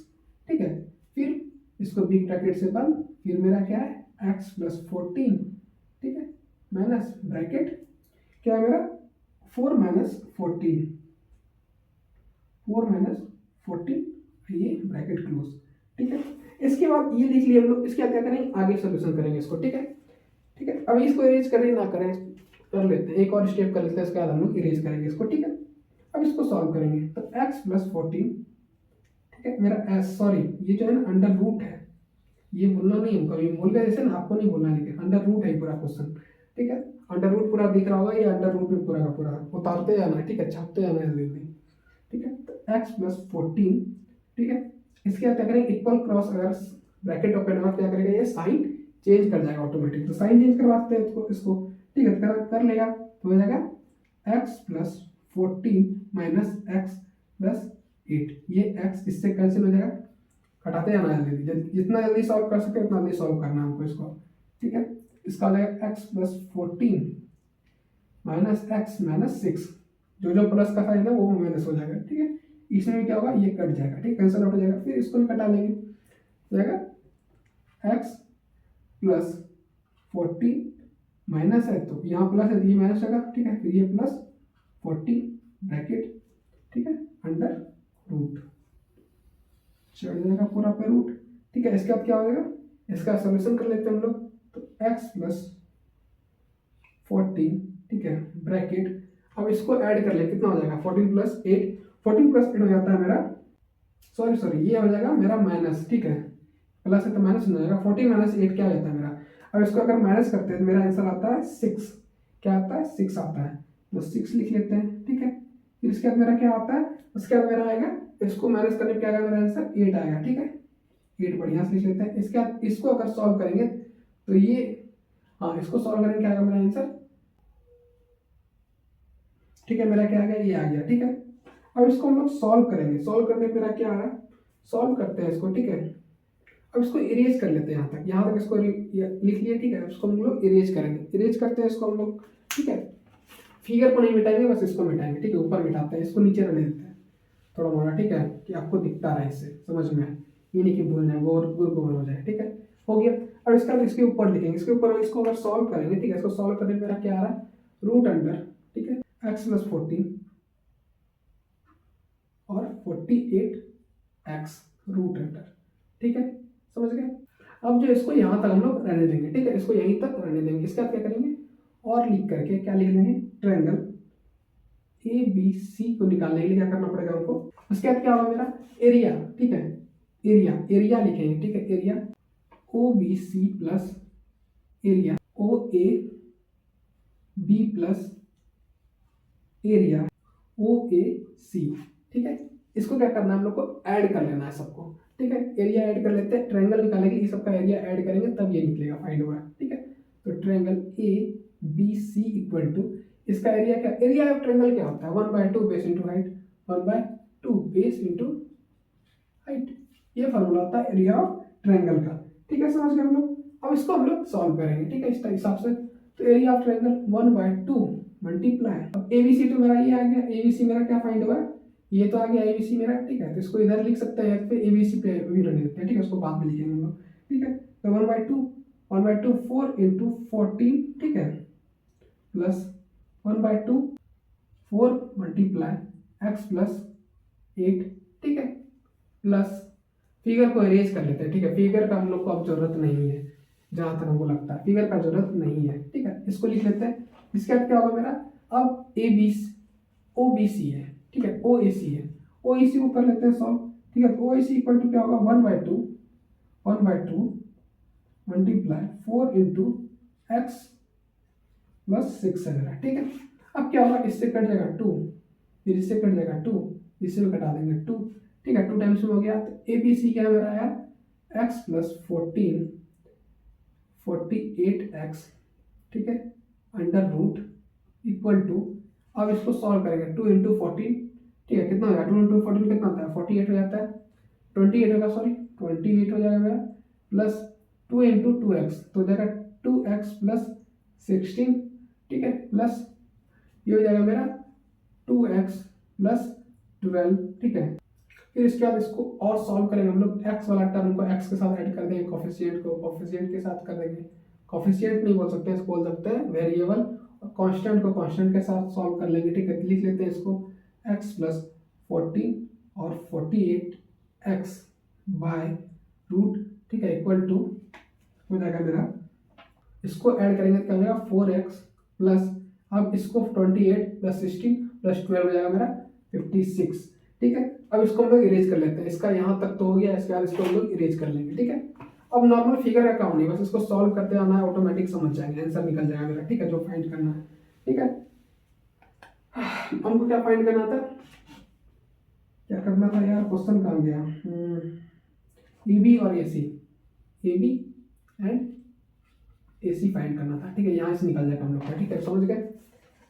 [SPEAKER 1] ठीक है। फिर इसको बिग ब्रैकेट से बंद, फिर मेरा क्या है एक्स प्लस 14, ठीक है, माइनस ब्रैकेट क्या है मेरा 4 माइनस 14, 4 माइनस 14, ये ब्रैकेट क्लोज, ठीक है। इसके बाद ये लिख लिए हम लोग। इसके बाद क्या करेंगे, आगे सोल्यूशन करेंगे इसको, ठीक है, ठीक है। अब इसको इरेज करें ना करें, कर लेते हैं, एक और स्टेप कर लेते हैं, इसके बाद हम लोग इरेज करेंगे इसको, ठीक है। अब इसको सॉल्व करेंगे, तो x प्लस 14, ठीक है, मेरा s, सॉरी ये जो है ना अंडर रूट है, ये बोलना नहीं हमको, ये बोल गए जैसे ना, आपको नहीं बोलना, लेकिन अंडर रूट है पूरा क्वेश्चन, ठीक है। अंडर रूट पूरा दिख रहा होगा, ये अंडर रूट में पूरा का पूरा उतारते जाना है, ठीक है, छापते जाना है जल्दी, ठीक है। तो x प्लस 14, ठीक है। इसके बाद क्या करेंगे, इक्वल क्रॉस, अगर ब्रैकेट ओपन हुआ क्या करेगा, ये साइन चेंज कर जाएगा ऑटोमेटिक, तो साइन चेंज करवाते हैं इसको, ठीक है, कर लेगा, तो हो जाएगा x plus 14 minus x plus 8, ये x इससे कैंसिल हो जाएगा, हटाते जाना जल्दी, जितना जल्दी सॉल्व कर सके उतना जल्दी सॉल्व करना है हमको इसको, ठीक है। इसका हो जाएगा x plus 14 minus x minus 6, जो जो प्लस का साइन है वो माइनस हो जाएगा, ठीक है। इसमें भी क्या होगा, ये कट जाएगा, ठीक है, कैंसिल आउट हो जाएगा। फिर इसको भी कटा लेंगे, हो जाएगा x प्लस 14 माइनस है तो यहाँ प्लस है तो ये माइनस होगा, ठीक है। फिर ये प्लस 14 ब्रैकेट, ठीक है, अंडर रूट, चढ़ जाएगा पूरा पे रूट, ठीक है। इसके बाद क्या हो जाएगा, इसका सॉल्यूशन कर लेते हैं हम लोग, तो x प्लस 14, ठीक है, ब्रैकेट, अब इसको ऐड कर ले, कितना हो जाएगा 14 प्लस 8, 14 प्लस 8 हो जाता है मेरा, सॉरी ये हो जाएगा मेरा माइनस, ठीक है, प्लस है तो माइनस हो जाएगा, 14 माइनस 8 क्या हो जाता है मेरा। अब इसको अगर माइनस करते हैं तो मेरा आंसर आता है 6, क्या आता है 6 आता है, तो 6 लिख लेते हैं, ठीक है। फिर इसके बाद मेरा क्या आता है, उसके बाद मेरा आएगा, इसको माइनस करने पे क्या आएगा मेरा आंसर 8 आएगा, ठीक है, 8 बढ़िया से लिख लेते हैं। इसके बाद इसको अगर सॉल्व करेंगे तो ये, हाँ इसको सॉल्व करेंगे क्या आएगा मेरा आंसर, ठीक है, मेरा क्या आ गया, ये आ गया, ठीक है। अब इसको हम लोग सॉल्व करेंगे, सॉल्व करने पे मेरा क्या आ रहा है, सॉल्व करते हैं इसको, ठीक है। अब इसको इरेज कर लेते हैं, यहाँ तक इसको लिख लिया, ठीक है। इसको हम लोग इरेज करेंगे, इरेज करते हैं इसको हम लोग, ठीक है। फिगर को नहीं मिटाएंगे, बस इसको मिटाएंगे, ठीक है, ऊपर मिटाते हैं, इसको नीचे रहने देते हैं थोड़ा मोड़ा, ठीक है, कि आपको दिखता रहे, इससे समझ में आए, ये नहीं कि भूल जाए, गोल हो जाए, ठीक है, हो गया। अब इसका इसके ऊपर लिखेंगे, इसके ऊपर इसको अगर सॉल्व करेंगे, ठीक है, इसको सॉल्व करने में मेरा क्या आ रहा है, रूट अंडर, ठीक है, x प्लस 14 और 48x रूट अंडर, ठीक है, समझ गए। अब जो इसको यहाँ तक हम लोग रहने देंगे, ठीक है, इसको यहीं तक रहने देंगे। इसका क्या करेंगे, और लिख करके क्या लिख लेंगे, ट्रायंगल ABC को निकालने के लिए क्या करना पड़ेगा हमको, उसके बाद क्या होगा मेरा एरिया, ठीक है, एरिया लिखेंगे, ठीक है, area OBC plus area OAB plus area OAC, ठीक है। इसको क्या करना है, हम लोग को ऐड कर लेना है सबको, ठीक है, एरिया ऐड कर लेते हैं, ट्रायंगल निकालेंगे, ये सबका एरिया ऐड करेंगे तब ये निकलेगा, फाइंड होगा, ठीक है। तो ट्रायंगल ABC इक्वल टू, इसका एरिया क्या, एरिया ऑफ ट्रायंगल क्या होता है, 1/2 base into height, 1/2 base into height, ये फॉर्मूला होता है एरिया ऑफ ट्रायंगल का, ठीक है, समझ गए हम लोग। अब इसको हम लोग सॉल्व करेंगे, ठीक है, इस हिसाब से। तो एरिया ऑफ ट्रायंगल 1/2 मल्टीप्लाई, अब ABC तो मेरा ये आ गया, ABC मेरा क्या फाइंड होगा, ये तो आ गया ABC मेरा, ठीक है। तो इसको इधर लिख सकते हैं, फिर ABC पे भी रहने देते हैं, ठीक है, उसको बाद में लिखेंगे हम लोग, ठीक है। तो 1/2 4 इंटू 14, ठीक है, प्लस 1/2 4 मल्टीप्लाई x प्लस 8, ठीक है, प्लस फिगर को इरेज कर लेते हैं, ठीक है, फिगर का हम लोग को अब जरूरत नहीं है, जहां तक हमको लगता है फिगर का जरूरत नहीं है, ठीक है, इसको लिख लेते हैं। इसके बाद क्या होगा मेरा, अब OBC है, ठीक है, OAC है, OAC को कर लेते हैं सॉल्व, ठीक है। तो OAC इक्वल टू क्या होगा, 1/2 मल्टीप्लाई 4 इंटू x प्लस 6 है मेरा, ठीक है। अब क्या होगा, इससे कट जाएगा 2, फिर इससे कट जाएगा 2, इससे भी कटा देंगे 2, ठीक है, 2 टाइम्स में हो गया। तो ABC क्या मेरा आया, x प्लस 48x, ठीक है, अंडर रूट इक्वल टू, अब इसको सॉल्व करेंगे, 2 इंटू 14, ठीक है, कितना हो जाएगा, 2 इंटू 14 कितना होता है, 48 हो जाता है, 28 होगा, सॉरी 28 हो जाएगा मेरा, प्लस 2 इंटू 2x, तो हो जाएगा 2x प्लस 16, ठीक है, प्लस ये हो जाएगा मेरा 2x प्लस 12, ठीक है। फिर इसके बाद इसको और सॉल्व करेंगे हम लोग, x वाला टर्म को x के साथ ऐड कर देंगे, कोफिशिएंट को कोफिशिएंट के साथ कर देंगे, कोफिशिएंट नहीं बोल सकते, इसको बोल सकते हैं वेरिएबल, और कांस्टेंट को कांस्टेंट के साथ सॉल्व कर लेंगे, ठीक है। लिख लेते हैं इसको x प्लस 14 और 48x बाय रूट, ठीक है, इक्वल टू हो जाएगा मेरा, इसको ऐड करेंगे तो क्या हो जाएगा 4x प्लस, अब इसको 28 प्लस 16 प्लस 12 हो जाएगा मेरा 56, ठीक है। अब इसको हम लोग इरेज कर लेते हैं, इसका यहाँ तक तो हो गया, इसके बाद इसको हम लोग इरेज कर लेंगे, ठीक है। अब नॉर्मल फिगर का काम नहीं, बस इसको सॉल्व करते आना है, ऑटोमेटिक समझ जाएंगे, आंसर निकल जाएगा मेरा, ठीक है, जो फाइंड करना है, ठीक है। हमको क्या फाइंड करना था, क्या करना था यार, क्वेश्चन कहाँ गया, AB और AC, AB and AC find करना था, ठीक है, यहाँ से निकल जाएगा हम लोग का, ठीक है, समझ गए।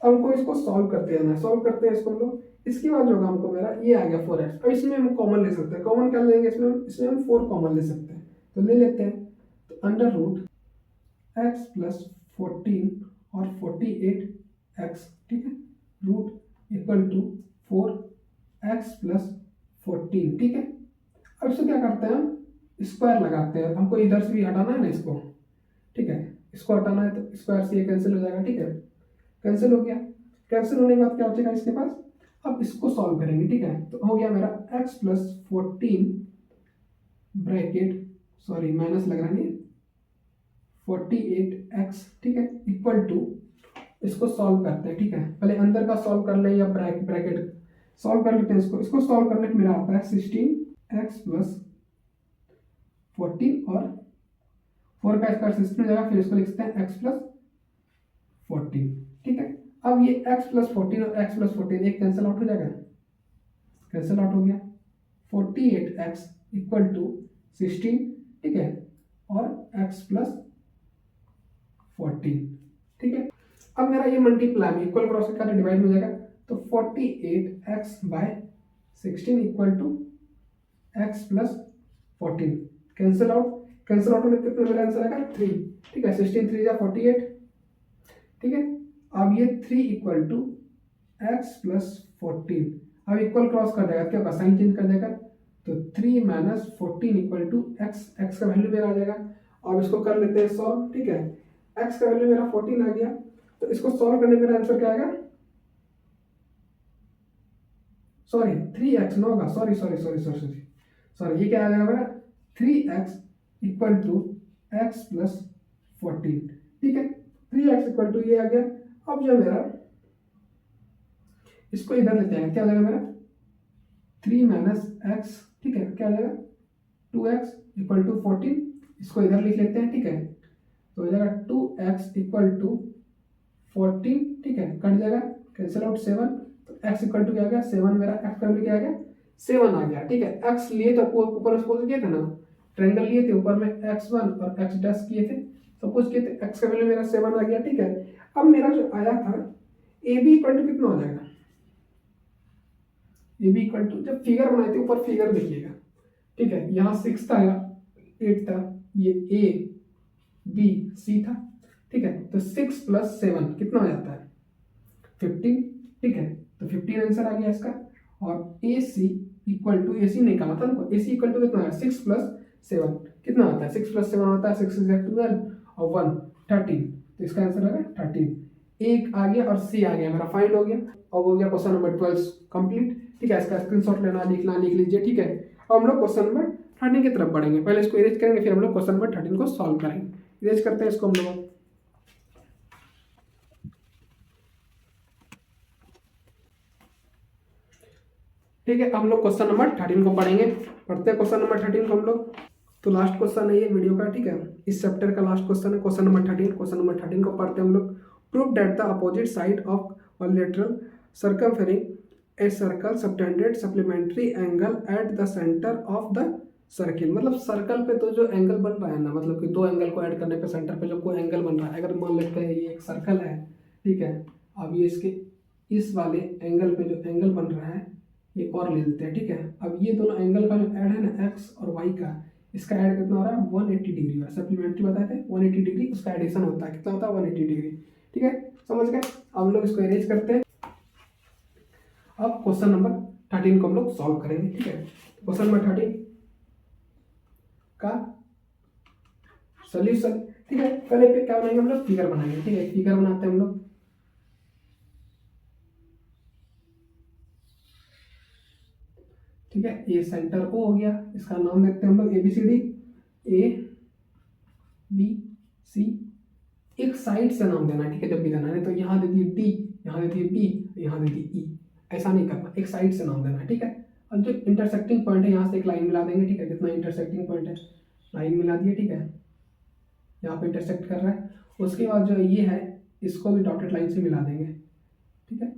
[SPEAKER 1] अब हमको इसको सॉल्व करते हैं, सॉल्व करते हैं इसको हम लोग, इसके बाद जो होगा हमको मेरा ये आ गया 4x, अब इसमें हम कॉमन ले सकते हैं, कॉमन क्या लेंगे इसमें हम 4 कॉमन ले सकते हैं, तो ले लेते हैं। तो अंडर रूट x प्लस 14 और 48x, ठीक है, root equal to 4x plus 14, ठीक है। अब इसको क्या करते हैं, हम स्क्वायर लगाते हैं, हमको इधर से भी हटाना है ना इसको, ठीक है, इसको हटाना है, तो स्क्वायर से ये कैंसिल हो जाएगा, ठीक है, कैंसिल हो गया। कैंसिल होने के बाद क्या बचेगा इसके पास, अब इसको सॉल्व करेंगे, ठीक है। तो हो गया मेरा x plus 14 bracket, sorry minus लग रहा है, 48x, ठीक है, इक्वल टू इसको सॉल्व करते हैं, ठीक है। पहले अंदर का सॉल्व कर ले या ब्रैकेट सॉल्व कर लेते हैं। इसको सॉल्व करने के मेरा आता है 16x प्लस 14 और 4 का स्क्वायर 16 हो जाएगा, फिर इसको लिखते हैं x प्लस 14, ठीक है। अब ये x प्लस 14 और x प्लस 14 एक कैंसिल आउट हो जाएगा, कैंसिल आउट हो गया। 48x इक्वल टू 16, ठीक है, और x प्लस 14, ठीक है। अब मेरा ये मल्टीप्लाई में इक्वल क्रॉस करके डिवाइड हो जाएगा, तो 48x by 16 equal to x plus 14 cancel out होने पे मेरा आंसर आएगा 3, ठीक है। 16 3 जा 48, ठीक है। अब ये 3 इक्वल टू x प्लस 14, अब इक्वल क्रॉस कर देगा, क्या होगा, साइन चेंज कर देगा, तो 3 माइनस 14 इक्वल टू x का वैल्यू मेरा आ जाएगा। अब इसको कर लेते हैं सॉल्व, ठीक है। x का वैल्यू मेरा 14 आ गया, तो इसको सॉल्व करने में मेरा आंसर क्या आएगा, सॉरी 3x ना होगा, सॉरी ये क्या आ जाएगा मेरा 3x equal to x plus 14, ठीक है। 3x इक्वल टू ये आ गया। अब जो मेरा इसको इधर लेते हैं, क्या हो जाएगा मेरा 3 माइनस x, ठीक है, क्या हो जाएगा 2x इक्वल टू 14, इसको इधर लिख लेते हैं, ठीक है। तो हो जाएगा 2x इक्वल टू 14, ठीक है, कट जाएगा, कैंसिल आउट 7, तो x इक्वल टू क्या आ गया 7, मेरा x का वैल्यू क्या आ गया 7 आ गया, ठीक है। x लिए तो ऊपर सपोज किए थे ना, ट्रायंगल लिए थे, ऊपर में x1 और x डैश किए थे, सपोज किए थे, x का वैल्यू मेरा 7 आ गया, ठीक है। अब मेरा जो आया था ab इक्वल टू कितना हो जाएगा, ab इक्वल टू, जब फिगर बनाए थे ऊपर फिगर देखिएगा, ठीक है, यहाँ 6 था, 8 था, ये a b c था, ठीक है। तो 6 प्लस 7 कितना हो जाता है 15, ठीक है। तो 15 आंसर आ गया इसका। और ए सी इक्वल टू, ए सी नहीं कहा था हमको, ए सी इक्वल टू कितना है 6 प्लस 7 कितना होता है, 6 प्लस 7 होता है 6 इज 12 और 1 13, तो इसका आंसर आ गया 13। एक आ गया और सी आ गया, मेरा फाइंड हो गया। अब हो गया क्वेश्चन नंबर 12 कंप्लीट, ठीक है। इसका स्क्रीनशॉट लेना लिख लीजिए, ठीक है। अब हम लोग क्वेश्चन नंबर 13 की तरफ बढ़ेंगे, पहले इसको इरेज करेंगे, फिर हम लोग क्वेश्चन नंबर 13 को सॉल्व करेंगे। इरेज करते हैं इसको हम लोग, ठीक है। हम लोग क्वेश्चन नंबर 13 को पढ़ेंगे, पढ़ते हैं क्वेश्चन नंबर 13 को हम लोग। तो लास्ट क्वेश्चन है ये वीडियो का, ठीक है, इस चैप्टर का लास्ट क्वेश्चन है क्वेश्चन नंबर 13। क्वेश्चन नंबर 13 को पढ़ते हैं हम लोग। Prove that the opposite side of bilateral circumscribing a circle subtended supplementary angle at the centre of the circle. मतलब सर्कल पे तो जो एंगल बन रहा है ना, मतलब कि दो एंगल को ऐड करने पे सेंटर पे जो कोई एंगल बन रहा है, अगर मान लेते हैं ये एक सर्कल है, ठीक है। अब ये इसके इस वाले एंगल पे जो एंगल बन रहा है ये और ले लेते हैं, ठीक है। अब ये दोनों एंगल का जो ऐड है ना x और y का, इसका ऐड कितना हो रहा है 180 डिग्री, सप्लीमेंट्री बताए थे 180 डिग्री, उसका एडिशन होता है, कितना होता है 180 डिग्री, ठीक है, समझ गए। अब हम लोग इसको अरेंज करते हैं। अब क्वेश्चन नंबर 13 को हम लोग सॉल्व करेंगे, ठीक है। क्वेश्चन नंबर 13 का सोल्यूशन, ठीक है। पहले पे क्या बनाएंगे हम लोग, फिगर बनाएंगे, ठीक है। फिगर बनाते हैं हम लोग, ठीक है। ये सेंटर ओ हो गया, इसका नाम देखते हैं हम लोग ABCD, ABC, एक साइड से नाम देना, ठीक है, जब भी देना है। तो यहाँ दे दिए D, यहाँ दे दिए B, यहाँ दे दिए E, ऐसा नहीं करना, एक साइड से नाम देना, ठीक है। और जो इंटरसेक्टिंग पॉइंट है यहाँ से एक लाइन मिला देंगे, ठीक है, जितना इंटरसेक्टिंग पॉइंट है लाइन मिला दिए, ठीक है, यहाँ पे इंटरसेक्ट कर रहा है। उसके बाद जो ये है इसको भी डॉटेड लाइन से मिला देंगे, ठीक है,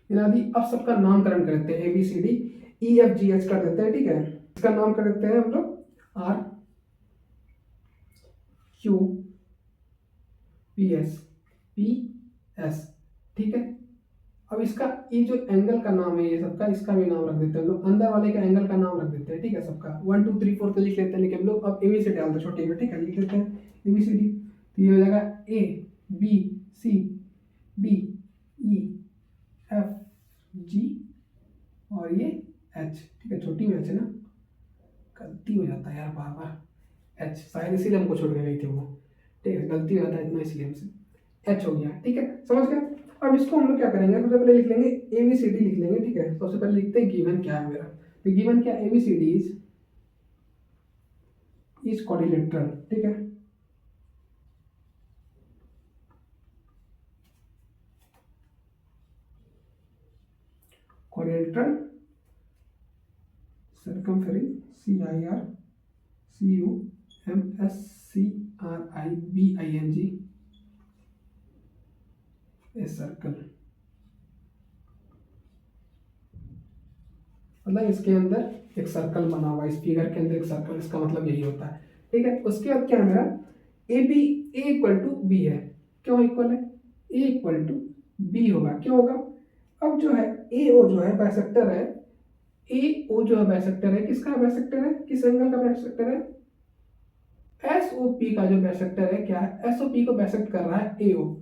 [SPEAKER 1] मिला दी। अब सबका नामकरण कर देते हैं, ABCD EFGH कर देते हैं, ठीक है। इसका नाम कर देते हैं हम लोग RQPSPS, ठीक है। अब इसका ये जो एंगल का नाम है ये सबका, इसका भी नाम रख देते हैं हम लोग, अंदर वाले का एंगल का नाम रख देते हैं, ठीक है, सबका 1 2 3 4 तो लिख लेते हैं, लेकिन हम लोग अब ABCD डालते हैं छोटे में, ठीक है, लिख देते हैं ABCD। तो ये हो जाएगा ABCDEFG और ये H, ठीक है, छोटी में H है ना, गलती हो जाता है यार बार बार, H शायद इसीलिए हमको छोड़ के गई थी वो, ठीक है, गलती हो जाता है इतना, इसलिए हमसे H हो गया, ठीक है, समझ गए। अब इसको हम लोग क्या करेंगे, सबसे पहले लिख लेंगे ABCD लिख लेंगे, ठीक है। सबसे पहले लिखते हैं गिवन क्या है मेरा, तो गिवन क्या ABCD इज क्वाड्रिलेटरल, ठीक है, कोलेट्रल सर्कमफेरेंस CIRCUMSCRIBING ए सर्कल, मतलब इसके अंदर एक सर्कल बना हुआ है, इस फिगर के अंदर एक सर्कल, इसका मतलब यही होता है। ठीक है, उसके बाद क्या है मेरा A B A equal to B है। क्यों इक्वल है? ए इक्वल टू बी होगा। क्यों होगा? अब जो है ए ओ जो है बाइसेक्टर है, ए ओ जो है बाइसेक्टर है, किसका बाइसेक्टर है? किस एंगल का बाइसेक्टर है? एस ओ पी का जो बाइसेक्टर है। क्या है? एस ओ पी को बाइसेक्ट कर रहा है ए ओ,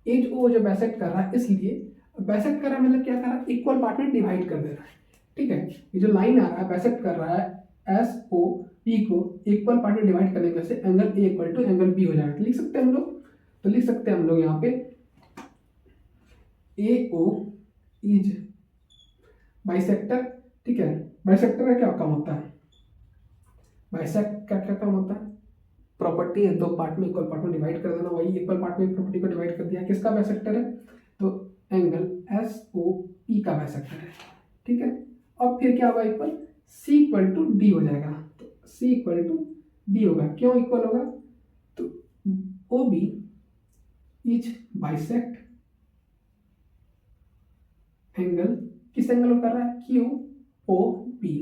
[SPEAKER 1] ए ओ जो बाइसेक्ट कर रहा है, इसलिए बाइसेक्ट कर रहा है मतलब क्या कर रहा है? इक्वल पार्ट में डिवाइड कर दे रहा है। ठीक है, ये जो लाइन आ रहा है बाइसेक्ट कर रहा है एस ओ पी को इक्वल पार्ट में डिवाइड करने की वजह से angle A equal to angle B हो जाएगा। तो लिख सकते हैं हम लोग, तो लिख सकते हैं हम लोग यहाँ पे ए ओ इज बाइसेक्टर। ठीक है, बाइसेक्टर का क्या काम होता है? बाइसेक्ट का क्या काम होता है? प्रॉपर्टी है, दो पार्ट में इक्वल पार्ट में डिवाइड कर देना, वही इक्वल पार्ट में प्रॉपर्टी को डिवाइड कर दिया। किसका बाइसेक्टर है? तो एंगल एस ओ पी का बाइसेक्टर है। ठीक है, अब फिर क्या होगा? Equal C equal to D हो जाएगा। तो सी इक्वल टू डी होगा। क्यों इक्वल होगा? तो O B is bisect angle, किस एंगल को कर रहा है? Q O P,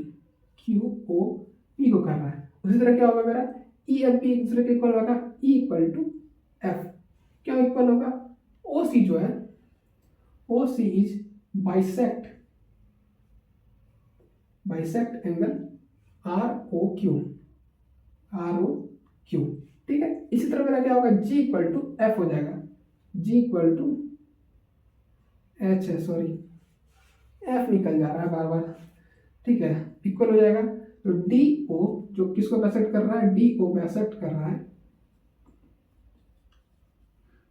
[SPEAKER 1] Q O P को कर रहा है। उसी तरह क्या होगा मेरा ई एम पी एक दूसरे के इक्वल होगा, ई इक्वल टू एफ। क्यों इक्वल होगा? ओ सी जो है, O C is bisect angle R O Q, R O Q. ठीक है, इसी तरह मेरा क्या होगा? जी इक्वल टू एफ हो जाएगा, जी इक्वल टू एच है, सॉरी एफ निकल जा रहा है बार बार। ठीक है, इक्वल हो जाएगा। तो डी ओ जो किसको बाइसेक्ट कर रहा है? डी ओ बाइसेक्ट कर रहा है,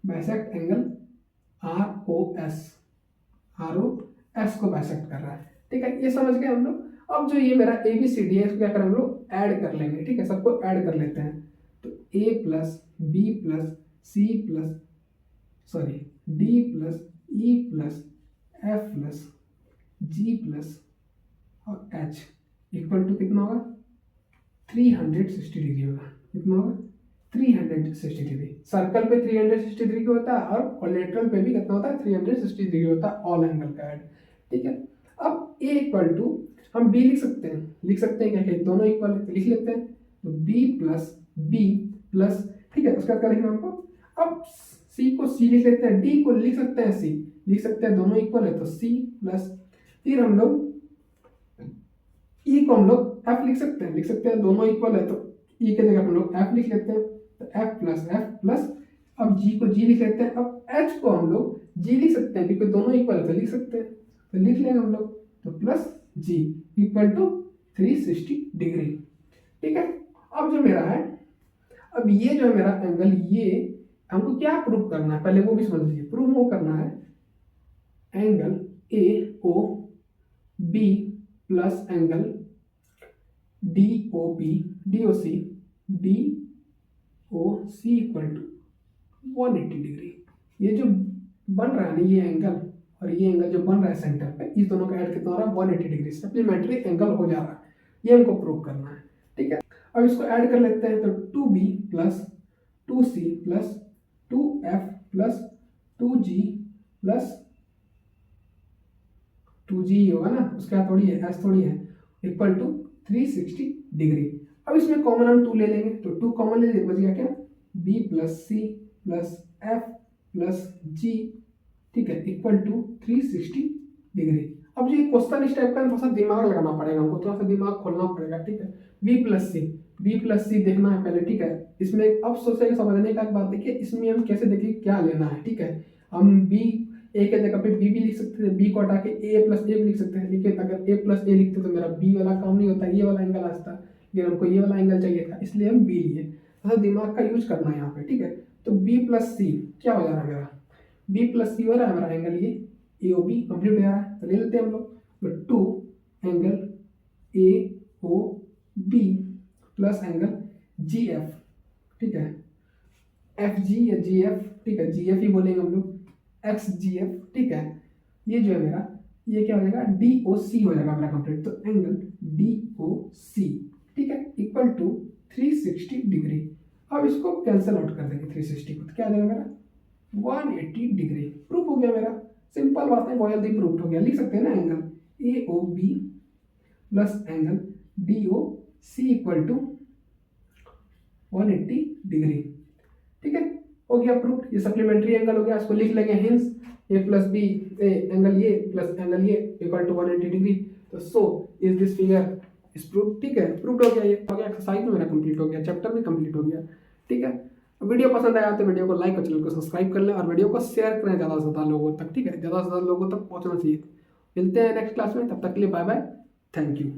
[SPEAKER 1] bisect angle R O S, R O S को बाइसेक्ट कर रहा है। ठीक है, ये समझ गए हम लोग। अब जो ये मेरा ए बी सी डी है, इसको क्या करें हम लोग? ऐड कर लेंगे। ठीक है, सबको ऐड कर लेते हैं। तो A plus B plus C plus sorry D plus E plus F plus G plus और एच इक्वल टू कितना होगा? 360 डिग्री होगा। कितना होगा? 360 डिग्री। सर्कल पे 360 डिग्री का होता है और कोलेट्रल पे भी कितना होता है? 360 डिग्री होता है, ऑल एंगल का ऐड। ठीक है, अब ए इक्वल टू हम बी लिख सकते हैं, क्या क्या दोनों इक्वल है तो लिख लेते हैं। तो बी प्लस ठीक है, उसका क्या लिखना हमको? अब सी को सी लिख लेते हैं, डी को लिख सकते हैं सी, लिख सकते हैं, दोनों इक्वल है तो सी प्लस, फिर हम लोग ई को हम लोग एफ लिख सकते हैं, दोनों इक्वल है तो ई के जगह हम लोग एफ लिख लेते हैं। तो एफ प्लस अब जी को जी लिख लेते हैं। अब एच को हम लोग जी लिख सकते हैं क्योंकि दोनों इक्वल है तो लिख सकते हैं, तो लिख लेंगे हम लोग। तो plus G equal to 360 degree. ठीक है, अब जो मेरा है, अब ये जो है मेरा एंगल, ये हमको क्या प्रूव करना है पहले वो भी समझ लीजिए। प्रूव वो करना है angle A O B plus angle D O P D O C equal to 180 degree. ये जो बन रहा है ना ये एंगल और ये एंगल जो बन रहा है सेंटर पे, इस दोनों का ऐड कितना हो रहा है? 180 डिग्री सप्लीमेंट्री एंगल हो जा रहा है। ये हमको प्रूव करना है। ठीक है, अब इसको ऐड कर लेते हैं। तो 2b plus 2c plus 2f plus 2g plus 2g होगा ना, उसके बाद थोड़ी है एस थोड़ी है, इक्वल टू 360 डिग्री। अब इसमें कॉमन हम 2 ले लेंगे, तो 2 कॉमन ले लेंगे, बच गया क्या? b plus C plus F plus G, ठीक है, इक्वल टू 360 डिग्री। अब जो ये क्वेश्चन इस टाइप का थोड़ा सा दिमाग लगाना पड़ेगा हमको, थोड़ा सा दिमाग खोलना पड़ेगा। ठीक है, b प्लस सी देखना है पहले। ठीक है, इसमें अब सोचेगा समझने का एक बात देखिए, इसमें हम कैसे देखिए क्या लेना है। ठीक है, हम b ए के जगह पे बी भी लिख सकते हैं, बी को हटा के ए प्लस ए भी लिख सकते हैं। लेकिन अगर ए प्लस ए लिखते तो मेरा बी वाला काम नहीं होता, ये वाला एंगल आता, लेकिन हमको ये वाला एंगल चाहिए था, इसलिए हम बी लिए। तो दिमाग का यूज करना है यहाँ पे। ठीक है, तो बी प्लस सी क्या हो जा रहा है मेरा? बी प्लस सी हो रहा है मेरा एंगल, ये ए ओ बी कंप्लीट हो जा रहा है। तो ले लेते हैं हम लोग, तो 2 angle A O B plus angle G F. ठीक है, एफ जी या जी एफ, ठीक है, जी एफ ही बोलेंगे हम लोग, एक्स जी एफ। ठीक है, ये जो है मेरा ये क्या हो जाएगा, DOC हो जाएगा मेरा कंप्लीट। तो एंगल DOC, ठीक है, इक्वल टू 360 डिग्री। अब इसको कैंसिल आउट कर देंगे 360 को, तो क्या आ जाएगा मेरा 180 डिग्री। प्रूफ हो गया मेरा, सिंपल बात है, बहुत जल्दी प्रूफ हो गया। लिख सकते हैं ना, angle AOB plus angle DOC equal to 180 degree, ठीक है, हो गया प्रूफ। ये सप्लीमेंट्री एंगल हो गया, इसको लिख लेंगे hence A plus B angle ये प्लस एंगल ये इक्वल टू 180 डिग्री। तो so is this figure is proof, ठीक है, प्रूफ हो गया। ये हो गया, एक्सरसाइज में मेरा कंप्लीट हो गया, चैप्टर भी कंप्लीट हो गया, ठीक है। वीडियो पसंद आया तो वीडियो को लाइक और चैनल को सब्सक्राइब कर लें और वीडियो को शेयर करें ज़्यादा से ज़्यादा लोगों तक, ठीक है, ज़्यादा से ज़्यादा लोगों तक पहुंचना चाहिए। मिलते हैं नेक्स्ट क्लास में, तब तक के लिए बाय बाय, थैंक यू।